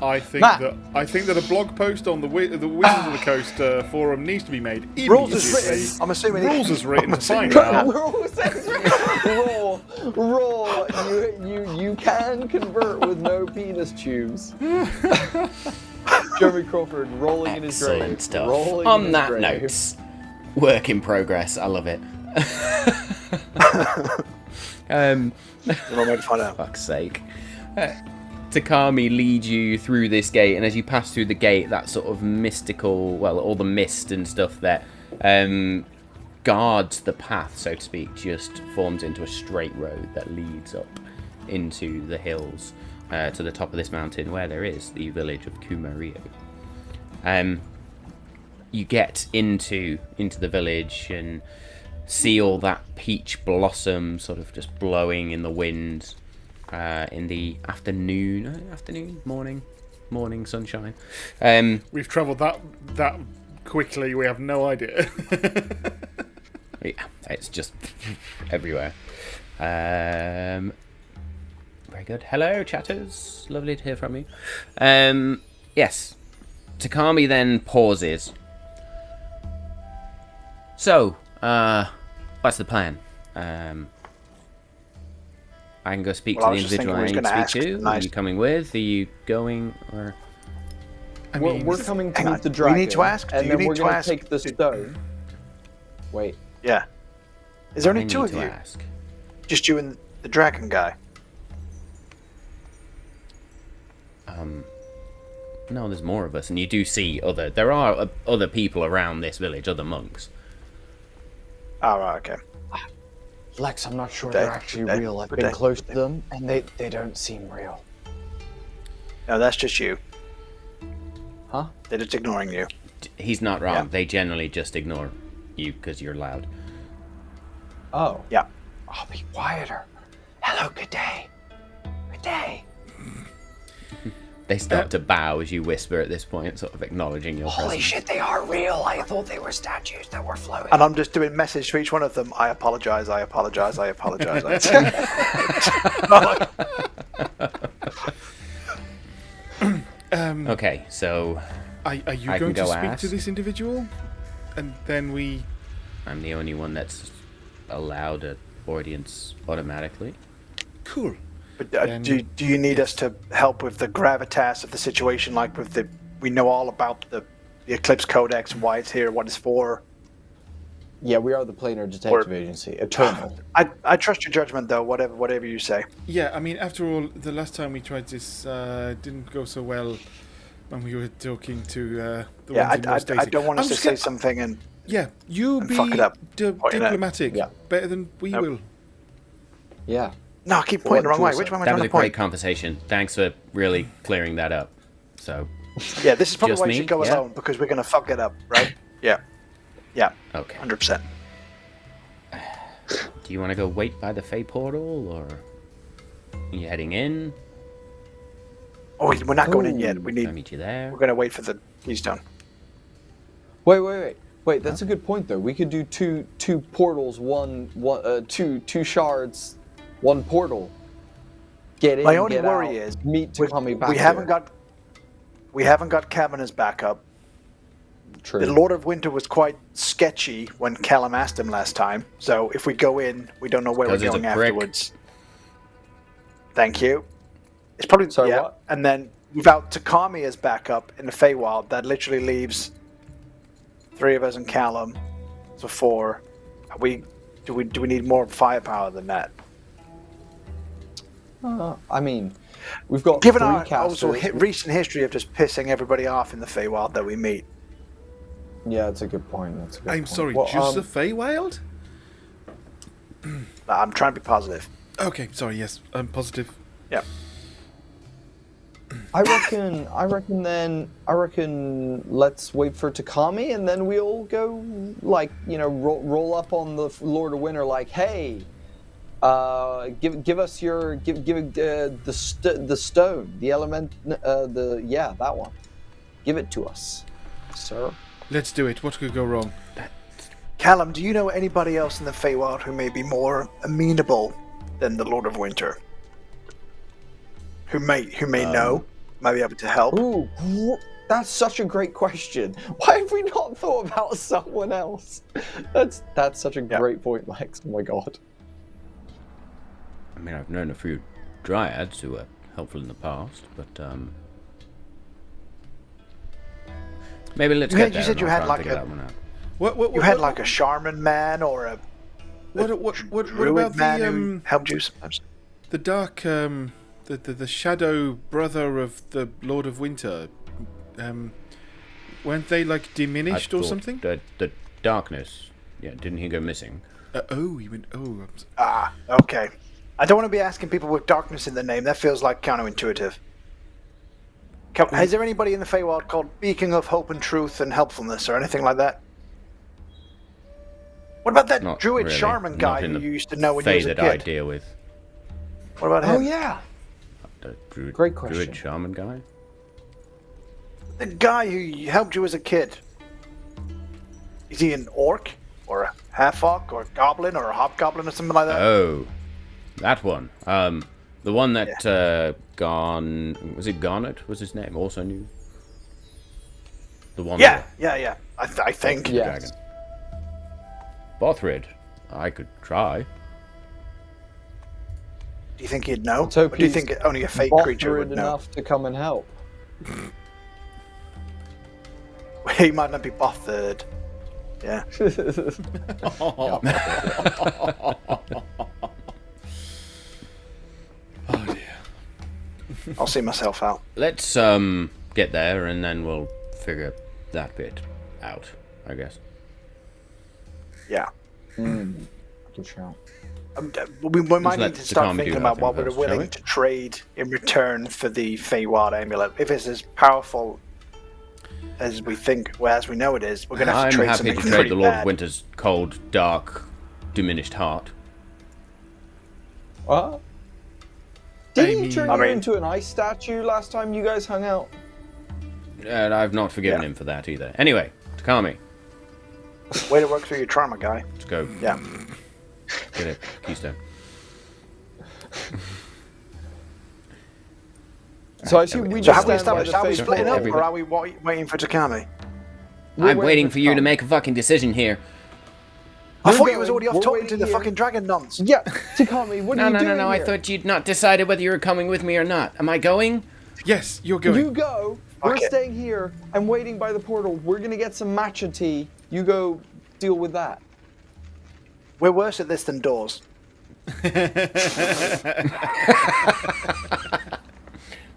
I think Matt. that a blog post on the Wizards of the Coast forum needs to be made. Rules is immediately. written. I'm assuming Rules is written. Find Raw, out. you can convert with no penis tubes. Jeremy Crawford rolling in his grave. Excellent stuff. Rolling in On his that grave. note, work in progress. I love it. Wrong way to find out. Fuck's sake. Takami leads you through this gate, and as you pass through the gate, that sort of mystical, well, all the mist and stuff that guards the path, so to speak, just forms into a straight road that leads up into the hills to the top of this mountain where there is the village of Kumario. You get into the village and see all that peach blossom sort of just blowing in the wind in the morning sunshine. We've travelled that quickly. We have no idea. Yeah, it's just everywhere. Very good. Hello, chatters. Lovely to hear from you. Yes. Takami then pauses. So, what's the plan? I can go speak to the individual I need to speak to. Are you coming with? Are you going? Or We're coming to hang meet on. the dragon. We need to ask. And Do you then need we're to going ask? to take the stone. Wait. Yeah. Is there I only two need of to you? ask. Just you and the dragon guy? No, there's more of us, and you do see there are other people around this village, other monks. Oh, right, okay. Lex, I'm not sure Good day. they're actually Good day. real. I've Good been day. close to them, and they don't seem real. No, that's just you. Huh? They're just ignoring you. He's not wrong. Yeah. They generally just ignore you because you're loud. Oh. Yeah. I'll be quieter. Hello, good day. Good day. They start to bow as you whisper at this point, sort of acknowledging your Holy presence. shit, they are real. I thought they were statues that were floating. And I'm just doing message to each one of them. I apologize. I apologize. I apologize. Okay, so Are you I going can to go speak ask. to this individual? And then we... I'm the only one that's allowed an audience automatically. Cool. But Then- do you need us to help with the gravitas of the situation? Like with the... We know all about the Eclipse Codex and why it's here, what it's for. Yeah, we are the Planar Detective Agency. Eternal. I trust your judgment, though, whatever you say. Yeah, I mean, after all, the last time we tried this didn't go so well when we were talking to the Yeah, ones in North I Stacy. don't want us I'm to just say gonna- something and... Yeah, you and be fuck it up. Point it out. diplomatic Yeah. better than we Nope. will. Yeah. No, I keep pointing the wrong way. Which way am I That trying was to a great point? conversation. Thanks for really clearing that up. So, Yeah, this is probably Just why you me? should go Yeah. alone, because we're going to fuck it up, right? Yeah. Yeah, okay. 100%. Do you want to go wait by the Fey portal, or are you heading in? Oh, we're not going in yet. I'll We're meet you there. going to wait for the Keystone. Wait. That's a good point, though. We could do two portals, two shards, one portal. Get in. My only get worry out, is meet Takami back we haven't here. got Kevin as backup. True. The Lord of Winter was quite sketchy when Callum asked him last time. So if we go in, we don't know where we're 'Cause he's a going prick. afterwards. Thank you. It's probably Sorry, yeah. what? And then without Takami as backup in the Feywild, that literally leaves 3 of us and Callum. So 4. Do we need more firepower than that? I mean, we've got Given 3 our casters. also recent history of just pissing everybody off in the Feywild that we meet. Yeah, that's a good point. I'm sorry, Well, just the Feywild? I'm trying to be positive. Okay, sorry, yes, I'm positive. Yeah. I reckon let's wait for Takami, and then we'll go, like, roll up on the Lord of Winter, like, hey, give us your the stone, the element, that one, give it to us, sir. Let's do it. What could go wrong? Callum, do you know anybody else in the Feywild who may be more amenable than the Lord of Winter? who may know, might be able to help. Ooh, that's such a great question. Why have we not thought about someone else? That's such a great point, Lex. Oh my god. I mean, I've known a few dryads who were helpful in the past, but maybe let's get there. You said you had like you had like a shaman man or a what druid about man the who helped you sometimes? the dark the shadow brother of the Lord of Winter? Weren't they like diminished or something? The darkness. Yeah, didn't he go missing? He went. Oh, Okay. I don't want to be asking people with darkness in their name. That feels like counterintuitive. Is there anybody in the Feywild called Beacon of Hope and Truth and Helpfulness or anything like that? What about that Not druid really. shaman Not guy in you the used to know when you Fae was a that I kid? deal with. What about him? Oh yeah. The druid, Great question. Druid shaman guy. The guy who helped you as a kid. Is he an orc? Or a half-orc? Or a goblin? Or a hobgoblin or something like that? Oh, that one. The one that was it Garnet? Was his name? Also knew. The one. Yeah. I think. Yeah. Dragon. Bothrid. I could try. Do you think he'd know? Let's hope Or do you he's think only a fake creature would know? enough to come and help. He might not be bothered. Yeah. oh dear. I'll see myself out. Let's get there and then we'll figure that bit out, I guess. Yeah. Good shout. We might let need to the start comedy thinking do about what nothing we're first, shall willing we? to trade in return for the Feywild amulet. If it's as powerful as we think, well, as we know it is, we're going to have I'm to trade happy something to trade pretty the Lord bad. of Winter's cold, dark, diminished heart. What? Didn't he mean- turn you into an ice statue last time you guys hung out? And I've not forgiven him for that either. Anyway, Takami, Way to work through your trauma, guy. let's go. Yeah. Get it, Keystone. So I assume we So just have we stand by established, the are we fake splitting wall. up, or are we waiting for Takami? We're I'm waiting for you to Tom. make a fucking decision here. I We're thought you was going. already off We're talking waiting to the here. fucking dragon nonce. Yeah, Takami, what are you doing I here? thought you'd not decided whether you were coming with me or not. Am I going? Yes, you're going. You go. We're Okay. staying here. I'm waiting by the portal. We're gonna get some matcha tea. You go deal with that. We're worse at this than doors.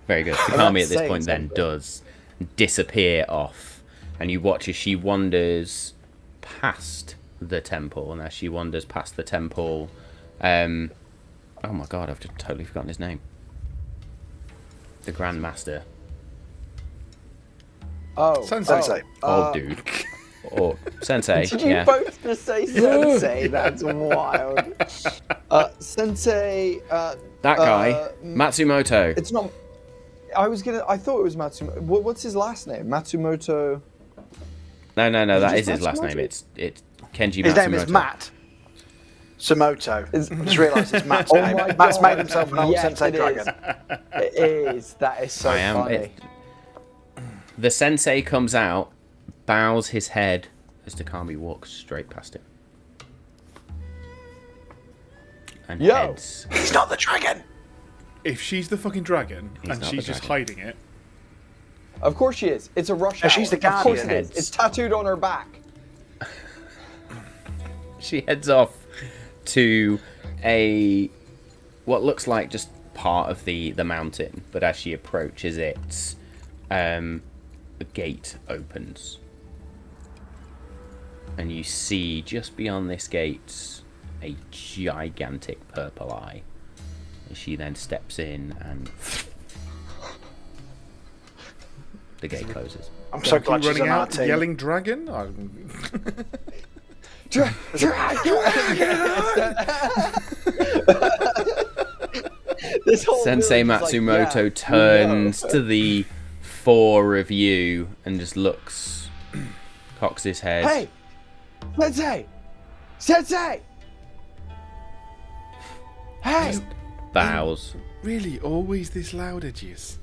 Very good. not Takami at this saying point then something. does disappear off, and you watch as she wanders past the temple, and as she wanders past the temple, oh my god, I've just totally forgotten his name. The Grand Master. Oh, Sensei. Old dude. Or Sensei, Did you yeah. both just say sensei? That's wild. Sensei. That guy. Matsumoto. It's not. I thought it was Matsumoto. What's his last name? Matsumoto. No, that is just his last name. Matsumoto? It's Kenji His Matsumoto. name is Matt. Sumoto. Is- Just realised it's Matt's Oh name. my Matt's God. made himself an old Yes, Sensei it dragon. It is. That is so I am. funny. The Sensei comes out, bows his head as Takami walks straight past him. And Yo. heads. He's not the dragon. If she's the fucking dragon He's and not she's the just dragon. hiding it, Of course she is. It's a rush No, hour. she's the Of course it guardian. is. It's tattooed on her back. She heads off to what looks like just part of the mountain, but as she approaches it, a gate opens. And you see just beyond this gate a gigantic purple eye. And she then steps in and the gate closes. I'm so keep glad she's running on our out, team. yelling dragon. This whole Sensei village is like, Matsumoto yeah, we turns know. to the four of you and just looks, cocks his head. Hey! Sensei! Sensei! Hey! Bows Really, always this loud, Edgius?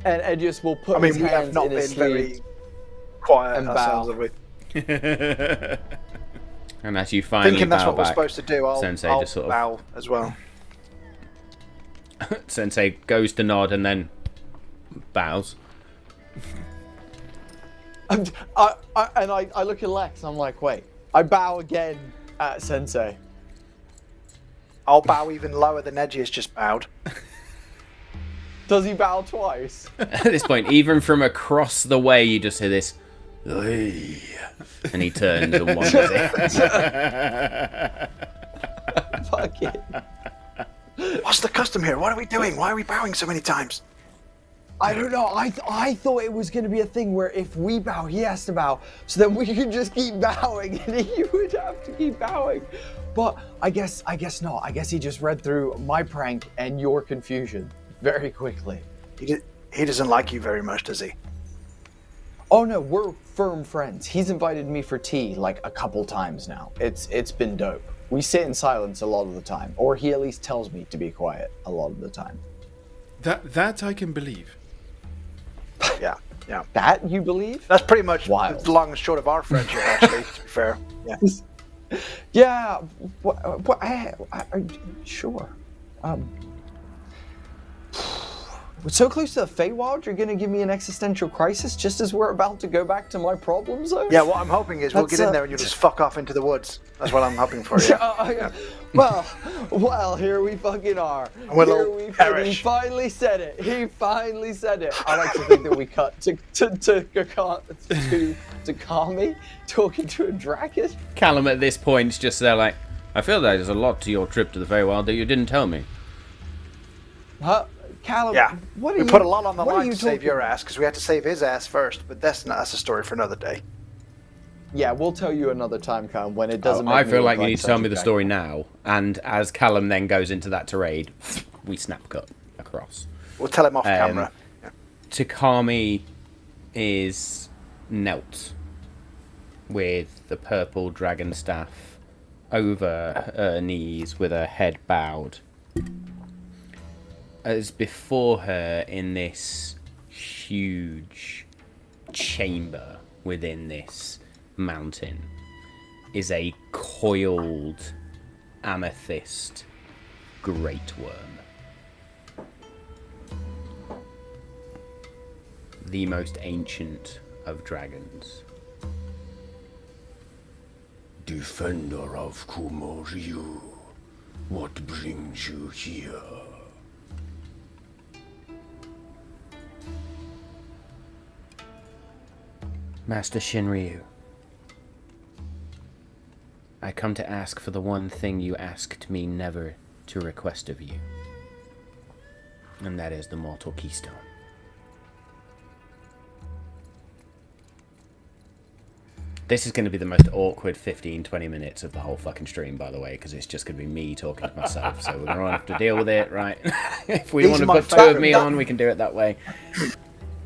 And Edgius will put I mean, his we have hands not in been his very sleeve. quiet and ourselves, bow. have we? And as you finally Thinking that's bow what we're back, supposed to do, I'll just sort of bow as well. Sensei goes to nod and then bows. I look at Lex and I'm like, wait. I bow again at Sensei. I'll bow even lower than Edgy has just bowed. Does he bow twice? At this point, even from across the way, you just hear this, "Oi," and he turns and wanders in. Fuck it. What's the custom here? What are we doing? Why are we bowing so many times? I don't know. I thought it was going to be a thing where if we bow, he has to bow. So then we could just keep bowing and he would have to keep bowing. But I guess not. I guess he just read through my prank and your confusion very quickly. He doesn't like you very much, does he? Oh no, we're firm friends. He's invited me for tea like a couple times now. It's been dope. We sit in silence a lot of the time, or he at least tells me to be quiet a lot of the time. That I can believe. Yeah. That you believe? That's pretty much Wild. the long and short of our friendship, actually, to be fair. Yeah. Yeah. Sure. We're so close to the Feywild, you're going to give me an existential crisis just as we're about to go back to my problem zone? Yeah, what I'm hoping is we'll That's, get in there and you'll just fuck off into the woods. That's what I'm hoping for. Yeah. Well, here we fucking are. We'll Here all we perish. He finally said it. He finally said it. I like to think that we cut to Kami talking to a dragon. Callum at this point is just there like, I feel like there's a lot to your trip to the Feywild that you didn't tell me. Huh? Callum, Yeah. what are We you, put a lot on the what are line you to save talking your about? ass because we had to save his ass first, but that's a story for another day. Yeah, we'll tell you another time, Callum, when it doesn't make I me feel look like you need to tell such me a the guy. story now. And as Callum then goes into that tirade, we snap cut across. We'll tell him off camera. Yeah. Takami is knelt with the purple dragon staff over her knees with her head bowed. As before her in this huge chamber within this mountain is a coiled amethyst great worm. The most ancient of dragons. Defender of Kumoryu, what brings you here? Master Shinryu, I come to ask for the one thing you asked me never to request of you. And that is the mortal Keystone. This is going to be the most awkward 15-20 minutes of the whole fucking stream, by the way, because it's just going to be me talking to myself, so we're going to have to deal with it, right? If we These want are to my put two of favourite- me on, we can do it that way.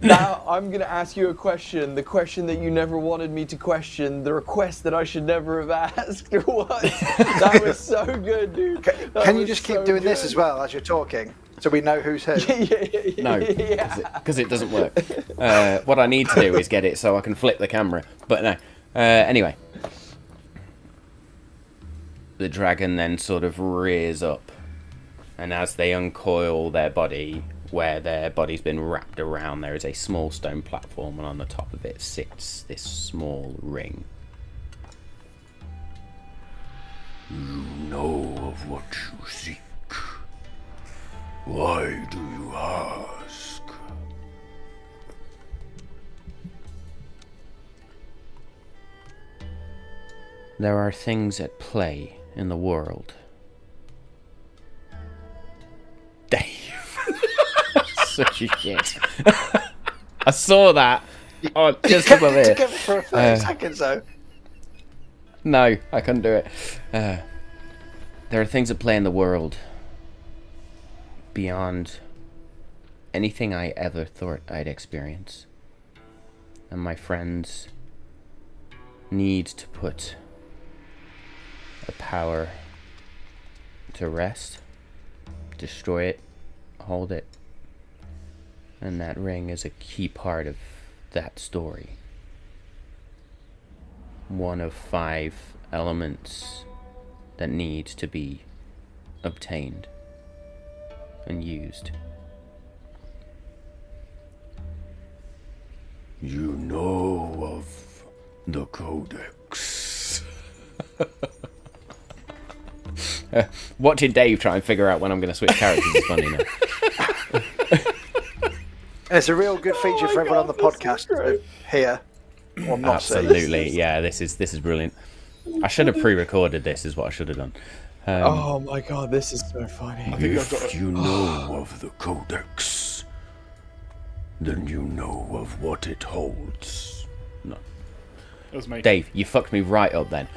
Now, I'm going to ask you a question, the question that you never wanted me to question, the request that I should never have asked. What? That was so good, dude. Can you just keep doing this as well as you're talking, so we know who's who? No, because it doesn't work. What I need to do is get it so I can flip the camera, but no. Anyway. The dragon then sort of rears up, and as they uncoil their body, where their body's been wrapped around, there is a small stone platform, and on the top of it sits this small ring. You know of what you seek. Why do you ask? There are things at play in the world. Dave. Such a shit. I saw that. Oh, just above Took here. it for 30 seconds, though. No, I couldn't do it. There are things at play in the world beyond anything I ever thought I'd experience. And my friends need to put a power to rest destroy it, hold it. And that ring is a key part of that story. One of 5 elements that need to be obtained and used. You know of the Codex. Watching Dave try and figure out when I'm going to switch characters is funny enough. And it's a real good feature for everyone on the podcast to hear or not see. Absolutely, yeah. This is brilliant. I should have pre-recorded this. Is what I should have done. Oh my god, this is so funny. If you know of the Codex, then you know of what it holds. No, That was me. Dave, you fucked me right up then.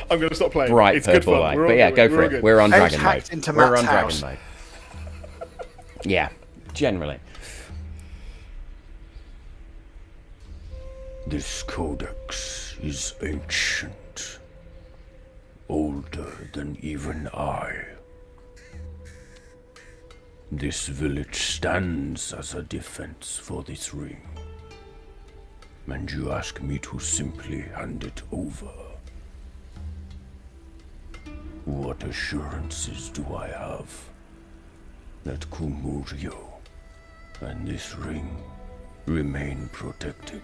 I'm going to stop playing. Bright It's good purple fun. light. We're all But yeah, good. go We're for all it. good. We're on Edge dragon mode. hacked into We're Matt's on dragon house. mode. Yeah, generally. This Codex is ancient, older than even I. This village stands as a defense for this ring, and you ask me to simply hand it over. What assurances do I have that Kumurio and this ring remain protected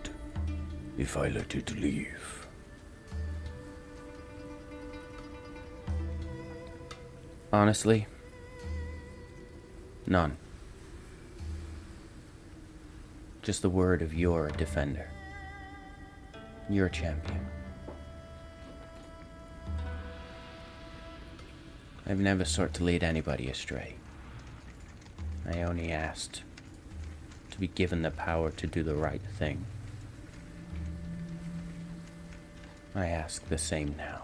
if I let it leave? Honestly, none. Just the word of you're a defender. You're a champion. I've never sought to lead anybody astray. I only asked to be given the power to do the right thing. I ask the same now.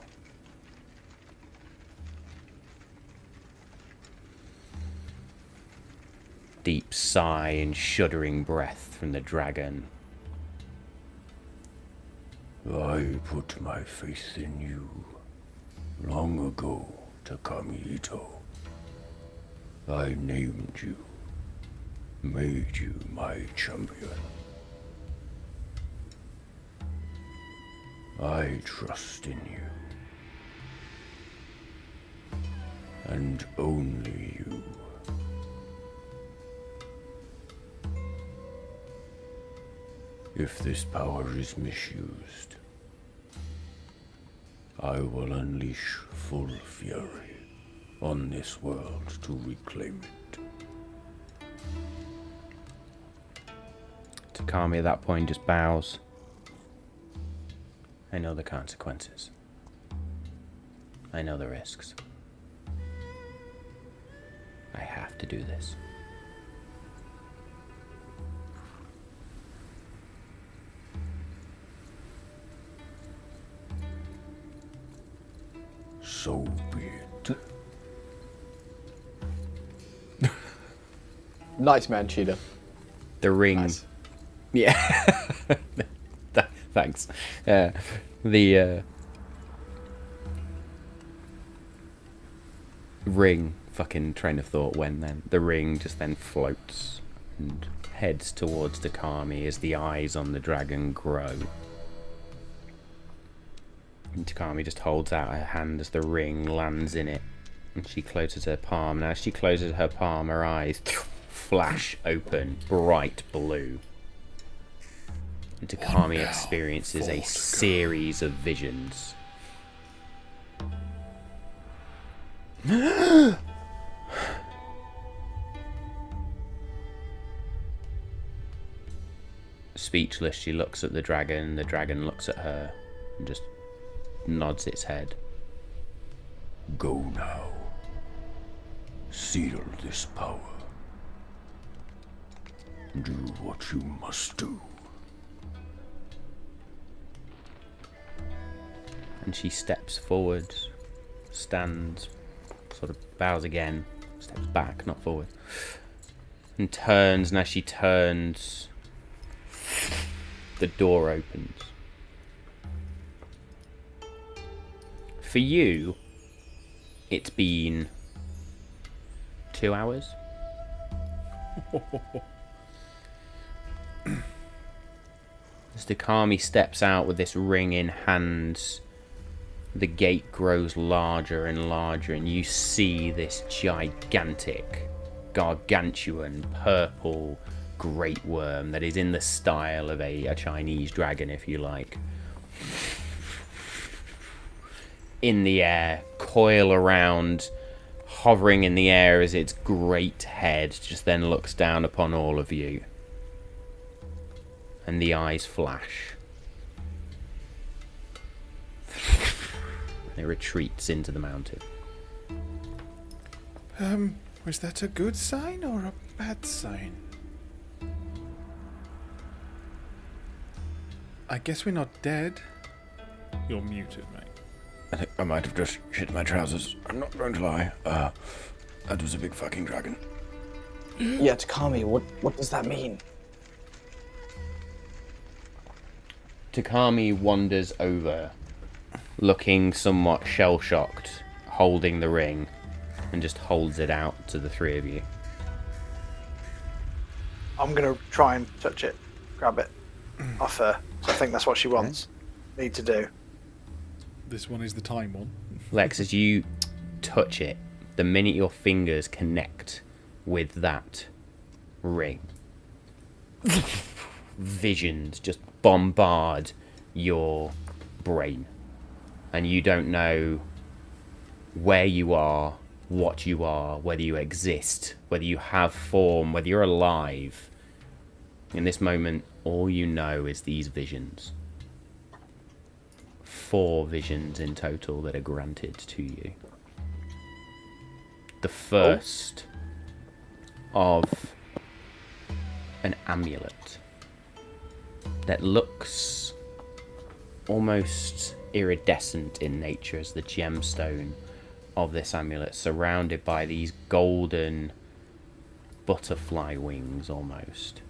Deep sigh and shuddering breath from the dragon. I put my faith in you long ago, Takami Ito. I named you, made you my champion. I trust in you. And only you. If this power is misused, I will unleash full fury on this world to reclaim it. Takami at that point just bows. I know the consequences. I know the risks. I have to do this. So be it. Nice man, Cheetah. The ring. Nice. Yeah. Thanks. The ring, fucking train of thought when then. The ring just then floats and heads towards Takami as the eyes on the dragon grow. And Takami just holds out her hand as the ring lands in it. And she closes her palm. And as she closes her palm, her eyes flash open, bright blue. And Takami experiences a series of visions. Speechless, she looks at the dragon looks at her, and just nods its head. Go now. Seal this power. Do what you must do. And she steps forward, stands, sort of bows again, steps back, not forward, and turns, and as she turns, the door opens. For you, It's been 2 hours. As Takami steps out with this ring in hand, the gate grows larger and larger, and you see this gigantic, gargantuan, purple great worm that is in the style of a Chinese dragon, if you like. In the air, coil around, hovering in the air as its great head just then looks down upon all of you. And the eyes flash. It retreats into the mountain. Was that a good sign or a bad sign? I guess we're not dead. You're muted, mate. I think I might have just shit my trousers. I'm not going to lie. That was a big fucking dragon. Yeah, Takami, what does that mean? Takami wanders over, looking somewhat shell-shocked, holding the ring, and just holds it out to the three of you. I'm going to try and touch it, grab it off her. So I think that's what she wants me to do. This one is the time one. Lex, as you touch it, the minute your fingers connect with that ring, visions just bombard your brain, and you don't know where you are, what you are, whether you exist, whether you have form, whether you're alive. In this moment, all you know is these visions. 4 visions in total that are granted to you. The first of an amulet that looks almost iridescent in nature as the gemstone of this amulet, surrounded by these golden butterfly wings almost.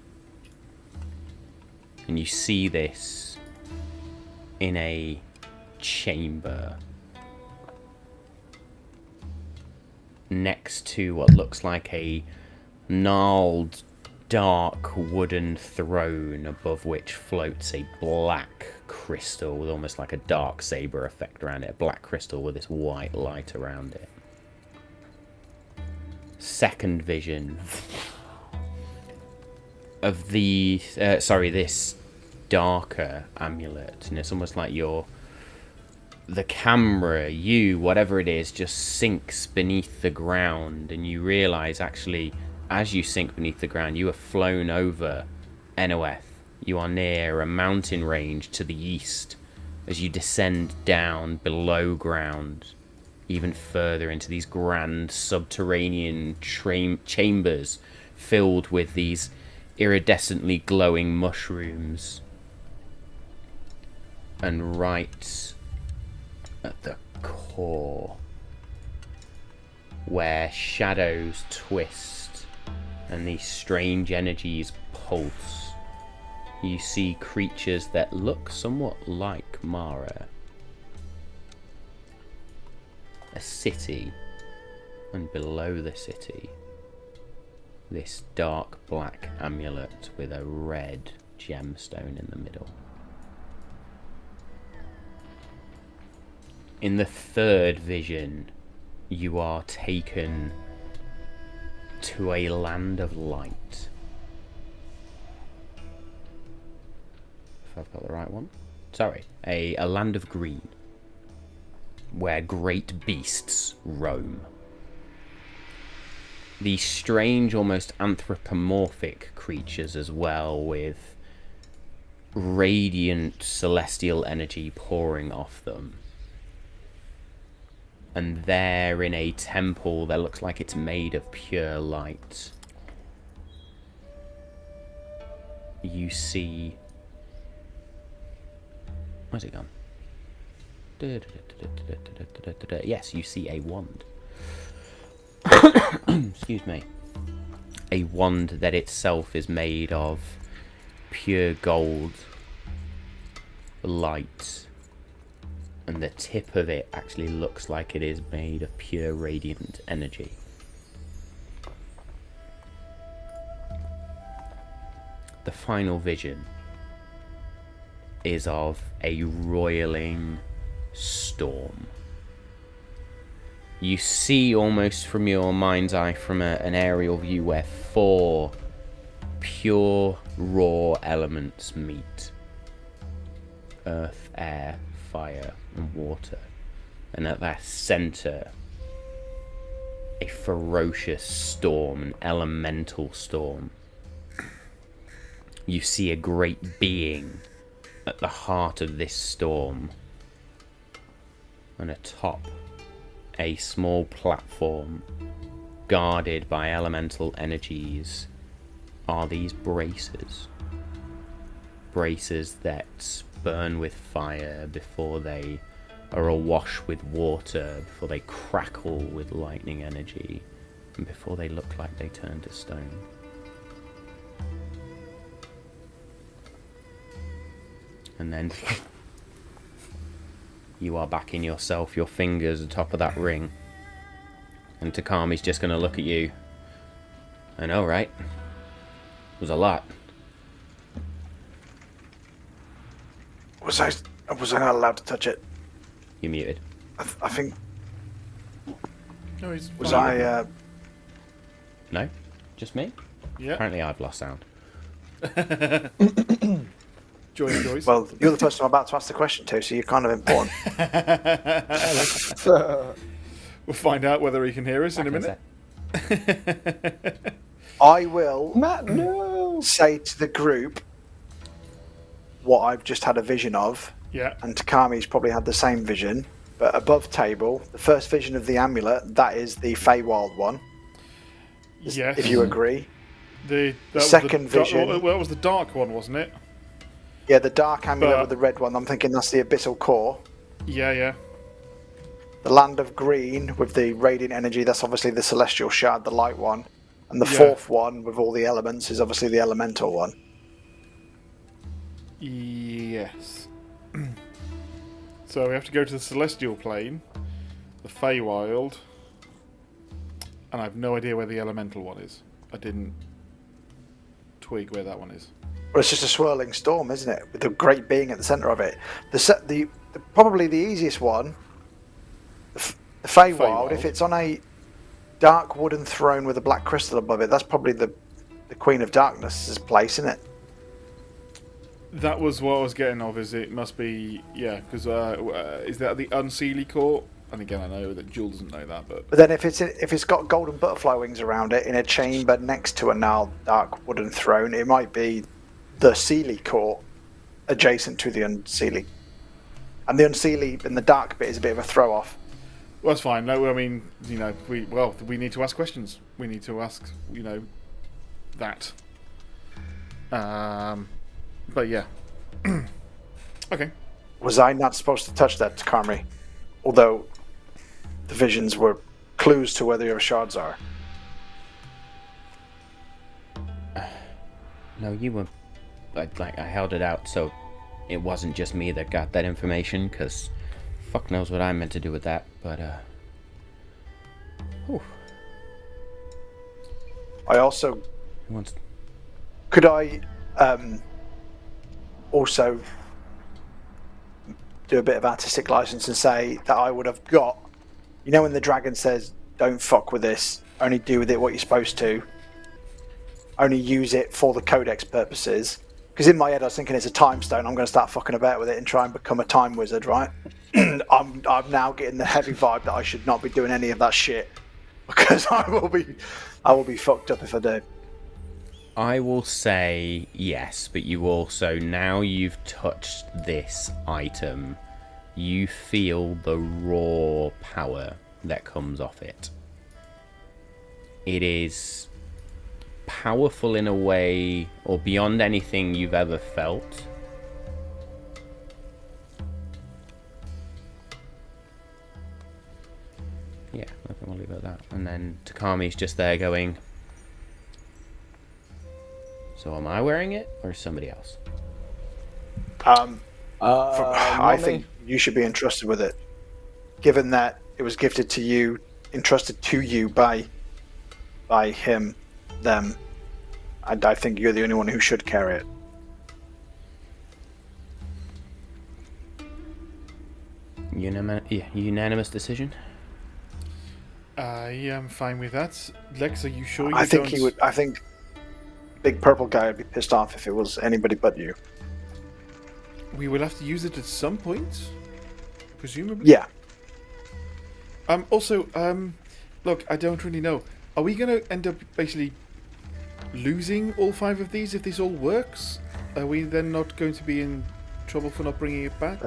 And you see this in a chamber next to what looks like a gnarled, dark wooden throne, above which floats a black crystal with almost like a dark saber effect around it. A black crystal with this white light around it. Second vision of the this darker amulet, and it's almost like the camera, whatever it is, just sinks beneath the ground, and you realize actually as you sink beneath the ground you are flown over Enoeth. You are near a mountain range to the east as you descend down below ground even further into these grand subterranean chambers filled with these iridescently glowing mushrooms. And right at the core, where shadows twist and these strange energies pulse, you see creatures that look somewhat like Mara. A city, and below the city, this dark black amulet with a red gemstone in the middle. In the third vision, you are taken to a land of light. If I've got the right one. Sorry, a land of green, where great beasts roam. These strange, almost anthropomorphic creatures as well, with radiant celestial energy pouring off them. And there, in a temple that looks like it's made of pure light, you see... Where's it gone? Yes, you see a wand. Excuse me. A wand that itself is made of pure gold, light, and the tip of it actually looks like it is made of pure radiant energy. The final vision is of a roiling storm. You see almost from your mind's eye, from an aerial view, where 4 pure raw elements meet: earth, air, fire and water. And at their centre, a ferocious storm, an elemental storm. You see a great being at the heart of this storm, and atop a small platform guarded by elemental energies are these braces. Braces that burn with fire before they are awash with water, before they crackle with lightning energy, and before they look like they turn to stone. And then you are back in yourself, your fingers atop of that ring. And Takami's just going to look at you. I know, right? It was a lot. Was I not allowed to touch it? You muted. I think... No, he's Was fine. I... No? Just me? Yeah. Apparently I've lost sound. Joyce. Well, you're the person I'm about to ask the question to, so you're kind of important. We'll find out whether he can hear us in a minute. I will Matt, no! say to the group what I've just had a vision of, Yeah. and Takami's probably had the same vision, but above table, the first vision of the amulet, that is the Feywild one, Yes. if you agree. That was second the vision. Well, it was the dark one, wasn't it? Yeah, the dark amulet But- with the red one, I'm thinking that's the Abyssal Core. Yeah. The Land of Green with the radiant energy, that's obviously the Celestial Shard, the light one. And the Yeah. fourth one with all the elements is obviously the Elemental one. Yes. So we have to go to the Celestial Plane, the Feywild, and I have no idea where the Elemental one is. I didn't twig where that one is. Well, it's just a swirling storm, isn't it? With the great being at the centre of it. The probably the easiest one, the Feywild, if it's on a dark wooden throne with a black crystal above it, that's probably the Queen of Darkness's place, isn't it? That was what I was getting of. Is it must be because is that the Unseelie Court? And again, I know that Jewel doesn't know that, but But then if it's got golden butterfly wings around it in a chamber next to a gnarled dark wooden throne, it might be the Seelie Court adjacent to the Unseelie. And the Unseelie in the dark bit is a bit of a throw off. well, that's fine. No, I mean, we need to ask questions. We need to ask, that. But yeah. Okay. Was I not supposed to touch that, Takami? Although the visions were clues to where the other shards are. No, you were... I held it out, so it wasn't just me that got that information, because fuck knows what I'm meant to do with that, but, whew. I also... Who wants... Could I also do a bit of artistic license and say that I would have got... when the dragon says, don't fuck with this, only do with it what you're supposed to, only use it for the codex purposes. Because in my head I was thinking it's a time stone, I'm going to start fucking about with it and try and become a time wizard, right? I'm now getting the heavy vibe that I should not be doing any of that shit. Because I will be fucked up if I do. I will say yes, but you also, now you've touched this item, you feel the raw power that comes off it. It is powerful in a way, or beyond anything you've ever felt. Yeah, I think we'll leave it at that. And then Takami's just there going, so am I wearing it, or somebody else? I think you should be entrusted with it. Given that it was gifted to you, entrusted to you by him, them, I think you're the only one who should carry it. Unanimous decision? I am fine with that. Lex, are you sure you I think don't... he would. I think Big Purple Guy would be pissed off if it was anybody but you. We will have to use it at some point, presumably? Yeah. Also, look, I don't really know. Are we going to end up basically losing all 5 of these if this all works? Are we then not going to be in trouble for not bringing it back?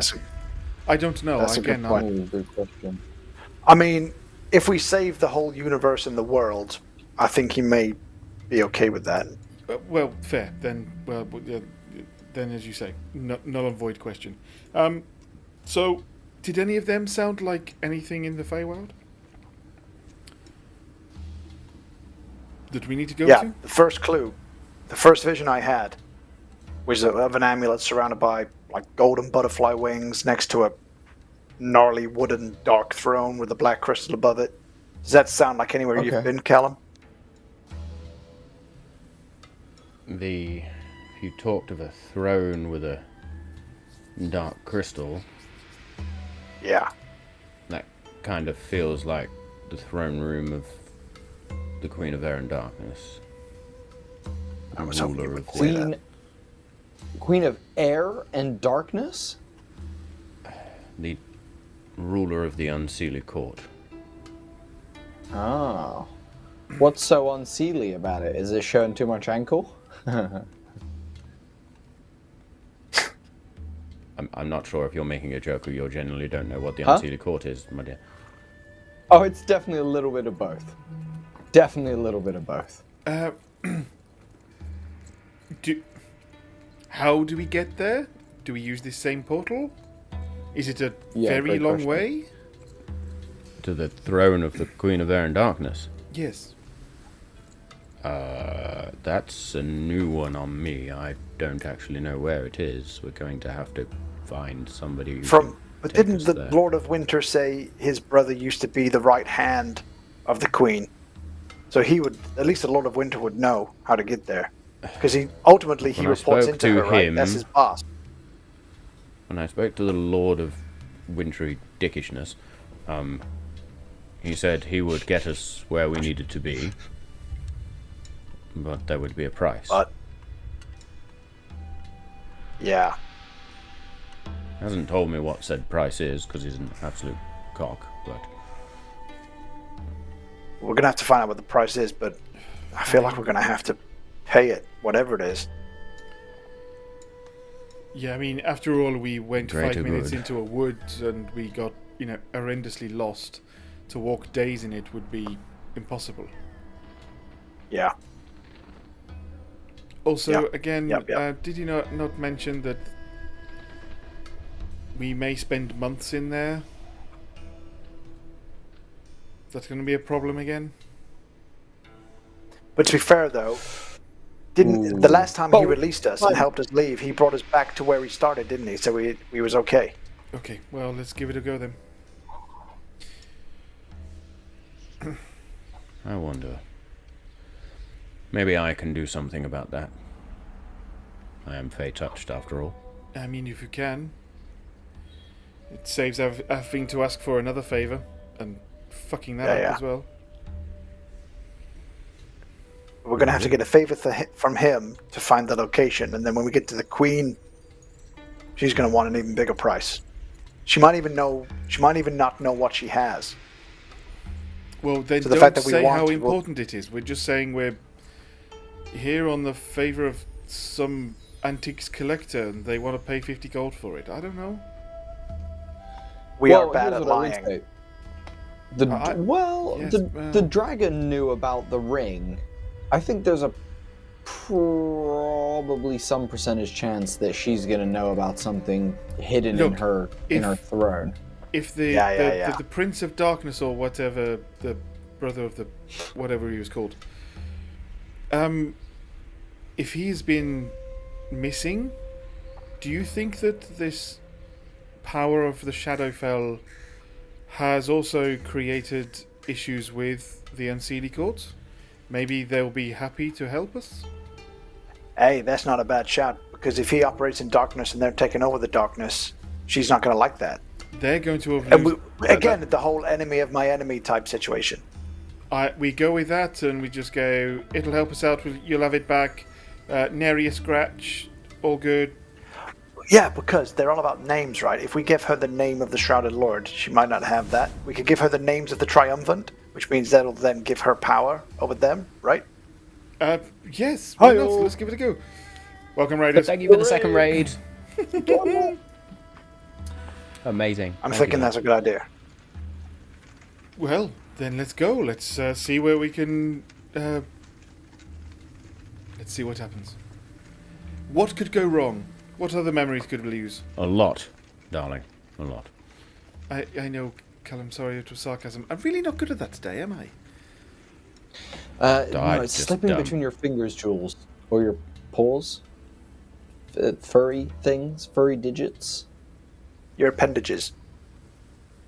I don't know. That's a good Again, point. Good question. I mean, if we save the whole universe and the world, I think he may be okay with that. well, fair. Then, well, yeah, then as you say, null and void question. So, did any of them sound like anything in the Feywild that we need to go Yeah, to? the first clue, the first vision I had was of an amulet surrounded by like golden butterfly wings next to a gnarly wooden dark throne with a black crystal above it. Does that sound like anywhere you've been, Callum? If you talked of a throne with a dark crystal, Yeah. that kind of feels like the throne room of the Queen of Air and Darkness. I was hoping you would say Queen, that. Queen of Air and Darkness? The ruler of the Unseelie Court. Oh. What's so unseelie about it? Is it showing too much ankle? I'm not sure if you're making a joke or you genuinely don't know what the Huh? Unseelie Court is, my dear. Oh, it's definitely a little bit of both. Definitely a little bit of both. How do we get there? Do we use this same portal? Is it a very great long question. way? To the throne of the Queen of Air and Darkness. Yes. That's a new one on me. I don't actually know where it is. We're going to have to find somebody who can But take didn't us the there. Lord of Winter say his brother used to be the right hand of the Queen? So he would, at least the Lord of Winter would know how to get there. Because he ultimately When I reports spoke into to her, right? him- That's his boss. When I spoke to the Lord of Wintry Dickishness, he said he would get us where we needed to be, but there would be a price. But yeah, Hasn't told me what said price is because he's an absolute cock. But we're gonna have to find out what the price is. But I feel like we're gonna have to pay it, whatever it is. Yeah, I mean, after all, we went Greater 5 minutes good. into a wood and we got, horrendously lost. To walk days in it would be impossible. Yeah. Also, Yep. again, Yep. did you not mention that we may spend months in there? Is that going to be a problem again? But to be fair, though, didn't the last time he released us and helped us leave, he brought us back to where we started, didn't he? So we was okay. Okay, well, let's give it a go then. I wonder. Maybe I can do something about that. I am fey touched after all. I mean, if you can. It saves having to ask for another favour and fucking that up as well. We're gonna have to get a favor from him to find the location, and then when we get to the Queen, she's gonna want an even bigger price. She might even not know what she has. Well, then So the don't fact that we say want how to- important it is. We're just saying we're here on the favour of some antiques collector and they want to pay 50 gold for it. I don't know. We are bad here's at what I would lying. say. Yes, The dragon knew about the ring. I think there's a probably some percentage chance that she's gonna know about something hidden in Look, her throne. If the the Prince of Darkness or whatever, the brother of the whatever he was called, if he's been missing, do you think that this power of the Shadowfell has also created issues with the Unseelie Court. Maybe they'll be happy to help us? Hey, that's not a bad shout, because if he operates in darkness and they're taking over the darkness, she's not going to like that. They're going to have And again, the whole enemy of my enemy type situation. we go with that and we just go, it'll help us out, you'll have it back, nary a scratch, all good. Yeah, because they're all about names, right? If we give her the name of the Shrouded Lord, she might not have that. We could give her the names of the Triumphant, which means that'll then give her power over them, right? Yes, why not? Hi-yo. Let's give it a go. Welcome, Raiders. Thank you for the second raid. Amazing. I'm Thank thinking you. that's a good idea. Well, then let's go. Let's see where we can... let's see what happens. What could go wrong? What other memories could we lose? A lot, darling. A lot. I know, Callum, sorry, it was sarcasm. I'm really not good at that today, am I? No, it's just slipping dumb. between your fingers, Jules, or your paws. Furry things, furry digits. Your appendages.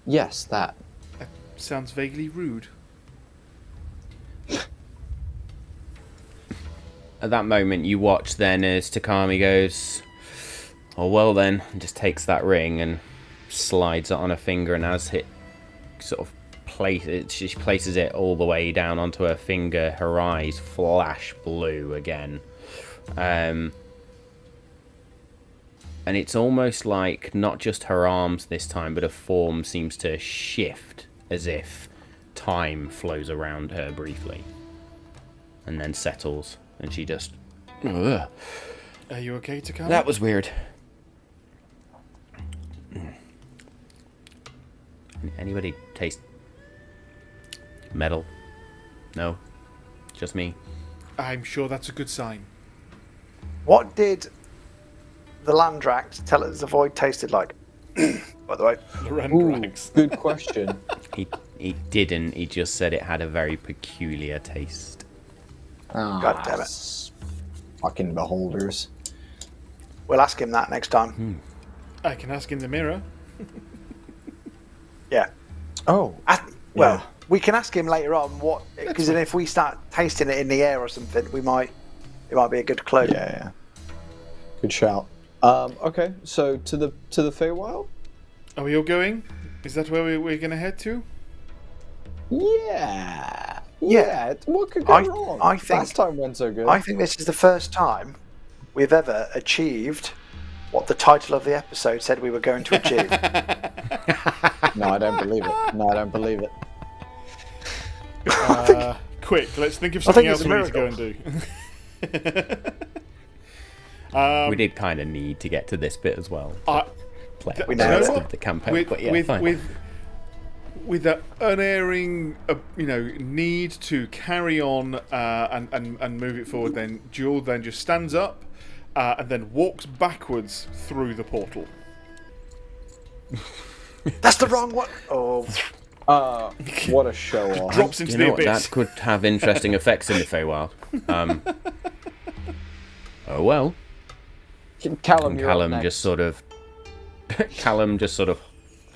Yes, that. That sounds vaguely rude. At that moment, you watch then as Takami goes, "Oh well then," and just takes that ring and slides it on her finger, and as it sort of she places it all the way down onto her finger, her eyes flash blue again. And it's almost like not just her arms this time, but her form seems to shift as if time flows around her briefly and then settles, and she just... Ugh. Are you okay, Takami? That was weird. Anybody taste metal? No? Just me? I'm sure that's a good sign. What did the Lorendrax tell us the void tasted like? By the way. Lorendrax. Good question. He didn't. He just said it had a very peculiar taste. God damn it. Fucking beholders. We'll ask him that next time. I can ask in the mirror. Yeah. Oh. Well, we can ask him later on what, because then if we start tasting it in the air or something, it might be a good clue. Yeah. Good shout. Okay, so to the Feywild? Are we all going? Is that where we're going to head to? Yeah. Yeah. What could go wrong? I think last time went so good. I think this is the first time we've ever achieved what the title of the episode said we were going to achieve. No, I don't believe it. Quick, let's think of something it's else a we need to go and do. We did kind of need to get to this bit as well. Play we the know rest that. of the campaign, but yeah, fine. With that unerring, need to carry on and move it forward, then Jewel then just stands up and then walks backwards through the portal. That's the wrong one. Oh, What a show off. Drops into You the know what, abyss. that could have interesting effects in the Feywild. Oh well. Callum, And you're up Callum next. just sort of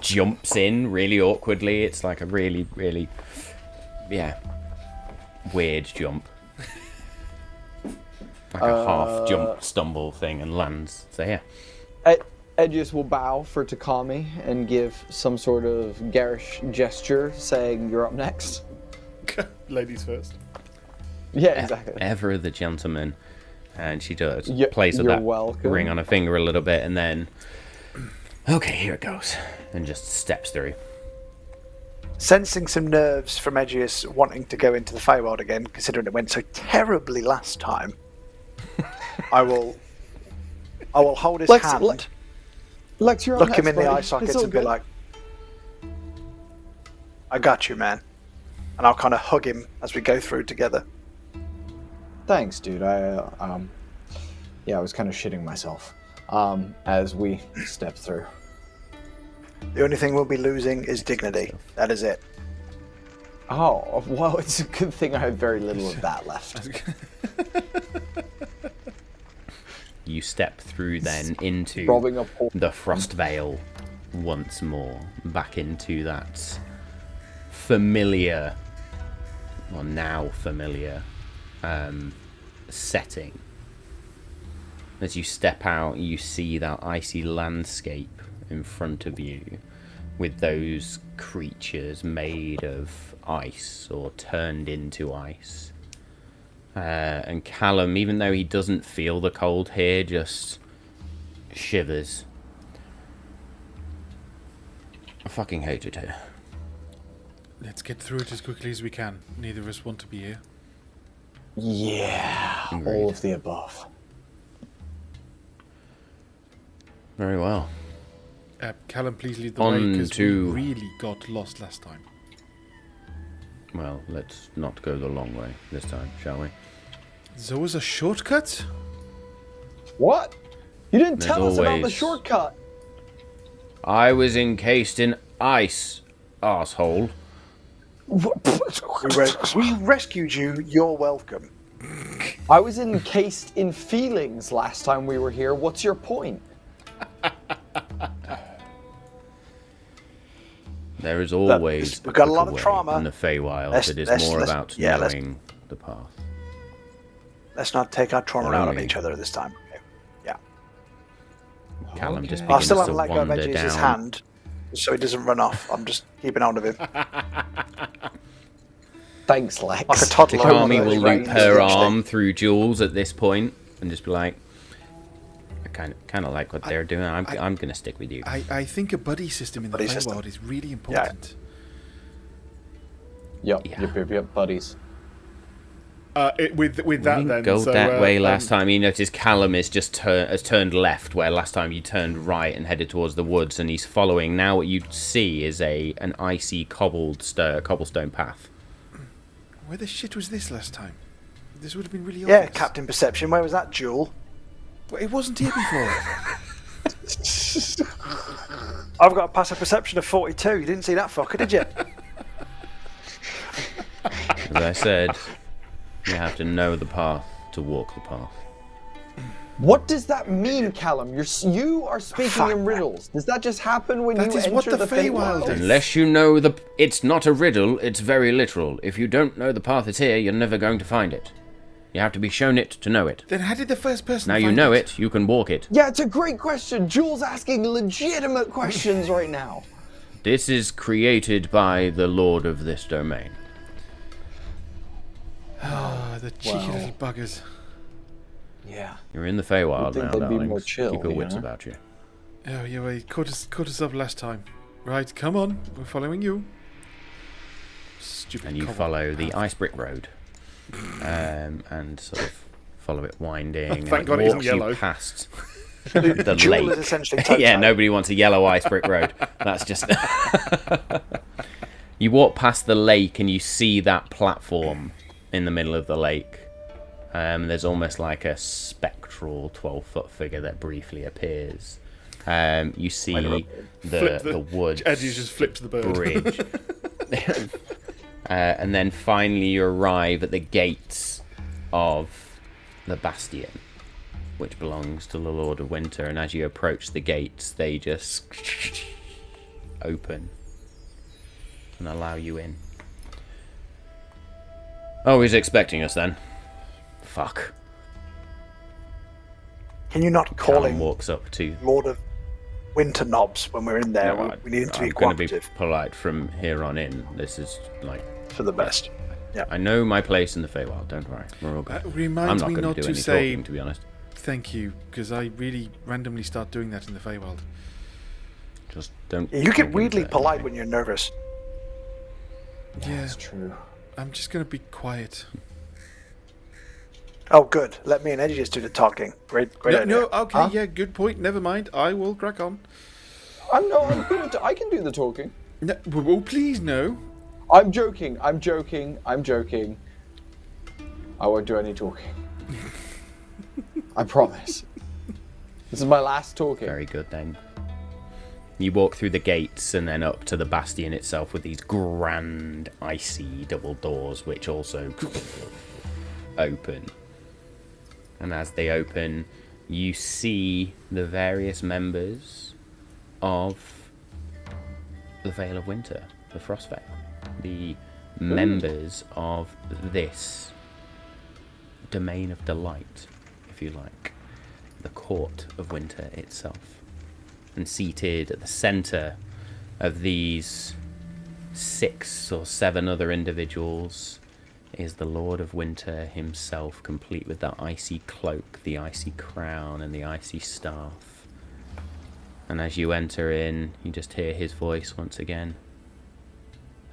jumps in really awkwardly. It's like a really, really, weird jump. Like a half jump stumble thing and lands. So yeah. Edges will bow for Takami and give some sort of garish gesture saying you're up next. Ladies first. Yeah, exactly. Ever the gentleman. And she does Y- plays with you're that welcome. ring on her finger a little bit and then okay, here it goes. And just steps through. sensing some nerves from Edgius wanting to go into the Feywild again, considering it went so terribly last time. I will hold his hand, Lex, you're up look him in next, the buddy. eye sockets It's all and be good. like, I got you, man. And I'll kind of hug him as we go through together. Thanks, dude. I was kind of shitting myself as we step through. The only thing we'll be losing is dignity. That is it. Oh, well, it's a good thing I have very little of that left. You step through then into Robbing a poor... the Frost Veil once more back into that familiar, well, now familiar, setting. As you step out, you see that icy landscape in front of you with those creatures made of ice or turned into ice. And Callum, even though he doesn't feel the cold here, just shivers. I fucking hate it here. Let's get through it as quickly as we can. Neither of us want to be here. Yeah, Agreed. all of the above. Very well. Callum, please lead the On way, because to- we really got lost last time. Well, let's not go the long way this time, shall we? There was a shortcut? What? You didn't There's tell us about the always- shortcut. I was encased in ice, arsehole. We rescued you. You're welcome. I was encased in feelings last time we were here. What's your point? There is always we've got a lot quicker of way trauma. in the Feywild. Let's- It is let's- more let's- about yeah, let's- knowing the path. Let's not take our trauma Where out are on we? each other this time. Okay. Yeah. Callum just I begins still to haven't let go of wander Edge's down. hand, so he doesn't run off. I'm just keeping hold of him. Thanks, Lex. Like a toddler. Takami on will those loop reins, her essentially. arm through Jules at this point and just be like, I kind of like what they're doing. I'm going to stick with you. I think a buddy system in the Buddy system. Feywild is really important. Yep, Yeah. yep, buddies. With We that didn't then. go so, that way last time. You notice Callum is just has turned left, where last time you turned right and headed towards the woods, and he's following. Now what you see is an icy cobblestone path. Where the shit was this last time? This would have been really Yeah, obvious. Captain Perception. Where was that, Jewel? Well, it wasn't here before. I've got a passive perception of 42. You didn't see that fucker, did you? As I said, you have to know the path to walk the path. What does that mean, Callum? You are speaking Fuck, in man. riddles. Does that just happen when That you is enter what the the Feywild Feywild? is. Unless you know it's not a riddle, it's very literal. If you don't know the path is here, you're never going to find it. You have to be shown it to know it. Then how did the first person Now you find know it, you can walk it. Yeah, it's a great question. Jules asking legitimate questions right now. This is created by the lord of this domain. Ah, the cheeky Wow. little buggers. Yeah. You're in the Feywild You'd now, think they'd be more darlings. chill, Keep your you wits know? about you. Oh, yeah, well, he caught us up last time. Right, come on. We're following you. Stupid And you cobble. follow the ice brick road. And sort of follow it winding. and Thank it God it isn't walks you yellow. past the Jewel lake. is essentially Toto. Yeah, nobody wants a yellow ice brick road. That's just... You walk past the lake and you see that platform in the middle of the lake. There's almost like a spectral 12-foot figure that briefly appears. You see the woods Eddie just flipped the bird. bridge. And then finally you arrive at the gates of the Bastion, which belongs to the Lord of Winter. And as you approach the gates, they just open and allow you in. Oh, he's expecting us then. Fuck. Can you not call Callum him walks up to... Lord of Winter Knobs when we're in there? No, we need him to be I'm going to be cooperative polite from here on in. This is like... for the best. Yeah. I know my place in the Feywild, don't worry. We're all good. I'm Reminds not me going not to do to any say talking, to be honest. thank you, because I really randomly start doing that in the Feywild. Just don't... You don't get give weirdly it polite anything. when you're nervous. Yeah, That's true. I'm just going to be quiet. Oh, good. Let me and Eddie just do the talking. Great No, idea. no, okay, Huh? yeah, good point. Never mind. I will crack on. I'm good at I can do the talking. No, oh, please, no. I'm joking. I won't do any talking. I promise. This is my last talking. Very good then. You walk through the gates and then up to the bastion itself with these grand icy double doors which also open. And as they open, you see the various members of the Veil of Winter, the Frost Veil, the members of this domain of delight, if you like, the Court of Winter itself. And seated at the centre of these 6 or 7 other individuals is the Lord of Winter himself, complete with that icy cloak, the icy crown, and the icy staff. And as you enter in, you just hear his voice once again.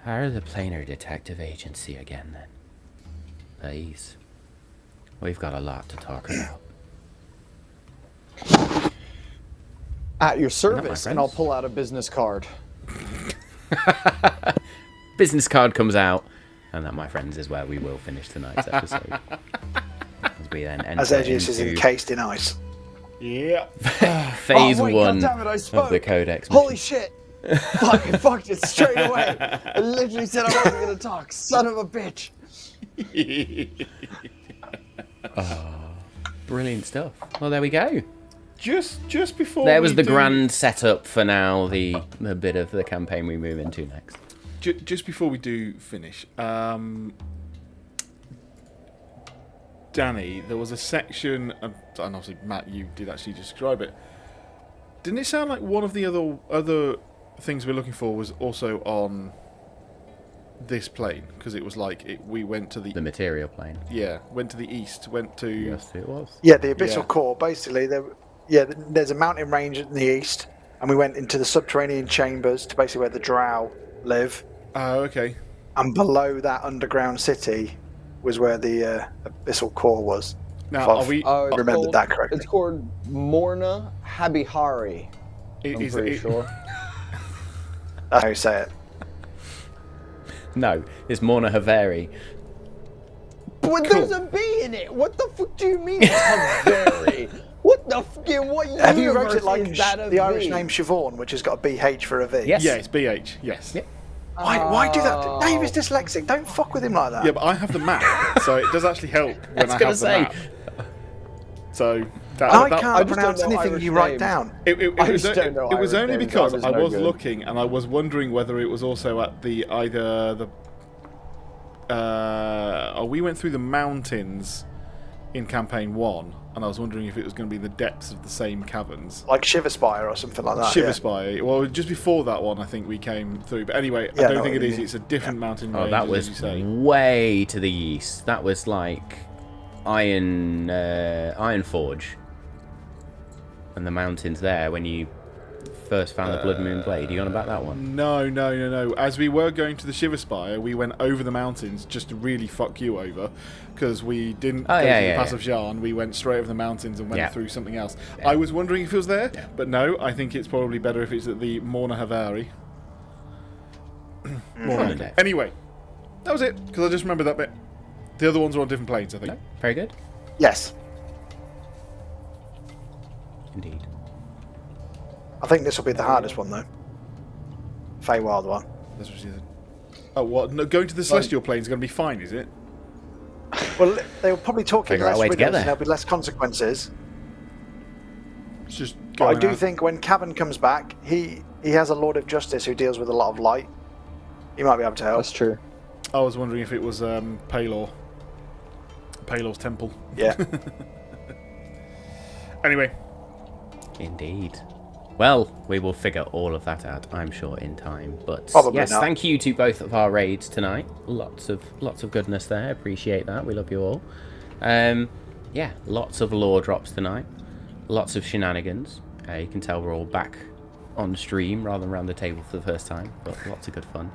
How are the Planar Detective Agency again, then? Please. We've got a lot to talk about. At your service, friends. and I'll pull out a business card. Business card comes out, and that, my friends, is where we will finish tonight's episode. As we then enter As Edgius is into encased in ice. Yeah. phase Oh, wait, 1 goddammit, I of spoke. the Codex. Holy shit! Fucking fucked it straight away. I literally said I wasn't gonna talk. Son of a bitch. Brilliant stuff. Well, there we go. Just before There was we the do- grand setup for now, the bit of the campaign we move into next. Just before we do finish, Danny, there was a section, and obviously Matt, you did actually describe it. Didn't it sound like one of the other things we're looking for was also on this plane? Because it was like we went to the The material plane. went to the east, went to Yes, it was. Yeah, the Abyssal Yeah. Core. Basically, there's a mountain range in the east, and we went into the subterranean chambers to basically where the Drow live. Oh, okay. And below that underground city was where the Abyssal Core was. Now, If are I've we? It's remembered called- that correctly. It's called Morna Habihari. I'm Is pretty it? sure. That's how you say it. No, it's Morna Haveri. But there's a B in it. What the fuck do you mean? Habari? What the fucking what Have you wrote universe it like is that of the Irish V? name Siobhan, which has got a BH for a V? Yes. Yeah, it's BH. Yes. Yeah. Why do that? Dave is dyslexic. Don't fuck with him like that. Yeah, but I have the map, so it does actually help when I was I gonna have the say. map. So that, I that- can't I just pronounce don't know anything Irish you write names. down. It I was, just don't know it was Irish only names. because I I was was no good. looking and I was wondering whether it was also at either the. We went through the mountains in campaign 1, and I was wondering if it was going to be the depths of the same caverns. Like Shiverspire or something like that. Shiverspire. Well, just before that one, I think we came through. But anyway, Yeah, I I don't know think what it you is. mean. It's a different mountain Oh, range, that as was you say. way to the east. That was like Iron Forge. And the mountains there when you first found the Blood Moon Blade. Are you on about that one? No. As we were going to the Shiverspire, we went over the mountains just to really fuck you over, because we didn't go through the Pass of Sharn. We went straight over the mountains and went through something else. I was wondering if it was there, but no. I think it's probably better if it's at the Morna Havari. Holiday. Anyway, that was it, because I just remembered that bit. The other ones are on different planes, I think. No? Very good. Yes. Indeed. I think this will be the hardest one, though. Feywild one. That's what she said. Oh, what? No, going to the Celestial Plane is going to be fine, is it? Well, they'll probably talk in Figure out less a way to riddles, get there. and there'll be less consequences. It's just But I going do out. think when Cavan comes back, he has a Lord of Justice who deals with a lot of light. He might be able to help. That's true. I was wondering if it was Palor. Palor's temple. Yeah. Anyway, Indeed. Well, we will figure all of that out, I'm sure, in time. But Probably yes, not. thank you to both of our raids tonight. Lots of goodness there. Appreciate that. We love you all. Yeah, lots of lore drops tonight. Lots of shenanigans. You can tell we're all back on stream rather than around the table for the first time, but lots of good fun.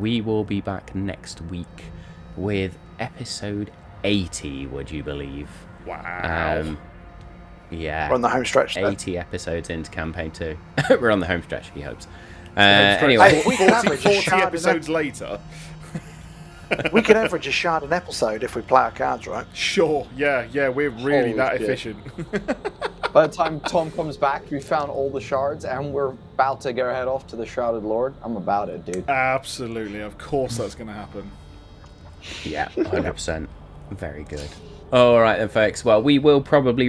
We will be back next week with episode 80, would you believe? wow. Yeah. We're on the home stretch, though. 80 episodes into campaign 2. We're on the home stretch, he hopes. Hey, Anyway, we could average a 40 shard episodes later. We could average a shard an episode if we play our cards right. Sure, yeah, we're really Holy that shit. efficient. By the time Tom comes back, we found all the shards, and we're about to go head off to the Shrouded Lord. I'm about it, dude. Absolutely, of course that's going to happen. yeah, 100%. Very good. All right then, folks. Well, we will probably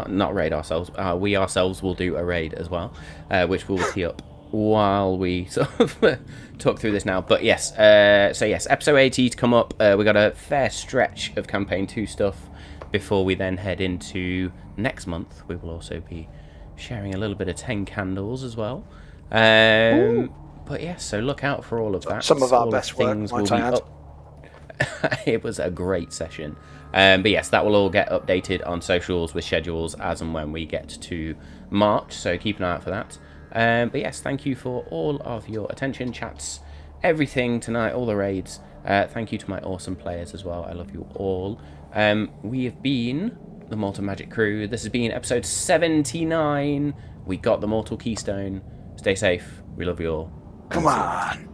not raid ourselves. We ourselves will do a raid as well, which we'll tee up while we sort of talk through this now. But yes, so yes, episode 80 to come up. We got a fair stretch of campaign 2 stuff before we then head into next month. We will also be sharing a little bit of 10 candles as well. But yes, so look out for all of that. Some of our all best work, things might will I be add. up. It was a great session. But yes, that will all get updated on socials with schedules as and when we get to March, so keep an eye out for that. But yes, thank you for all of your attention, chats, everything tonight, all the raids. Thank you to my awesome players as well. I love you all. We have been the Mortal Magic crew. This has been episode 79. We got the Mortal Keystone. Stay safe. We love you all. Come on.